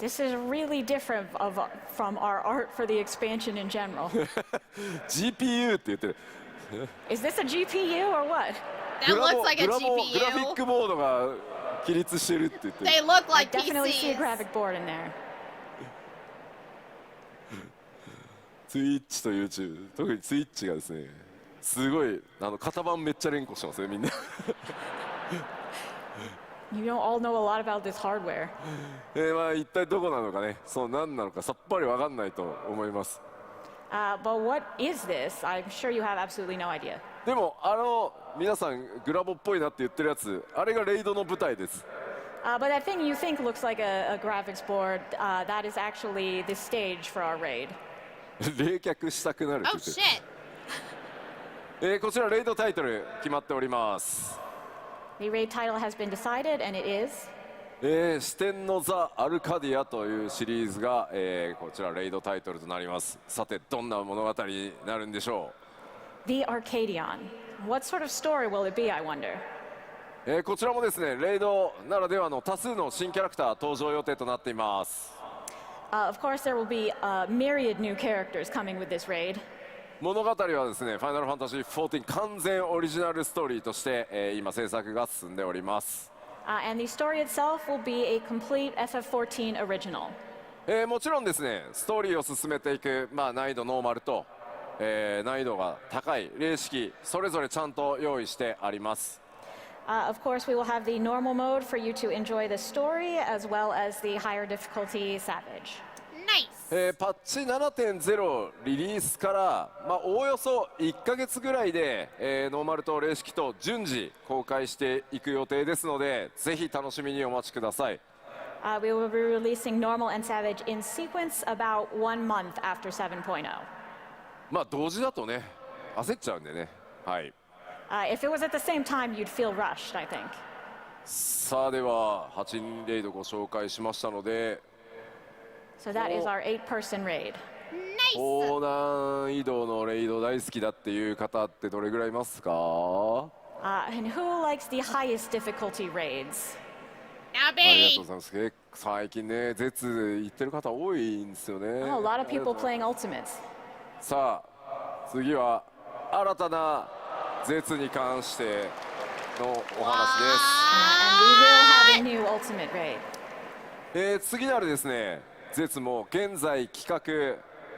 This is really different from our art for the expansion in general. GPU って言ってる。Is this a GPU or what? That looks like a グラフィッ GPU. クボードが起立してるって言ってる。 They look I like definitely see a PCs. graphic board in there. ツイッチと YouTube、 特にツイッチがですね、すごい型番めっちゃ連呼してますねみんな。You don't all know a lot about this hardware. まあ一体どこなのかね、そう何なのかさっぱりわかんないと思います。But what is this? I'm sure you have absolutely no idea. でも皆さんグラボっぽいなって言ってるやつ、あれがレイドの舞台です。But that thing you think looks like a graphics board, that is actually the stage for our raid. 冷却したくなるって Oh 言って shit. る。こちらレイドタイトル決まっております。 The raid title has been decided, and it is 四天のザ・アルカディアというシリーズが、こちらレイドタイトルとなります。さてどんな物語になるんでしょ The Arcadion. What sort of story will it be, I wonder? う。こちらもですねレイドならではの多数の新キャラクター登場予定となっています。 Of course, there will be myriad new characters coming with this raid. 物語はですねファイナルファンタジー14完全オリジナルストーリーとして、今制作が進んでおります。 And the story itself will be a complete FF14 original. もちろんですねストーリーを進めていく、難易度ノーマルと、難易度が高い霊式それぞれちゃんと用意してあります。 Of course, we will have the normal mode for you to enjoy the story, as well as the higher difficulty Savage. Nice. パッチ 7.0 リリースから、おおよそ1ヶ月ぐらいで、ノーマルと霊式と順次公開していく予定ですのでぜひ楽しみにお待ちください。 We will be releasing Normal and Savage in sequence about 1 month after 7.0. 同時だとね焦っちゃうんでね。はい。 If it was at the same time, you'd feel rushed, I think. さあでは8人レイドご紹介しましたので So that is our 8-person raid. Nice. 高難易度のレイド大好きだっていう方ってどれぐらいいますか？ And who likes the highest difficulty raids? Now ありがと me. うございます。最近ね絶言ってる方多いんですよね。 Oh, a lot of people playing Ultimates. さあ次は新たな絶に関してのお話です。 And we will have a new Ultimate raid. 次なるですね絶も現在企画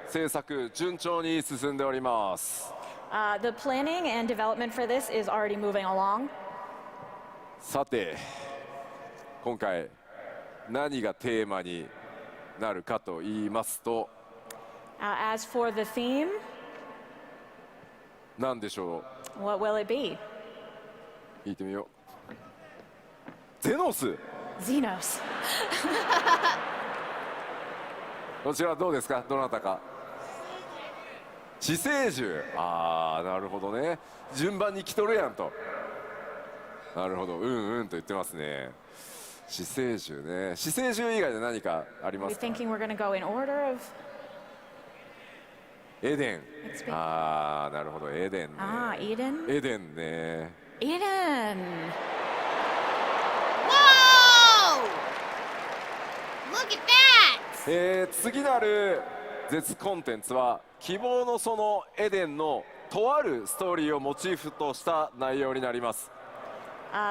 制作順調に進んでおります。 The planning and development for this is already moving along. さて今回何がテーマになるかと言いますと As for the theme, 何でしょ what will it be? う聞いてみよう。ゼノス Xenos. こちらどうですかどなたか。死生獣。なるほどね順番に来とるやんと。なるほどうんと言ってますね。死生獣ね。死生獣以外で何かありま We're すか？ thinking we're going to go in order of. エデン。 It's been- なるほどエデンね。 Eden. エデンね。 Eden. Whoa! Look at that. 次なる絶コンテンツは希望のそのエデンのとあるストーリーをモチーフとした内容になります。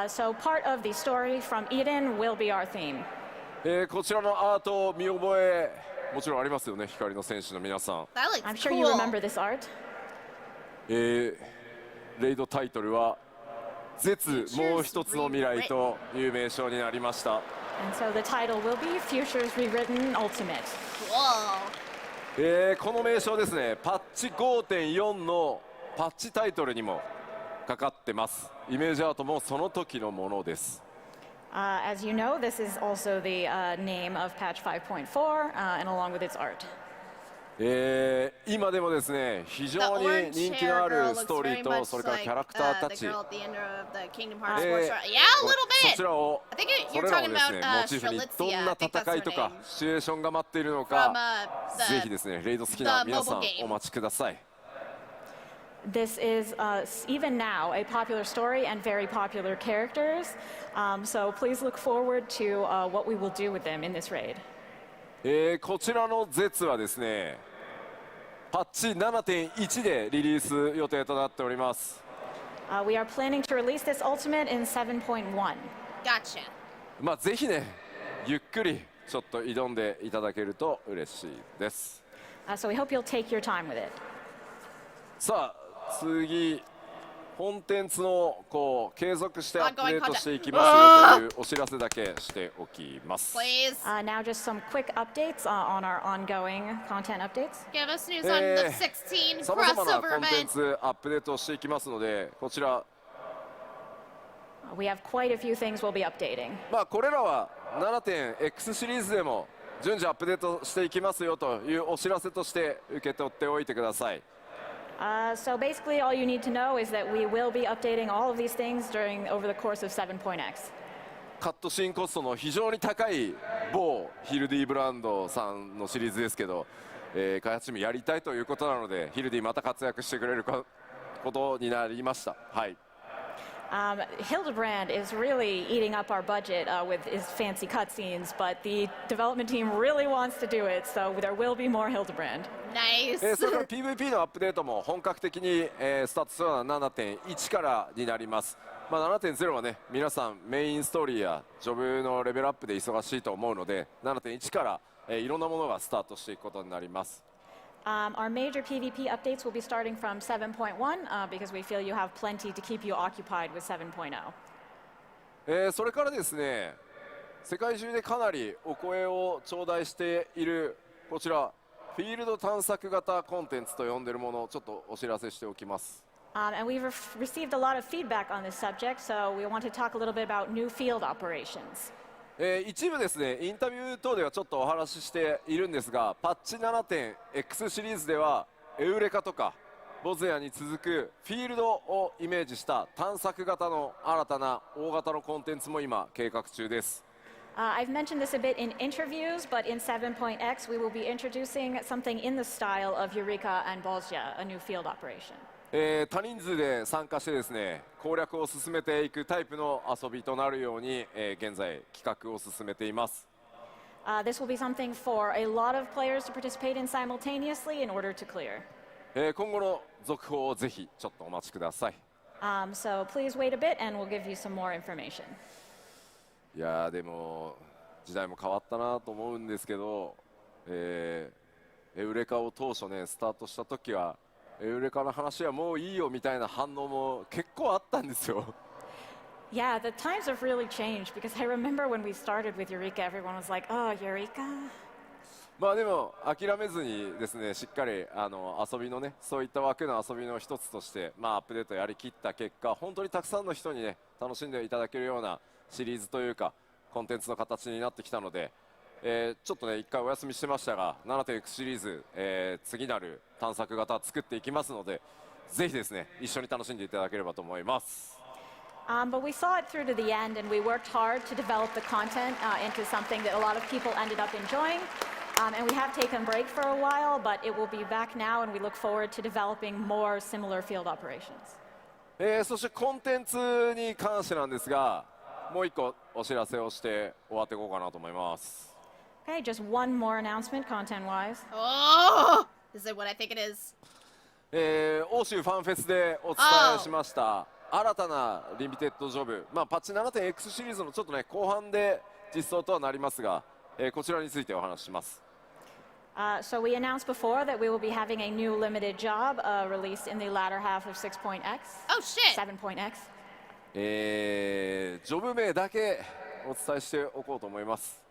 So part of the story from Eden will be our theme. こちらのアートを見覚えもちろんありますよね、光の戦士の皆さん。That looks I'm sure you cool. remember this art. レイドタイトルは絶もう一つの未来という名称になりました。And so the title will be Futures Rewritten Ultimate. Whoa. この名称ですね、パッチ 5.4 のパッチタイトルにもかかってます。イメージアートもその時のものです。As you know, this is also the name of patch 5.4 and along with its art. 今でもですね、非常に人気のあるストーリーとそれからキャラクターたち、そちらをそれらをですねモチーフにどんな戦いとかシチュエーションが待っているのか、ぜひですねレイド好きな皆さんお待ちください。This is even now a popular story and very popular characters. So please look forward to what we will do with them in this raid. こちらの絶はですね、パッチ 7.1 でリリース予定となっております。We are planning to release this ultimate in 7.1. Gotcha. まあぜひね、ゆっくりちょっと挑んでいただけると嬉しいです。So we hope you'll take your time with it. さあ次、コンテンツのこう継続してアップデートしていきますよというお知らせだけしておきます。Now just some quick updates on our ongoing content updates. Give us news on the 16さまざまな crossover コンテン event. ツアップデートをしていきますので、こちら、We have quite a few things we'll be updating. まあこれらは 7.X シリーズでも順次アップデートしていきますよというお知らせとして受け取っておいてください。So basically, all you need to know is that we will be updating all of these things over the course of 7.x. カットシーンコストの非常に高い某ヒルディブランドさんのシリーズですけど、開発チームやりたいということなので、ヒルディまた活躍してくれることになりました。はい。Hildebrand is really eating up our budget with his fancy cutscenes, but the development team really wants to do it, so there will be more Hildebrand. Nice. それから PVP のアップデートも本格的に、スタートするのは 7.1 からになります。まあ、7.0 はね、皆さんメインストーリーやジョブのレベルアップで忙しいと思うので、7.1 から、いろんなものがスタートしていくことになります。Our major PvP updates will be starting from 7.1 because we feel you have plenty to keep you occupied with 7.0. それからですね、世界中でかなりお声を頂戴しているこちらフィールド探索型コンテンツと呼んでいるものをちょっとお知らせしておきます。And we've received a lot of feedback on this subject, so we want to talk a little bit about new field operations. 一部ですね、インタビュー等ではちょっとお話ししているんですが、パッチ 7.X シリーズではエウレカとかボズヤに続くフィールドをイメージした探索型の新たな大型のコンテンツも今計画中です。I've mentioned this a bit in interviews, but in 7.x we will be introducing something in the style of Eureka and Bosnia, a new field operation. 多人数で参加してですね、攻略を進めていくタイプの遊びとなるように、現在企画を進めています。This will be something for a lot of players to participate in simultaneously in order to clear. 今後の続報をぜひちょっとお待ちください。So please wait a bit and we'll give you some more information. いやーでも時代も変わったなと思うんですけど、エウレカを当初ねスタートした時はエウレカの話はもういいよみたいな反応も結構あったんですよ。Yeah, the times have really changed because I remember when we started with Eureka, everyone was like, "Oh, Eureka." まあでも諦めずにですね、しっかり遊びのねそういった枠の遊びの一つとしてまあアップデートやりきった結果、本当にたくさんの人にね楽しんでいただけるようなシリーズというかコンテンツの形になってきたので、ちょっとね一回お休みしてましたが 7.X シリーズ、次なる探索型作っていきますので、ぜひですね一緒に楽しんでいただければと思います。But we saw it through to the end and we worked hard to develop the content into something that a lot of people ended up enjoying. And we have taken a break for a while, but it will be back now and we look forward to developing more similar field operations. そしてコンテンツに関してなんですが、もう一個お知らせをして終わっていこうかなと思います。Okay, just one more announcement content-wise. Oh, is it what I think it is? 欧州ファンフェスでお伝えしました新たなリミテッドジョブ、まあ、パッチ 7.X シリーズのちょっとね後半で実装とはなりますが、こちらについてお話しします。So we announced before that we will be having a new limited job released in the latter half of 6.x. Oh shit! 7.x. ジョブ名だけお伝えしておこうと思います。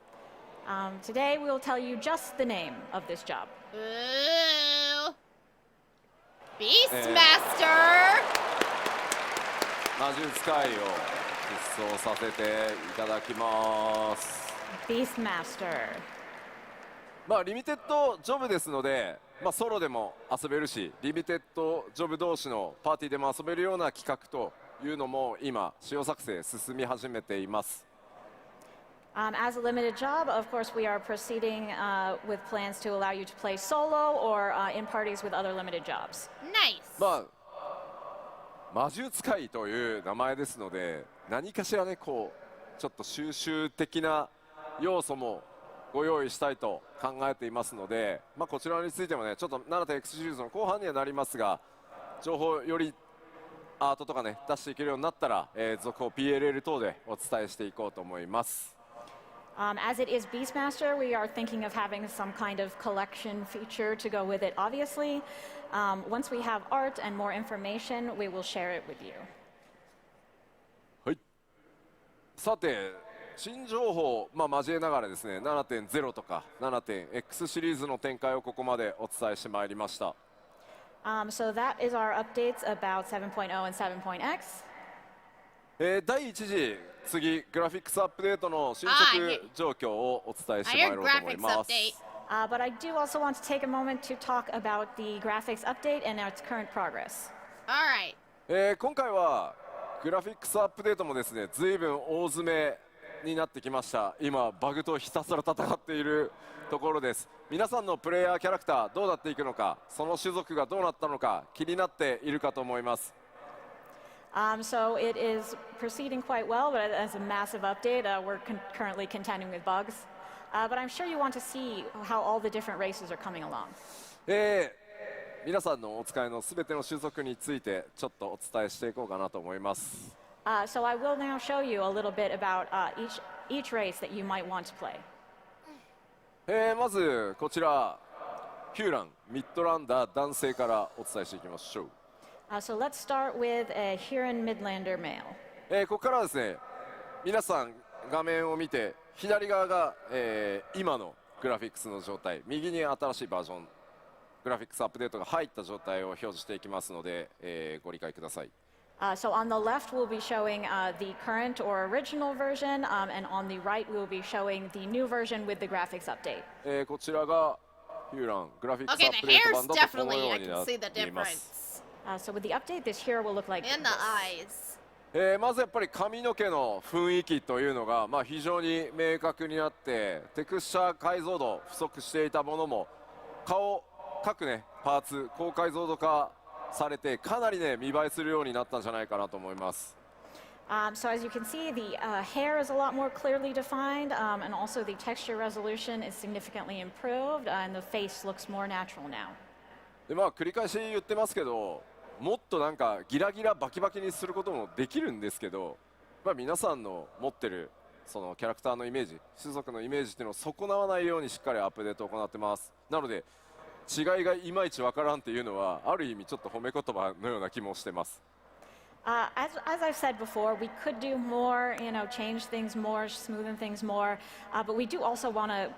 Today we will tell you just the name of this job. Ooh. Beastmaster! 魔術界を実装させていただきます。Beastmaster. まあリミテッドジョブですので、まあ、ソロでも遊べるし、リミテッドジョブ同士のパーティーでも遊べるような企画というのも今仕様作成進み始めています。As a limited job, of course, we are proceeding with plans to allow you to play solo or in parties with other limited jobs. Nice. まあ魔術界という名前ですので、何かしらねこうちょっと収集的な要素もご用意したいと考えていますので、まあ、こちらについてもねちょっと 7.x シリーズの後半にはなりますが、情報よりアートとかね出していけるようになったら、続報 PLL 等でお伝えしていこうと思います。As it is Beastmaster, we are thinking of having some kind of collection feature to go with it, obviously. Once we have art and more information, we will share it with you. はい。さて、新情報、まあ、交えながらですね、7.0 とか 7.x シリーズの展開をここまでお伝えしてまいりました。So that is our updates about 7.0 and 7.x. 第1次、次、グラフィックスアップデートの進捗状況をお伝えしてまいろうと思います。But I do also want to take a moment to talk about the graphics update and its current progress. All right. 今回はグラフィックスアップデートもですね、ずいぶん大詰めになってきました。今バグとひたすら戦っているところです。皆さんのプレイヤーキャラクターどうなっていくのか、その種族がどうなったのか気になっているかと思います。So it is proceeding quite well, but as a massive update, we're currently contending with bugs. But I'm sure you want to see how all the different races are coming along. 皆さんのお使いのすべての種族についてちょっとお伝えしていこうかなと思います。So I will now show you a little bit about each race that you might want to play. まずこちらヒューランミッドランダー男性からお伝えしていきましょう。So let's start with a Huron Midlander male. ここからですね、皆さん画面を見て左側が、今のグラフィックスの状態、右に新しいバージョングラフィックスアップデートが入った状態を表示していきますので、ご理解ください。So on the left we'll be showing the current or original version, and on the right we'll be showing the new version with the graphics update. こちらがヒューラングラフィックスアップデート版だとこのようになっています。So with the update, this hero will look like in the eyes. まずやっぱり髪の毛の雰囲気というのが、まあ、非常に明確になってテクスチャー解像度不足していたものも各ねパーツ高解像度化されてかなりね見栄えするようになったんじゃないかなと思います。So as you can see, the hair is a lot more clearly defined, and also the texture resolution is significantly improved, and the face looks more natural now. でまあ繰り返し言ってますけど、もっとなんかギラギラバキバキにすることもできるんですけど、まあ、皆さんの持ってるそのキャラクターのイメージ、種族のイメージっていうのを損なわないようにしっかりアップデートを行ってます。なので違いがいまいちわからんっていうのはある意味ちょっと褒め言葉のような気もしてます。As I've said before, we could do more, change things more, smoothen things more, but we do also want to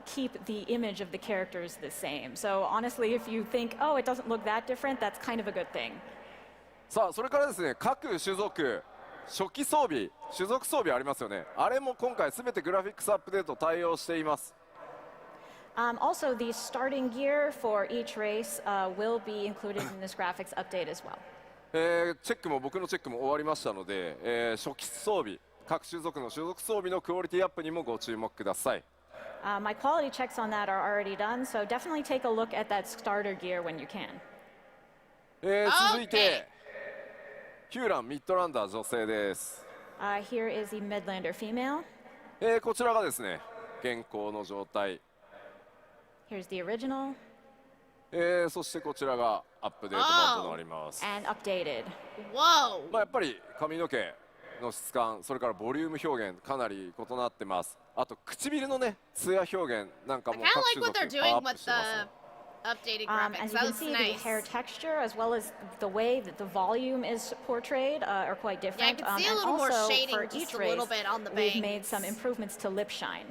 keep the image of the characters the same. So honestly, if you think, oh, it doesn't look that different, that's kind of a good thing. さあ、それからですね、各種族、初期装備、種族装備ありますよね。あれも今回すべてグラフィックスアップデート対応しています。Also, the starting gear for each race will be included in this graphics update as well. チェックも僕のチェックも終わりましたので、初期装備、各種族の種族装備のクオリティアップにもご注目ください。My quality checks on that are already done, so definitely take a look at that starter gear when you can. 続いて、ヒューランミッドランダー女性です。Here is the Midlander female. こちらがですね、現行の状態。Here's the original. そしてこちらがアップデート版となります。And updated. Whoa! まあやっぱり髪の毛の質感、それからボリューム表現かなり異なってます。あと唇のねツヤ表現なんかも各種族パワーアップしてますね。Updated graphics. And you That can looks see nice. the hair texture as well as the way that the volume is portrayed are quite different. Yeah, I can see a and little more also shading for just each a little race, bit on the we've bangs. made some improvements to lip shine.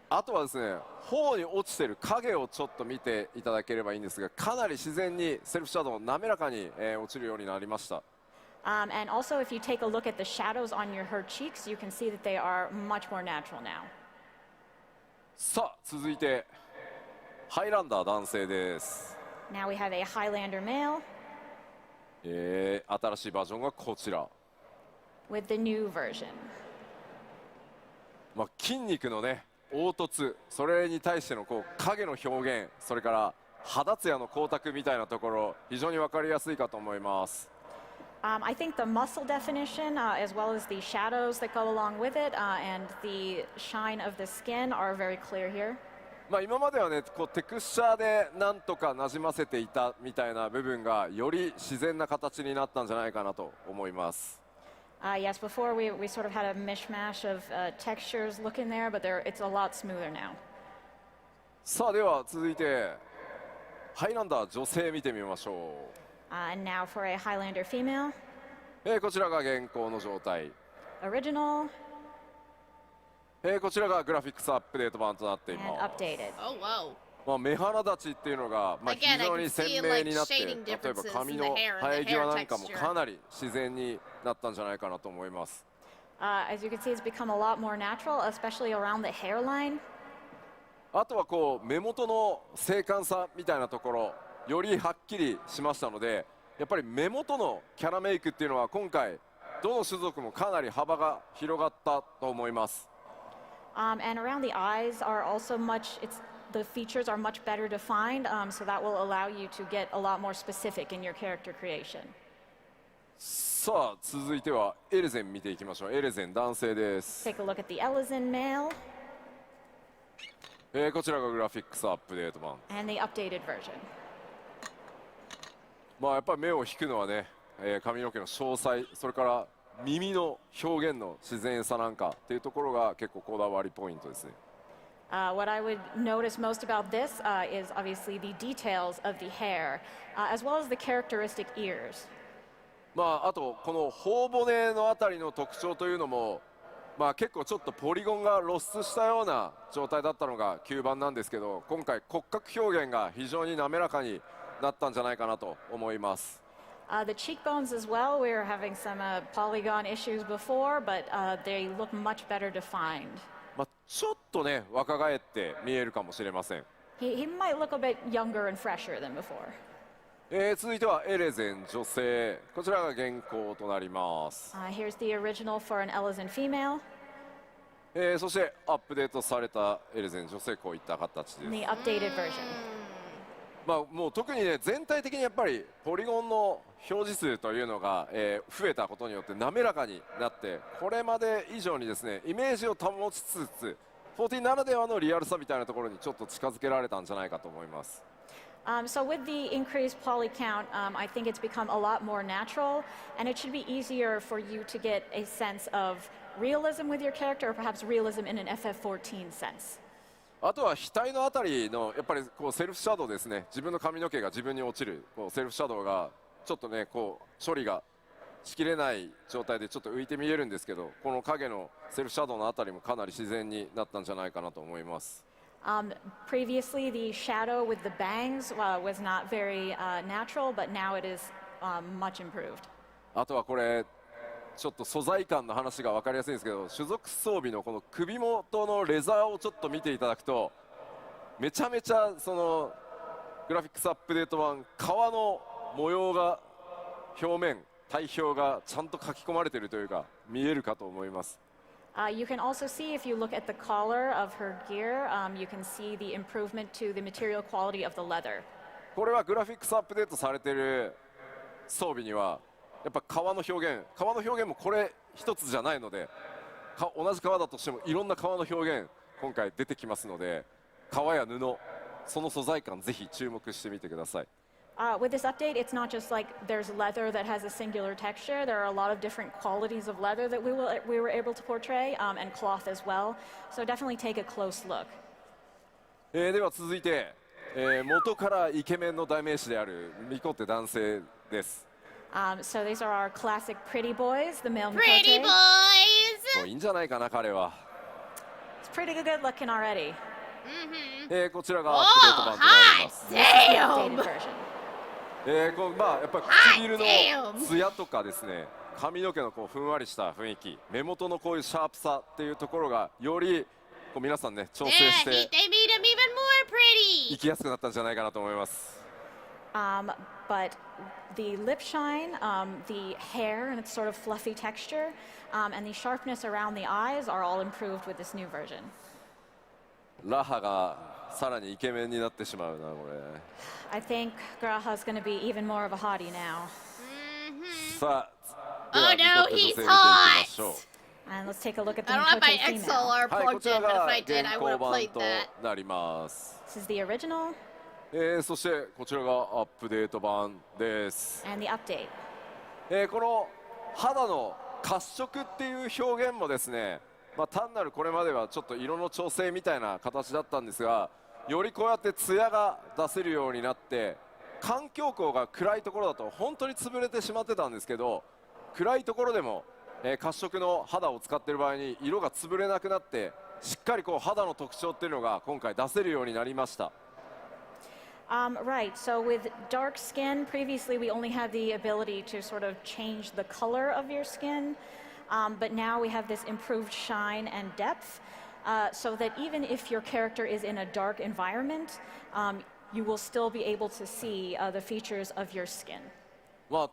あとはですね、頬に落ちてる影をちょっと見ていただければいいんですが、かなり自然にセルフシャドウ滑らかに、落ちるようになりました。And also, if you take a look at the shadows on her cheeks, you can see that they are much more natural now. さあ続いてハイランダー男性です。Now we have a Highlander male 新しいバージョンがこちら。 with the new version. 筋肉のね凹凸、それに対してのこう影の表現、それから肌ツヤの光沢みたいなところ、非常に分かりやすいかと思います。I think the muscle definition, as well as the shadows that go along with it, and the shine of the skin are very clear here. 今まではねこうテクスチャーでなんとかなじませていたみたいな部分がより自然な形になったんじゃないかなと思います。Yes, before we sort of had a mishmash of textures looking there, but it's a lot smoother now. さあでは続いてハイランダー女性見てみましょう。And now for a Highlander female. こちらが現行の状態。 Original. こちらがグラフィックスアップデート版となってい And ます。 updated. Oh, wow. 目鼻立ちっていうのが、非常に鮮明になって、例えば髪の生え際なんかもかなり自然になったんじゃないかなと思います。As you can see, it's become a lot more natural, especially around the hairline. あとはこう目元の精悍さみたいなところよりはっきりしましたので、やっぱり目元のキャラメイクっていうのは今回どの種族もかなり幅が広がったと思います。And around the eyes are also the features are much better defined, so that will allow you to get a lot more specific in your character creation. さあ続いてはエレゼン見ていきましょう。エレゼン男性です。 Take a look at the Elezen male. こちらがグラフィックスアップデート版。 And the updated version. やっぱり目を引くのはね、髪の毛の詳細、それから耳の表現の自然さなんかっていうところが結構こだわりポイントですね。What I would notice most about this is obviously the details of the hair, as well as the characteristic ears. あとこの頬骨のあたりの特徴というのも、結構ちょっとポリゴンが露出したような状態だったのが吸盤なんですけど、今回骨格表現が非常に滑らかになったんじゃないかなと思います。The cheekbones as well, we were having some polygon issues before, but they look much better defined. ちょっとね若返って見えるかもしれません。He might look a bit younger and fresher than before. 続いてはエレゼン女性、こちらが現行となります。Here's the original for an Elezen female. そしてアップデートされたエレゼン女性、こういった形です。 The updated version. もう特にね全体的にやっぱりポリゴンの表示数というのが、増えたことによって滑らかになって、これまで以上にですねイメージを保ちつつ14ならではのリアルさみたいなところにちょっと近づけられたんじゃないかと思います。So with the increased poly count, I think it's become a lot more natural, and it should be easier for you to get a sense of realism with your character, or perhaps realism in an FF14 sense. あとは額のあたりのやっぱりこうセルフシャドウですね。自分の髪の毛が自分に落ちるこうセルフシャドウがちょっとねこう処理がしきれない状態でちょっと浮いて見えるんですけど、この影のセルフシャドウのあたりもかなり自然になったんじゃないかなと思います。Previously, the shadow with the bangs was not very natural, but now it is much improved. あとはこれちょっと素材感の話が分かりやすいんですけど、種族装備のこの首元のレザーをちょっと見ていただくと、めちゃめちゃそのグラフィックスアップデート版、革の模様が表面体表がちゃんと書き込まれているというか見えるかと思います。You can also see, if you look at the collar of her gear, you can see the improvement to the material quality of the leather. これはグラフィックスアップデートされている装備にはやっぱ革の表現もこれ一つじゃないので、同じ革だとしてもいろんな革の表現今回出てきますので、革や布その素材感ぜひ注目してみてください。With this update, it's not just like there's leather that has a singular texture. There are a lot of different qualities of leather that we were able to portray, and cloth as well. So definitely take a close look. では続いて、元からイケメンの代名詞であるミコって男性です。So these are our classic pretty boys, the male Pretty Mikote. boys! もういいんじゃないかな彼は。It's pretty good looking already. こちらがアップデート版となります。Updated version. こうまあやっぱり唇のツヤとかですね、髪の毛のこうふんわりした雰囲気、目元のこういうシャープさっていうところがよりこう皆さんね調整して They made him even more pretty! 生きやすくなったんじゃないかなと思います。But the lip shine, the hair and its sort of fluffy texture, and the sharpness around the eyes are all improved with this new version. ラハがさらにイケメンになってしまうなこれ。I think Graha's going to be even more of a hottie now. さあ、 Oh では no, ミコって he's 女性見ていきましょう。 And let's take a look at the I don't have my Mikote female. XLR はい、こ plugged ちら in, but if が I did, I 現 would 行 have 版 played と that. なります。This is the original そしてこちらがアップデート版です。 and the update. この肌の褐色っていう表現もですね、単なるこれまではちょっと色の調整みたいな形だったんですが、よりこうやってツヤが出せるようになって、環境光が暗いところだと本当に潰れてしまってたんですけど、暗いところでも、褐色の肌を使っている場合に色が潰れなくなって、しっかりこう肌の特徴っていうのが今回出せるようになりました。Right, so with dark skin, previously we only had the ability to sort of change the color of your skin, but now we have this improved shine and depth, so that even if your character is in a dark environment, you will still be able to see the features of your skin.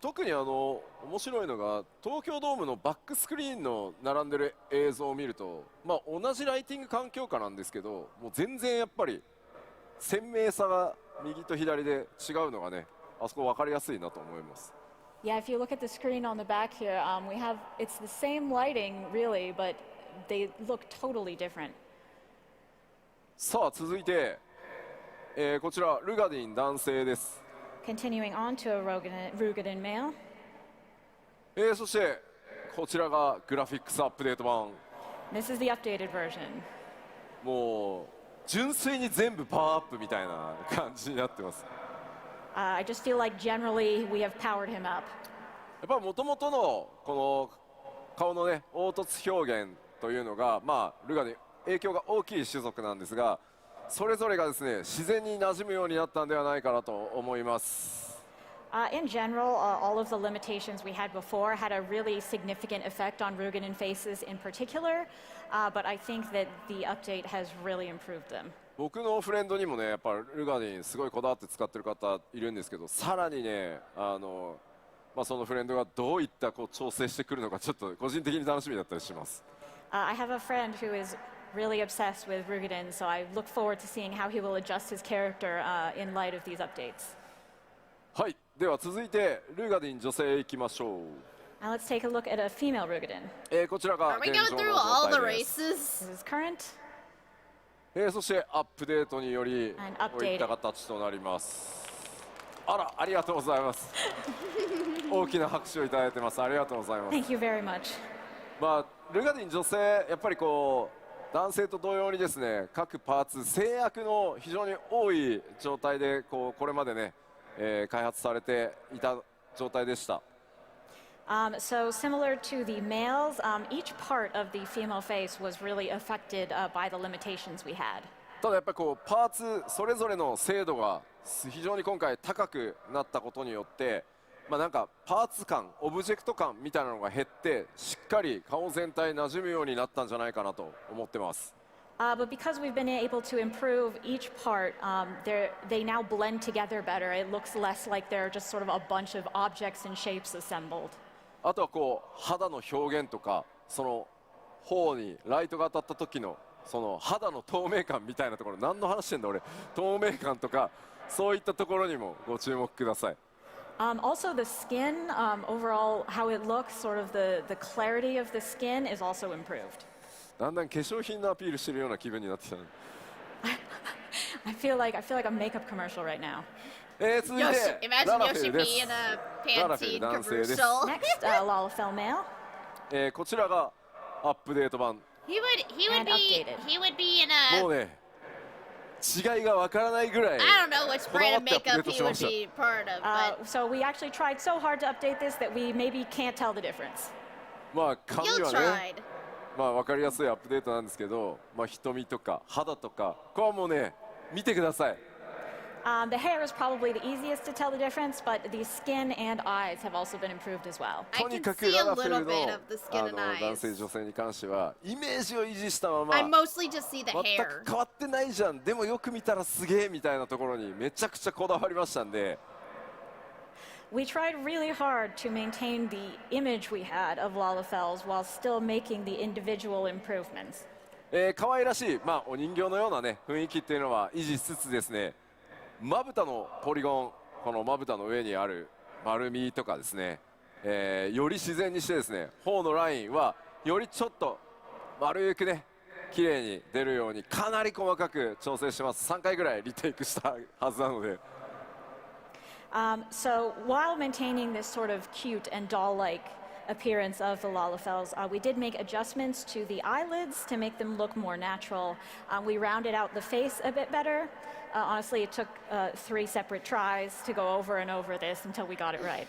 特に面白いのが東京ドームのバックスクリーンの並んでる映像を見ると、同じライティング環境下なんですけど、もう全然やっぱり鮮明さが右と左で違うのがね、あそこ分かりやすいなと思います。Yeah, if you look at the screen on the back here, we have it's the same lighting really, but they look totally different. さあ続いて、こちらルガディン男性です。Continuing on to a Rugadin male. そしてこちらがグラフィックスアップデート版。 This is the updated version. もう純粋に全部パワーアップみたいな感じになってます。I just feel like generally we have powered him up. やっぱり元々のこの顔のね凹凸表現というのがルガに影響が大きい種族なんですが、それぞれがですね自然に馴染むようになったんではないかなと思います。In general, all of the limitations we had before had a really significant effect on Rugadin faces in particular, but I think that the update has really improved them. 僕のフレンドにもねやっぱルガディンすごいこだわって使ってる方いるんですけど、さらにねそのフレンドがどういったこう調整してくるのかちょっと個人的に楽しみだったりします。I have a friend who is really obsessed with Rugadin, so I look forward to seeing how he will adjust his character in light of these updates. はい、では続いてルガディン女性いきましょう。Now let's take a look at a female Rugadin. こちらが Are we 現 going 状 through の all 状 the 態です。 races? This is current. そしてアップデートにより And こういった形となります。あら、ありがとうございます。大きな拍手をいただいてます。ありがとうございます。 Thank you very much. ルガディン女性やっぱりこう男性と同様にですね各パーツ制約の非常に多い状態でこれまでね、開発されていた状態でした。So similar to the males, each part of the female face was really affected by the limitations we had. ただやっぱりこうパーツそれぞれの精度が非常に今回高くなったことによって、なんかパーツ感、オブジェクト感みたいなのが減ってしっかり顔全体馴染むようになったんじゃないかなと思ってます。But because we've been able to improve each part, they now blend together better. It looks less like they're just sort of a bunch of objects and shapes assembled. あとはこう肌の表現とかその頬にライトが当たった時のその肌の透明感みたいなところ、何の話してんだ俺、透明感とかそういったところにもご注目ください。Also the skin, overall how it looks, sort of the clarity of the skin is also improved. だんだん化粧品のアピールしてるような気分になってきた。I feel like a makeup commercial right now. 続いて Imagine ララフェ Yoshi ルで P す in a ララフェル Pantene 男性です commercial. Next, Lalafell male. こちらがアップデート版 He would And updated. be in a もうね違いがわからないぐらい I don't know which こだわ brand って of アップデー makeup ト he しま would した be part of, but So we actually tried so hard to update this that we maybe can't tell the difference. まあ髪 you はね tried. まあ分かりやすいアップデートなんですけど、まあ、瞳とか肌とかこれはもうね見てください The hair is probably the easiest to tell the difference, but the skin and eyes have also been improved as well. とにかくララフェルの男性女性に関してはイメージを維持したまま I mostly just see the 全 hair. く変わってないじゃんでもよく見たらすげえみたいなところにめちゃくちゃこだわりましたんで We tried really hard to maintain the image we had of Lalafells while still making the individual improvements. 可愛らしい、まあ、お人形のような、ね、雰囲気っていうのは維持しつつですねまぶたのポリゴンこのまぶたの上にある丸みとかですね、より自然にしてですね頬のラインはよりちょっと丸くね綺麗に出るようにかなり細かく調整してます3回ぐらいリテイクしたはずなので So while maintaining this sort of cute and doll-like appearance of the Lalafells, we did make adjustments to the eyelids to make them look more natural. We rounded out the face a bit better. Honestly, it took 3 separate tries to go over and over this until we got it right.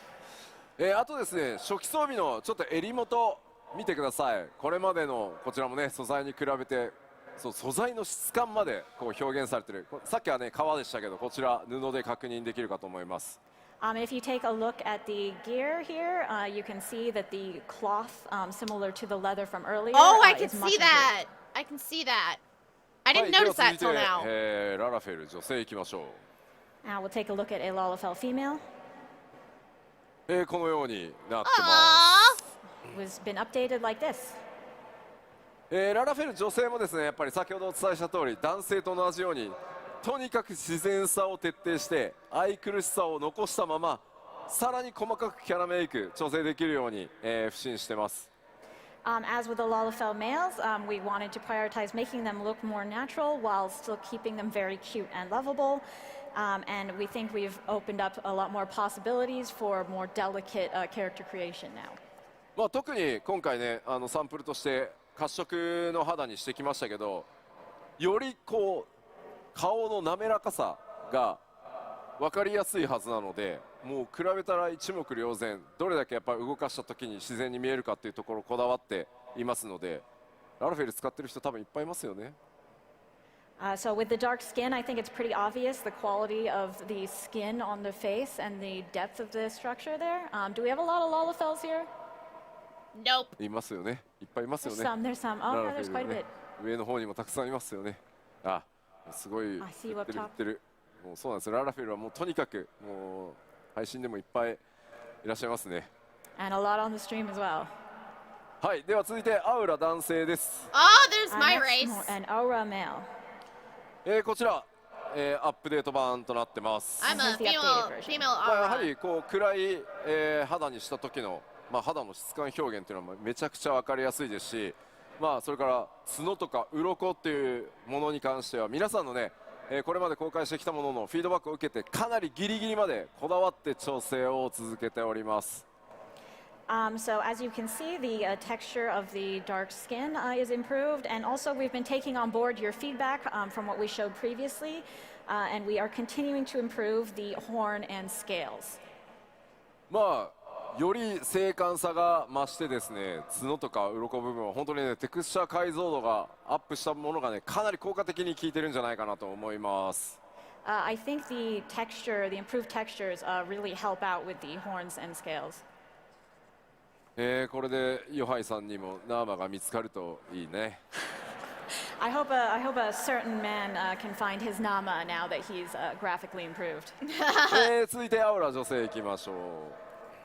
あとですね初期装備のちょっと襟元見てくださいこれまでのこちらもね素材に比べてそう素材の質感までこう表現されてるさっきはね革でしたけどこちら布で確認できるかと思います If you take a look at the gear here, you can see that the cloth, similar to the leather from earlier, Oh, I can is much see that. I can see that. I didn't notice that till now. ララフェル女性いきましょう Now we'll take a look at a Lalafell female. このようになってます Was been updated like this. ララフェル女性もですねやっぱり先ほどお伝えした通り男性と同じようにとにかく自然さを徹底して愛くるしさを残したままさらに細かくキャラメイク調整できるように、不審してます As with the Lalafell males, we wanted to prioritize making them look more natural while still keeping them very cute and lovable. And we think we've opened up a lot more possibilities for more delicate character creation now. まあ特に今回ねサンプルとして褐色の肌にしてきましたけどよりこう顔の滑らかさが分かりやすいはずなのでもう比べたら一目瞭然どれだけやっぱり動かした時に自然に見えるかっていうところこだわっていますのでララフェル使ってる人多分いっぱいいますよね So with the dark skin, I think it's pretty obvious the quality of the skin on the face and the depth of the structure there. Do we have a lot of Lalafells here? Nope. いますよねいっぱいいますよ There's ね some, there's some. Oh, yeah, there's quite a bit. 上の方にもたくさんいますよねあすごい I see 言 you って up る言 top. ってるもうそうなんですララフェルはもうとにかくもう配信でもいっぱいいらっしゃいますね And a lot on the stream as well. はいでは続いてアウラ男性です Oh, there's my race. An aura male. こちら、アップデート版となってます I'm a This is the updated version. female まあやは aura. りこう暗い、肌にした時の、まあ、肌の質感表現っていうのはめちゃくちゃ分かりやすいですし、まあ、それから角とか鱗っていうものに関しては皆さんのね、これまで公開してきたもののフィードバックを受けてかなりギリギリまでこだわって調整を続けております So as you can see, the texture of the dark skin is improved, and also we've been taking on board your feedback from what we showed previously, and we are continuing to improve the horn and scales. まあより精悍さが増してですね角とか鱗部分は本当にねテクスチャー解像度がアップしたものがねかなり効果的に効いてるんじゃないかなと思います I think the texture, the improved textures, really help out with the horns and scales. これでヨハイさんにもナーマが見つかるといいね I hope a certain man can find his Nama now that he's graphically improved. 続いてアウラ女性いきましょう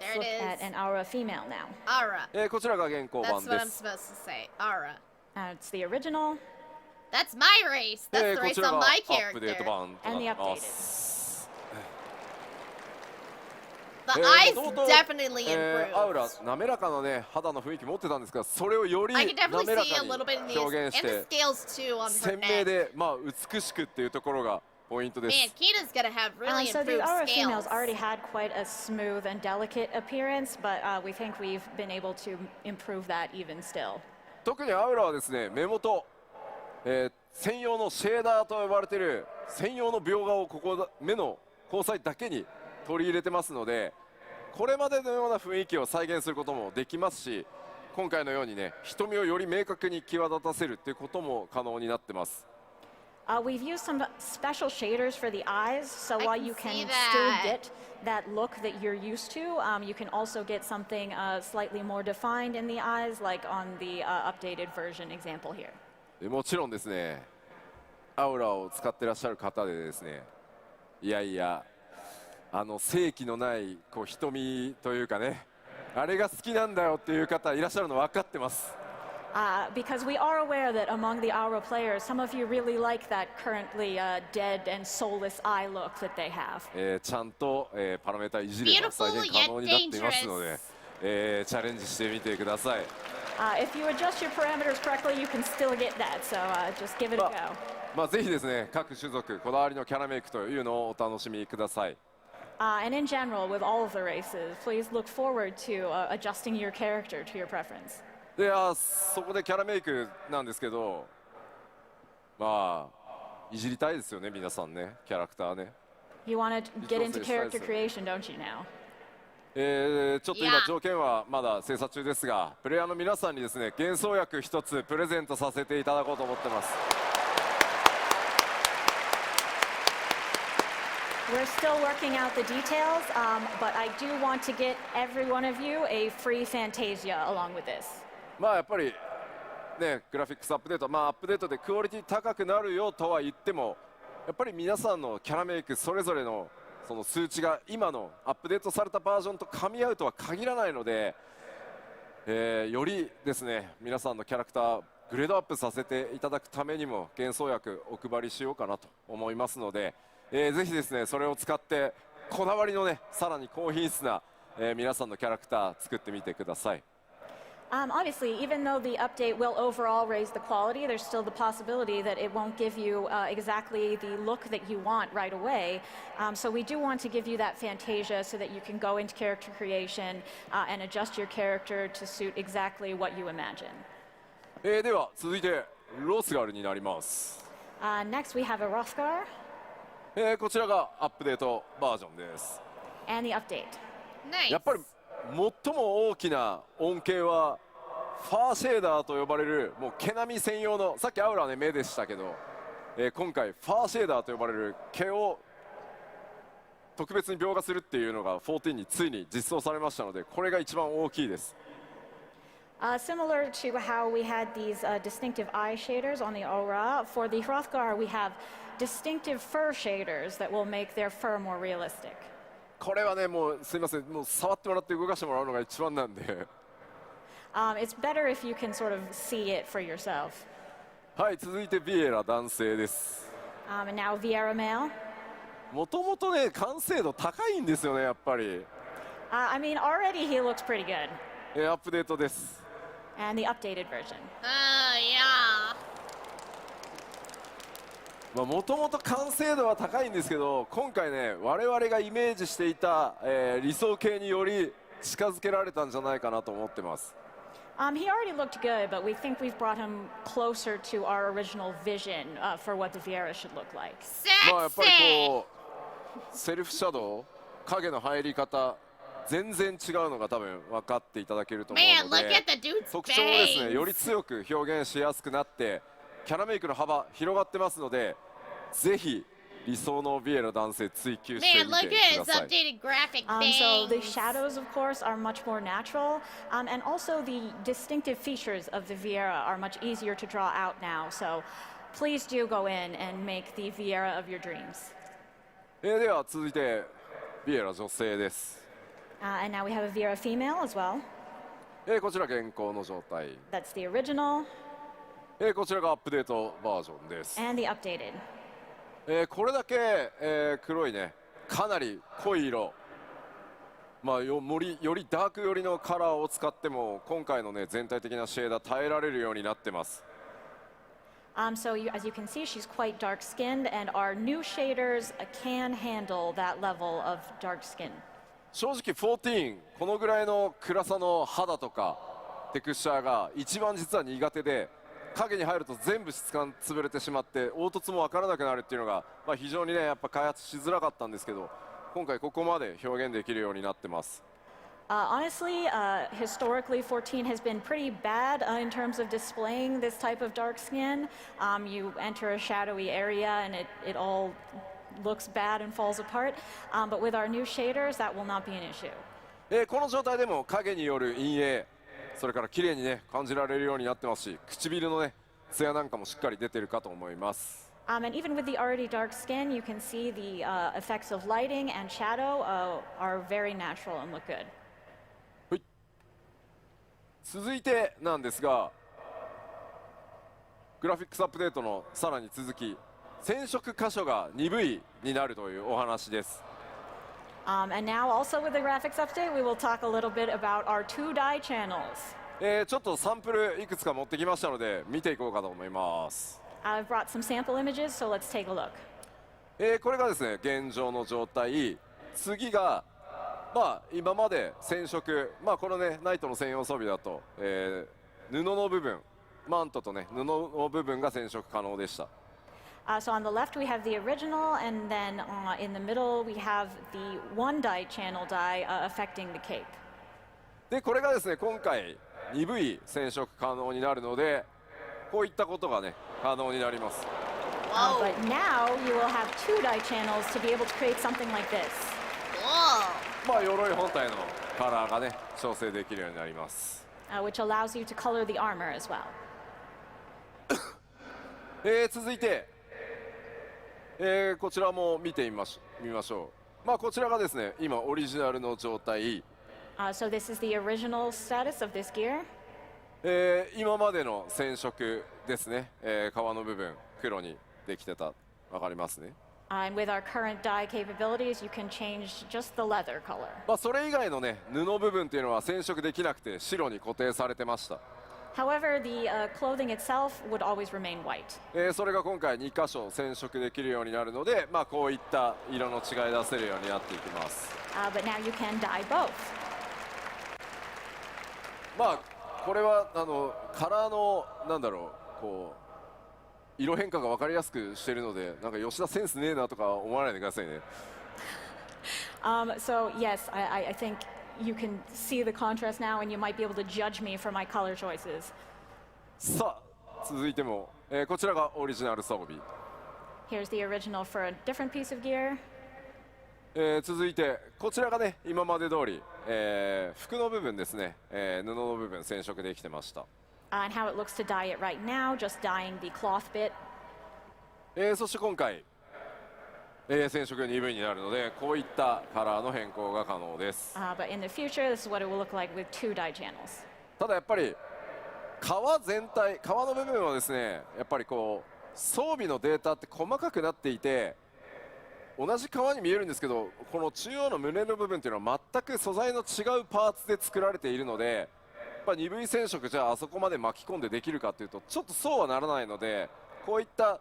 There Look it at is. an aura female now. Aura. こちらが現行 That's 版 what で I'm す supposed to say. Aura. It's the original. That's my race. That's the こ race ちら on が my アップデート character. 版となってます The eyes 元々 definitely アウラ improved. 滑らかなね肌の雰囲気持ってたんですがそれをより I can 滑 definitely ら see か a little bit in に the 表 and 現し the て scales too on her 鮮明 neck. でまあ美しくっていうところがポイントです。Man, Kita's gonna have really So the improved Aura scales. females already had quite a smooth and delicate appearance, but we think we've been able to improve that even still. 特にアウラはですね、目元、専用のシェーダーと呼ばれている専用の描画をここ目の交際だけに取り入れてますので、これまでのような雰囲気を再現することもできますし、今回のようにね、瞳をより明確に際立たせるっていうことも可能になってます。We've used some special shaders for the eyes, so while you can still get that look that you're used to, you can also get something slightly more defined in the eyes, like on the updated version example here. もちろんですね、アウラを使ってらっしゃる方でですね、いやいや、正気のないこう瞳というかね、あれが好きなんだよっていう方いらっしゃるの分かってます。Because we are aware that among the Aura players, some of you really like that currently dead and soulless eye look that they have. ちゃんと、パラメータいじれば再現可能になっていますので、チャレンジしてみてください。If you adjust your parameters correctly, you can still get that. So just give it a go. ぜひですね、各種族こだわりのキャラメイクというのをお楽しみください。And in general, with all of the races, please look forward to adjusting your character to your preference. でそこでキャラメイクなんですけど、いじりたいですよね、皆さんね、キャラクターね。You want to get into character creation, don't you now? ちょっと今条件はまだ精査中ですが、プレイヤーの皆さんにですね、幻想薬一つプレゼントさせていただこうと思ってます。We're still working out the details, but I do want to get every one of you a free Fantasia along with this. やっぱりね、グラフィックスアップデート、アップデートでクオリティ高くなるよとは言っても、やっぱり皆さんのキャラメイクそれぞれのその数値が今のアップデートされたバージョンと噛み合うとは限らないので、よりですね、皆さんのキャラクターグレードアップさせていただくためにも幻想薬お配りしようかなと思いますので、ぜひですね、それを使ってこだわりのね、さらに高品質な、皆さんのキャラクター作ってみてください。Obviously, even though the update will overall raise the quality, there's still the possibility that it won't give you exactly the look that you want right away. So we do want to give you that Fantasia so that you can go into character creation and adjust your character to suit exactly what you imagine. では続いてロスガルになります。Next we have a Rothgar. こちらがアップデートバージョンです。And the update. Nice. やっぱり最も大きな恩恵はファーシェーダーと呼ばれるもう毛並み専用の、さっきアウラはね目でしたけど、今回ファーシェーダーと呼ばれる毛を特別に描画するっていうのが14についに実装されましたので、これが一番大きいです。Similar to how we had these distinctive eye shaders on the Aura, for the Hrothgar we have distinctive fur shaders that will make their fur more realistic. これはね、もうすみません、もう触ってもらって動かしてもらうのが一番なんで。It's better if you can sort of see it for yourself. はい、続いてビエラ男性です。And now Viera male. もともとね、完成度高いんですよね、やっぱり。I mean, already he looks pretty good. アップデートです。And the updated version. Yeah. もともと完成度は高いんですけど、今回ね、我々がイメージしていた、理想形により近づけられたんじゃないかなと思ってます。He already looked good, but we think we've brought him closer to our original vision for what the Viera should look like. やっぱりこうセルフシャドウ、影の入り方全然違うのが多分分かっていただけると思うので、特徴をですねより強く表現しやすくなってキャラメイクの幅広がってますので、ぜひ理想のビエラ男性追求してみてください。So the shadows, of course, are much more natural, and also the distinctive features of the Viera are much easier to draw out now. So please do go in and make the Viera of your dreams. では続いてビエラ女性です。And now we have a Viera female as well. こちら現行の状態。That's the original. こちらがアップデートバージョンです。And the updated. これだけ、黒いね、かなり濃い色、よりダーク寄りのカラーを使っても今回のね全体的なシェーダー耐えられるようになってます。So as you can see, she's quite dark-skinned, and our new shaders can handle that level of dark skin. 正直14このぐらいの暗さの肌とかテクスチャーが一番実は苦手で、影に入ると全部質感潰れてしまって凹凸も分からなくなるっていうのが、非常にねやっぱ開発しづらかったんですけど、今回ここまで表現できるようになってます。Honestly, historically, 14 has been pretty bad in terms of displaying this type of dark skin. You enter a shadowy area and it all looks bad and falls apart. But with our new shaders, that will not be an issue. この状態でも影による陰影、それから綺麗にね感じられるようになってますし、唇のね艶なんかもしっかり出てるかと思います。And even with the already dark skin, you can see the effects of lighting and shadow are very natural and look good. 続いてなんですが、グラフィックスアップデートのさらに続き、染色箇所が鈍いになるというお話です。And now also with the graphics update, we will talk a little bit about our 2-dye channels. ちょっとサンプルいくつか持ってきましたので見ていこうかと思います。I've brought some sample images, so let's take a look. これがですね現状の状態。次が今まで染色、このねナイトの専用装備だと、布の部分、マントとね布の部分が染色可能でした。So on the left we have the original, and then in the middle we have the 1-dye channel dye affecting the cape. でこれがですね今回鈍い染色可能になるので、こういったことがね可能になります。But now you will have 2-dye channels to be able to create something like this. 鎧本体のカラーがね調整できるようになります。Which allows you to color the armor as well. 続いて、こちらも見てみましょう。こちらがですね今オリジナルの状態。So this is the original status of this gear. 今までの染色ですね、皮の部分黒にできてた、わかりますね。And with our current dye capabilities, you can change just the leather color. それ以外のね布部分っていうのは染色できなくて白に固定されてました。However, the clothing itself would always remain white. それが今回2箇所染色できるようになるので、こういった色の違い出せるようになっていきます。But now you can dye both. これはカラーのなんだろう、こう色変化が分かりやすくしているので、なんか吉田センスねえなとか思わないでくださいね。So yes, I think you can see the contrast now, and you might be able to judge me for my color choices. さあ続いても、こちらがオリジナル装備。Here's the original for a different piece of gear. 続いてこちらがね今まで通り、服の部分ですね、布の部分染色できてました。And how it looks to dye it right now, just dyeing the cloth bit. そして今回、染色が鈍いになるので、こういったカラーの変更が可能です。But in the future, this is what it will look like with 2-dye channels. ただやっぱり皮全体、皮の部分はですね、やっぱりこう装備のデータって細かくなっていて、同じ皮に見えるんですけど、この中央の胸の部分っていうのは全く素材の違うパーツで作られているので、鈍い染色じゃあそこまで巻き込んでできるかというとちょっとそうはならないので、こういった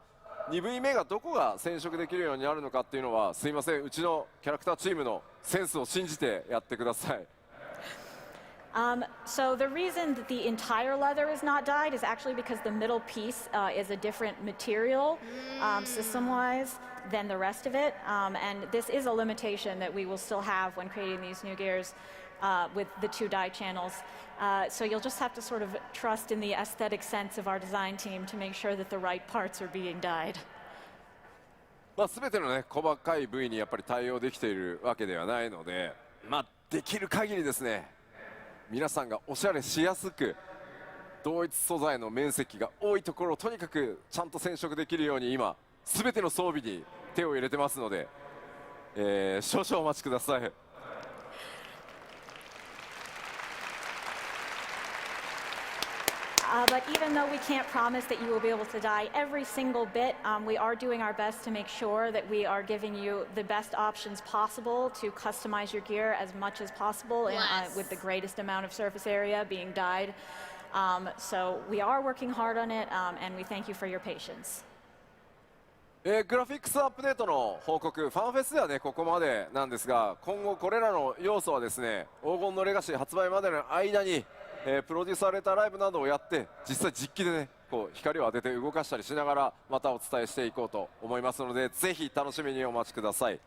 鈍い目がどこが染色できるようになるのかっていうのは、すいません、うちのキャラクターチームのセンスを信じてやってください。So the reason that the entire leather is not dyed is actually because the middle piece is a different material system-wise than the rest of it, and this is a limitation that we will still have when creating these new gears with the 2-dye channels. So you'll just have to sort of trust in the aesthetic sense of our design team to make sure that the right parts are being dyed. 全てのね細かい部位にやっぱり対応できているわけではないので、できる限りですね、皆さんがおしゃれしやすく同一素材の面積が多いところをとにかくちゃんと染色できるように今全ての装備に手を入れてますので、少々お待ちください。But even though we can't promise that you will be able to dye every single bit, we are doing our best to make sure that we are giving you the best options possible to customize your gear as much as possible, with the greatest amount of surface area being dyed. So we are working hard on it, and we thank you for your patience. グラフィックスアップデートの報告、ファンフェスではねここまでなんですが、今後これらの要素はですね、黄金のレガシー発売までの間に、プロデュースされたライブなどをやって、実際実機でねこう光を当てて動かしたりしながらまたお伝えしていこうと思いますので、ぜひ楽しみにお待ちください。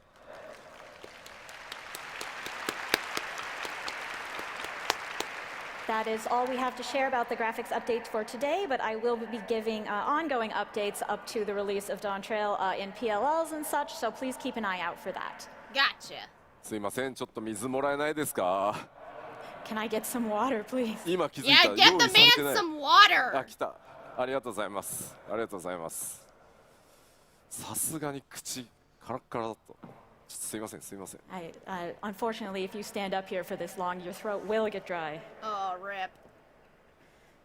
That is all we have to share about the graphics updates for today, but I will be giving ongoing updates up to the release of Dawn Trail in PLLs and such, so please keep an eye out for that. Gotcha. すいません、ちょっと水もらえないですか？ Can I get some water, please? 今気づいた。 Yeah, get the man some water. あ、来た。ありがとうございます。ありがとうございます。さすがに口カラッカラだと。すいません、すいません。Unfortunately, if you stand up here for this long, your throat will get dry. Oh, rip.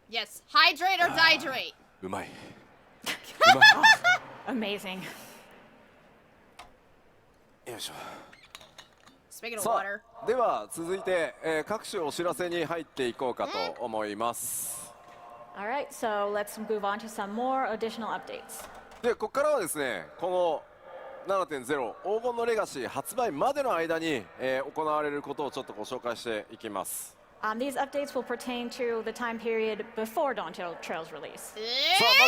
Yes, hydrate or dihydrate. うまい。Amazing. よいしょ。Speaking of water. では続いて、各種お知らせに入っていこうかと思います。All right, so let's move on to some more additional updates. で、ここからはですね、この7.0 黄金のレガシー発売までの間に、行われることをちょっとご紹介していきます。These updates will pertain to the time period before Dawn Trail's release. さあ、ま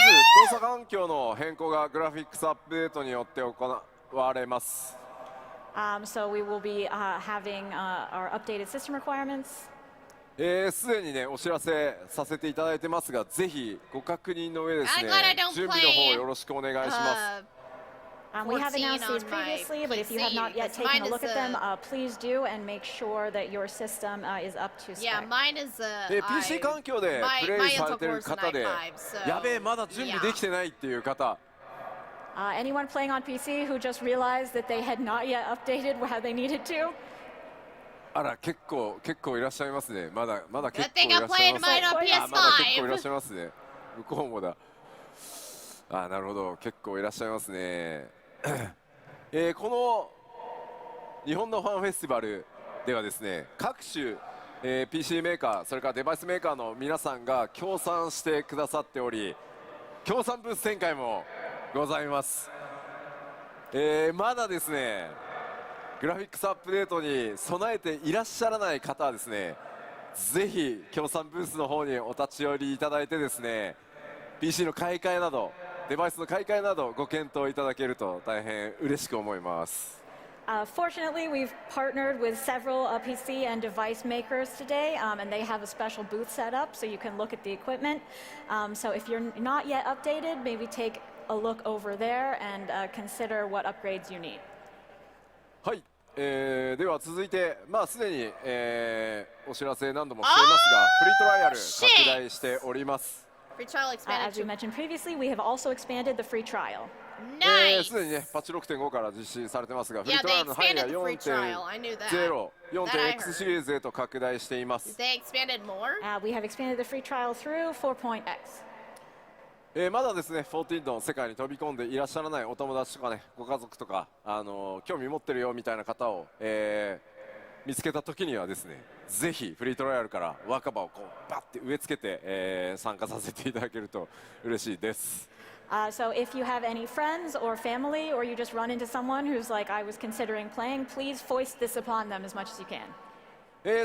ず動作環境の変更がグラフィックスアップデートによって行われます。So we will be having our updated system requirements. すでにねお知らせさせていただいてますが、ぜひご確認の上ですね、準備の方よろしくお願いします。We have announced these previously, but if you have not yet taken a look at them, please do and make sure that your system is up to spec. Yeah, mine is PC 環境でプレイされている方で、やべえまだ準備できてないっていう方。Anyone playing on PC who just realized that they had not yet updated how they needed to? あら、結構いらっしゃいますね。まだ結構 I いらっしゃいます。think I played mine on PS5. まだ結構いらっしゃいますね。向こうもだ。なるほど、結構いらっしゃいますね。この日本のファンフェスティバルではですね、各種、PC メーカー、それからデバイスメーカーの皆さんが協賛してくださっており、協賛ブース展開もございます。まだですね、グラフィックスアップデートに備えていらっしゃらない方はですね、ぜひ協賛ブースの方にお立ち寄りいただいてですね、 PC の買い替えなどデバイスの買い替えなどご検討いただけると大変嬉しく思います。Fortunately, we've partnered with several PC and device makers today, and they have a special booth set up so you can look at the equipment. So if you're not yet updated, maybe take a look over there and consider what upgrades you need. はい、では続いて、すでに、お知らせ何度もしていますが、フリートライアル拡大しております。 Free trial expanded. As we mentioned previously, we have also expanded the free trial. Nice. すでにねパッチ 6.5 から実施されてますが、フリートライアルの範囲が 4.0、4.x シリーズへと拡大しています。 They expanded more? We have expanded the free trial through 4.x. まだですね、14の世界に飛び込んでいらっしゃらないお友達とかね、ご家族とか、興味持ってるよみたいな方を、見つけた時にはですね、ぜひフリートライアルから若葉をこうバッて植え付けて、参加させていただけると嬉しいです。So if you have any friends or family, or you just run into someone who's like, I was considering playing, please foist this upon them as much as you can.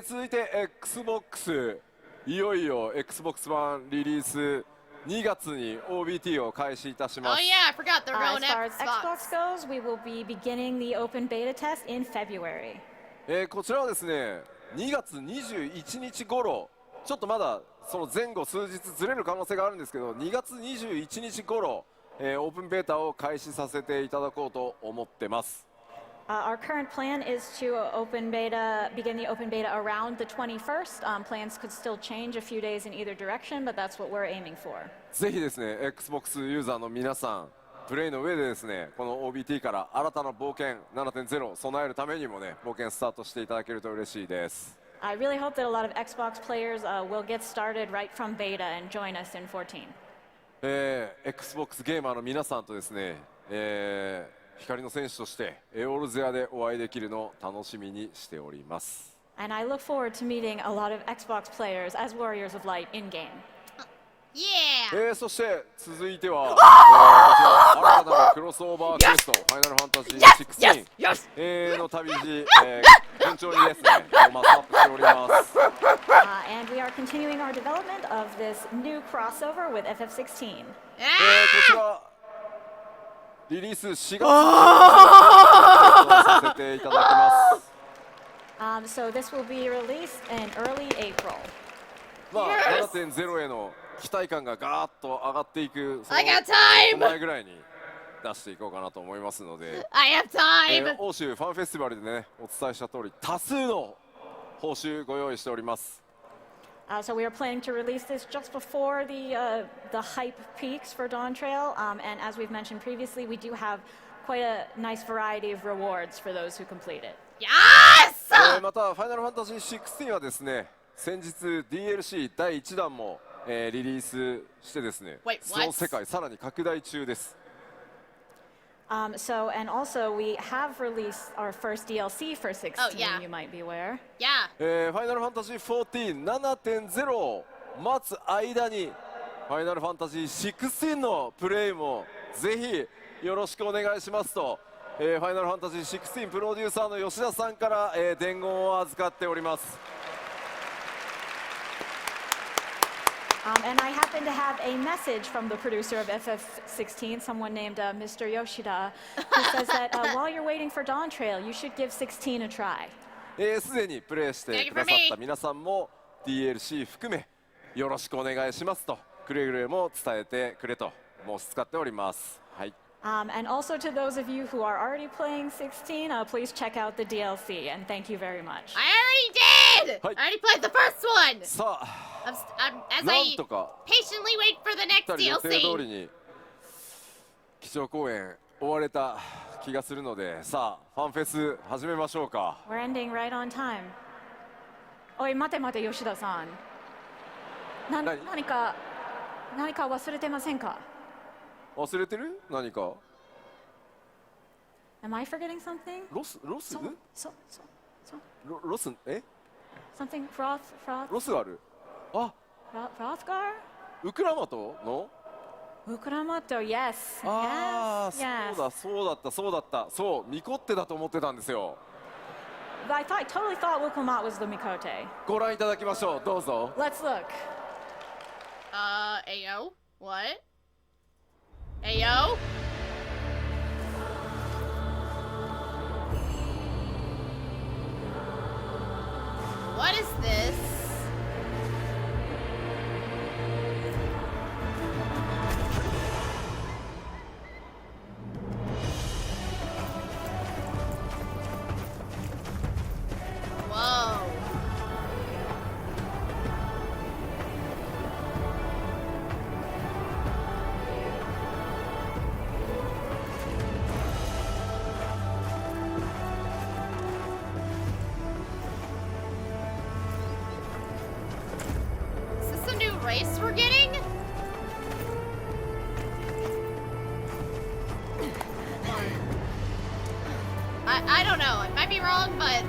続いて Xbox、いよいよ Xbox One リリース2月に OBT を開始いたします。 Oh yeah, I forgot they're going As far as Xbox. Xbox goes, we will be beginning the open beta test in February. こちらはですね、2月21日頃、ちょっとまだその前後数日ずれる可能性があるんですけど、2月21日頃、オープンベータを開始させていただこうと思ってます。Our current plan is to begin the open beta around the 21st. Plans could still change a few days in either direction, but that's what we're aiming for. ぜひですね、Xbox ユーザーの皆さん、プレイの上でですね、この OBT から新たな冒険 7.0 備えるためにもね、冒険スタートしていただけると嬉しいです。I really hope that a lot of Xbox players will get started right from beta and join us in 14. Xbox ゲーマーの皆さんとですね、光の戦士としてエオルゼアでお会いできるのを楽しみにしております。And I look forward to meeting a lot of Xbox players as Warriors of Light in-game. Yeah! そして続いては、こちら新たなクロスオーバークエスト、ファイナルファンタジー16、の旅路、順調にですね、マスアップしております。And we are continuing our development of this new crossover with FF16. こちらリリース4月にさせていただきます。So this will be released in early April. まあ、7.0 への期待感がガーッと上がっていくその前ぐらいに出していこうかなと思いますので、欧州ファンフェスティバルでねお伝えした通り多数の報酬ご用意しております。So we are planning to release this just before the hype peaks for Dawn Trail, and as we've mentioned previously, we do have quite a nice variety of rewards for those who complete it. Yes! また、ファイナルファンタジー16はですね、先日 DLC 第1弾も、リリースしてですね、その世界さらに拡大中です。So, and also we have released our first DLC for 16, you might be aware. Yeah. ファイナルファンタジー14 7.0 を待つ間に、ファイナルファンタジー16のプレイもぜひよろしくお願いしますと、ファイナルファンタジー16プロデューサーの吉田さんから、伝言を預かっております。And I happen to have a message from the producer of FF16, someone named Mr. Yoshida, who says that while you're waiting for Dawn Trail, you should give 16 a try. すでにプレイしてくださった皆さんも DLC 含めよろしくお願いしますとくれぐれも伝えてくれと申し使っております。はい。And also to those of you who are already playing 16, please check out the DLC, and thank you very much. I already did! I already played the first one! さあ、as I patiently wait for the next DLC. 予定通りに基調講演終われた気がするので、さあ、ファンフェス始めましょうか。We're ending right on time. おい、待て待て、吉田さん。何か忘れてませんか？忘れてる？何か？ Am I forgetting something? ロス？ロス？え？ Something Froth? ロスがある？あ、Frothgar? ウクラマトの？ウクラマト、yes. ああ、そうだった。そう、ミコッテだと思ってたんですよ。I totally thought Wuklamat was the Mikote. ご覧いただきましょう。どうぞ。Let's look. Ayo? What? Ayo? What is this? Whoa. Race we're getting? I don't know. I might be wrong, but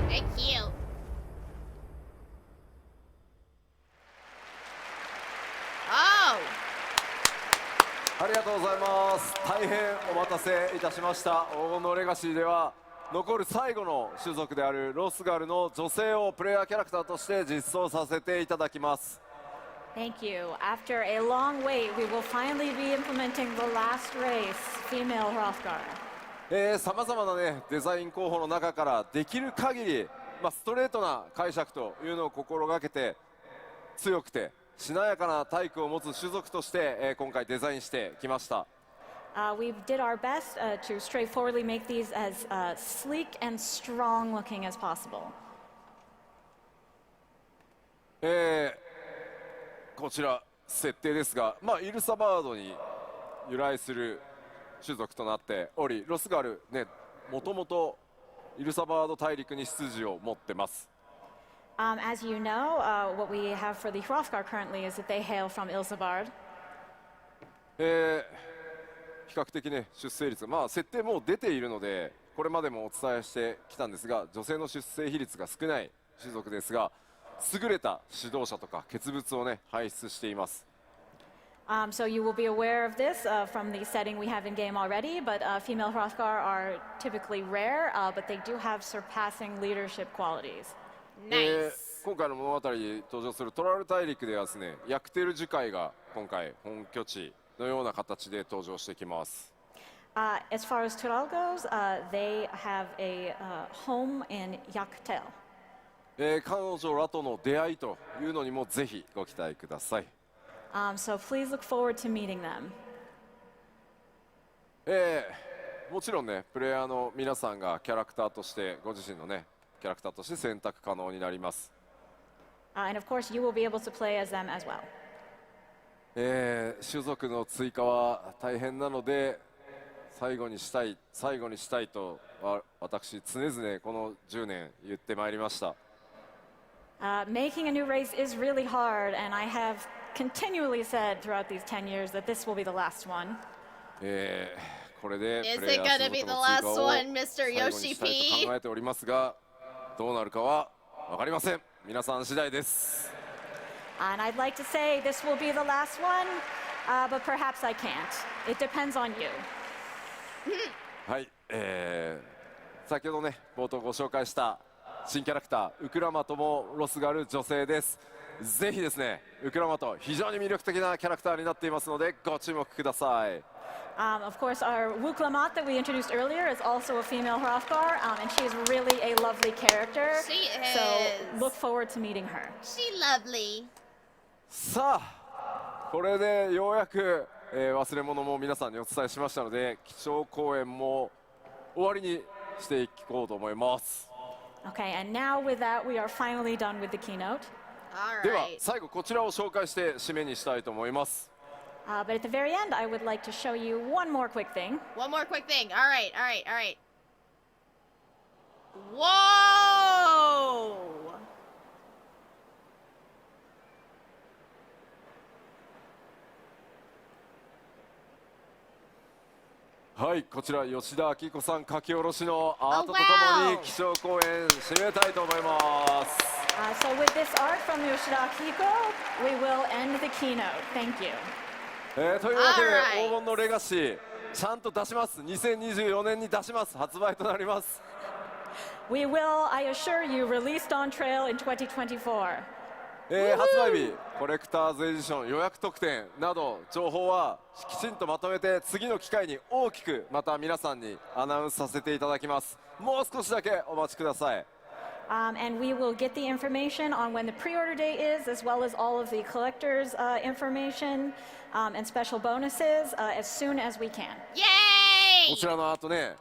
thank you. Oh! ありがとうございます。大変お待たせいたしました。黄金のレガシーでは残る最後の種族であるロスガルの女性をプレイヤーキャラクターとして実装させていただきます。Thank you. After a long wait, we will finally be implementing the last race, female Hrothgar. さまざまなねデザイン候補の中からできる限り、ストレートな解釈というのを心がけて強くてしなやかな体育を持つ種族として、今回デザインしてきました。We did our best to straightforwardly make these as sleek and strong looking as possible. こちら設定ですが、イルサバードに由来する種族となっており、ロスガルねもともとイルサバード大陸に出自を持ってます。As you know, what we have for the Hrothgar currently is that they hail from Ilsabard. 比較的ね出生率、設定もう出ているのでこれまでもお伝えしてきたんですが、女性の出生比率が少ない種族ですが、優れた指導者とか傑物をね輩出しています。So you will be aware of this from the setting we have in game already, but female Hrothgar are typically rare, but they do have surpassing leadership qualities. Nice. 今回の物語に登場するトラル大陸ではですね、ヤクテル樹海が今回本拠地のような形で登場してきます。As far as Tural goes, they have a home in Yaktel. 彼女らとの出会いというのにもぜひご期待ください。So please look forward to meeting them. もちろんね、プレイヤーの皆さんがキャラクターとしてご自身のねキャラクターとして選択可能になります。And of course, you will be able to play as them as well. 種族の追加は大変なので最後にしたいと私常々この10年言ってまいりました。Making a new race is really hard, and I have continually said throughout these 10 years that this will be the last one. これで Is プレイ it ヤー gonna 種 be 族 the の追 last 加を one, Mr. 最後にしたい Yoshi と考えておりますが、どうなるかは分かりません。皆さん次第です。And I'd like to say this will be the last one, but perhaps I can't. It depends on you. はい、先ほどね冒頭ご紹介した新キャラクターウクラマトもロスがある女性です。ぜひですねウクラマト非常に魅力的なキャラクターになっていますのでご注目ください。Of course, our Wuklamat that we introduced earlier is also a female Hrothgar, and she's really a lovely character. She is. So look forward to meeting her. She lovely. さあこれでようやく、忘れ物も皆さんにお伝えしましたので基調講演も終わりにしていこうと思います。Okay, and now with that, we are finally done with the keynote. All では right. 最後こちらを紹介して締めにしたいと思います。But at the very end, I would like to show you one more quick thing. One more quick thing. All right, all right, all right. Whoa! はい、こちら吉田明子さん書き下ろしのアートとともに wow. 基調講演締めたいと思います。So with this art from Yoshida Akiko, we will end the keynote. Thank you. というわけで Alright. 黄金のレガシーちゃんと出します。2024年に出します。発売となります。We will, I assure you, released on trail in 2024. 発売日コレクターズエディション予約特典など情報はきちんとまとめて次の機会に大きくまた皆さんにアナウンスさせていただきます。もう少しだけお待ちください。And we will get the information on when the pre-order date is, as well as all of the collectors' information and special bonuses as soon as we can. イエーイ！こちらのアートね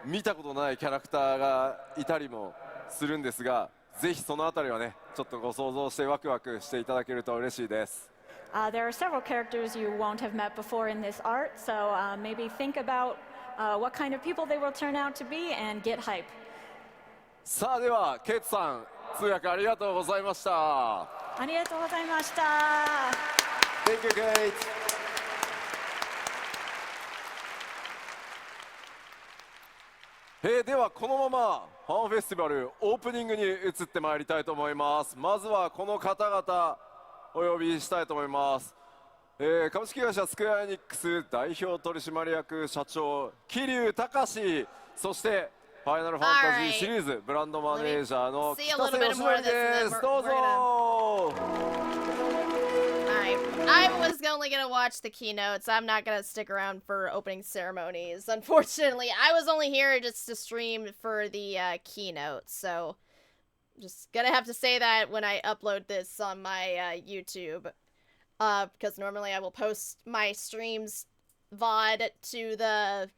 見たことないキャラクターがいたりもするんですが、ぜひそのあたりはねちょっとご想像してワクワクしていただけると嬉しいです。There are several characters you won't have met before in this art, so maybe think about what kind of people they will turn out to be and get hype. さあではケイトさん通訳ありがとうございました。ありがとうございました。Thank you, Kate. ではこのままファンフェスティバルオープニングに移ってまいりたいと思います。まずはこの方々お呼びしたいと思います。株式会社スクエアエニックス代表取締役社長桐生隆、そしてファイナルファンタジーシリーズブランドマネージャーの北瀬義則です。どうぞ。I was only gonna watch the keynotes. I'm not gonna stick around for opening ceremonies. Unfortunately, I was only here just to stream for the keynotes. So, just gonna have to say that when I upload this on my YouTube, because normally I will post my streams VOD to the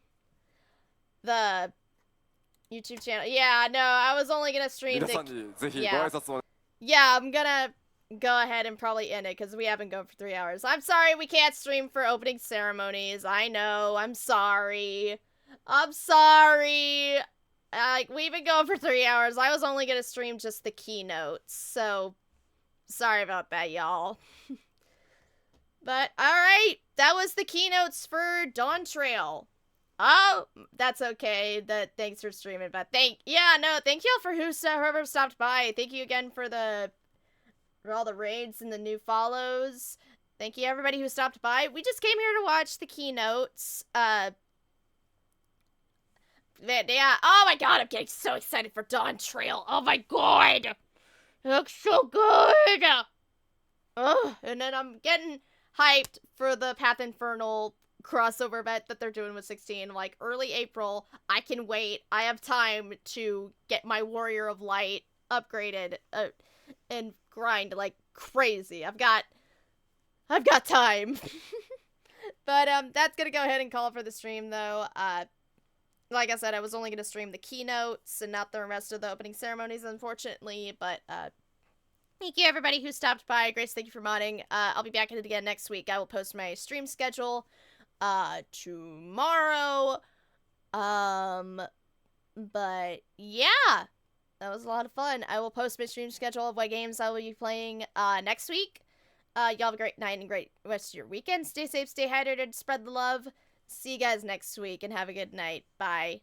YouTube channel. Yeah, no, I was only gonna stream the. Yeah, I'm gonna go ahead and probably end it because we haven't gone for 3 hours. I'm sorry we can't stream for opening ceremonies. I know, I'm sorry. I'm sorry. We've been going for 3 hours. I was only gonna stream just the keynotes, so sorry about that, y'all. But, alright, that was the keynotes for Dawn Trail. Oh, that's okay. Thanks for streaming, but thank y'all for whoever stopped by. Thank you again for all the raids and the new follows. Thank you everybody who stopped by. We just came here to watch the keynotes. Yeah, oh my god, I'm getting so excited for Dawn Trail. Oh my god. It looks so good. Ugh, and then I'm getting hyped for the Path Infernal crossover event that they're doing with 16, like early April. I can wait. I have time to get my Warrior of Light upgraded and grind like crazy. I've got time. But that's gonna go ahead and call for the stream though. Like I said, I was only gonna stream the keynotes and not the rest of the opening ceremonies, unfortunately. But thank you everybody who stopped by. Grace, thank you for modding. I'll be back at it again next week. I will post my stream schedule tomorrow. But yeah, that was a lot of fun. I will post my stream schedule of what games I will be playing next week. Y'all have a great night and great rest of your weekend. Stay safe, stay hydrated, spread the love. See you guys next week and have a good night. Bye.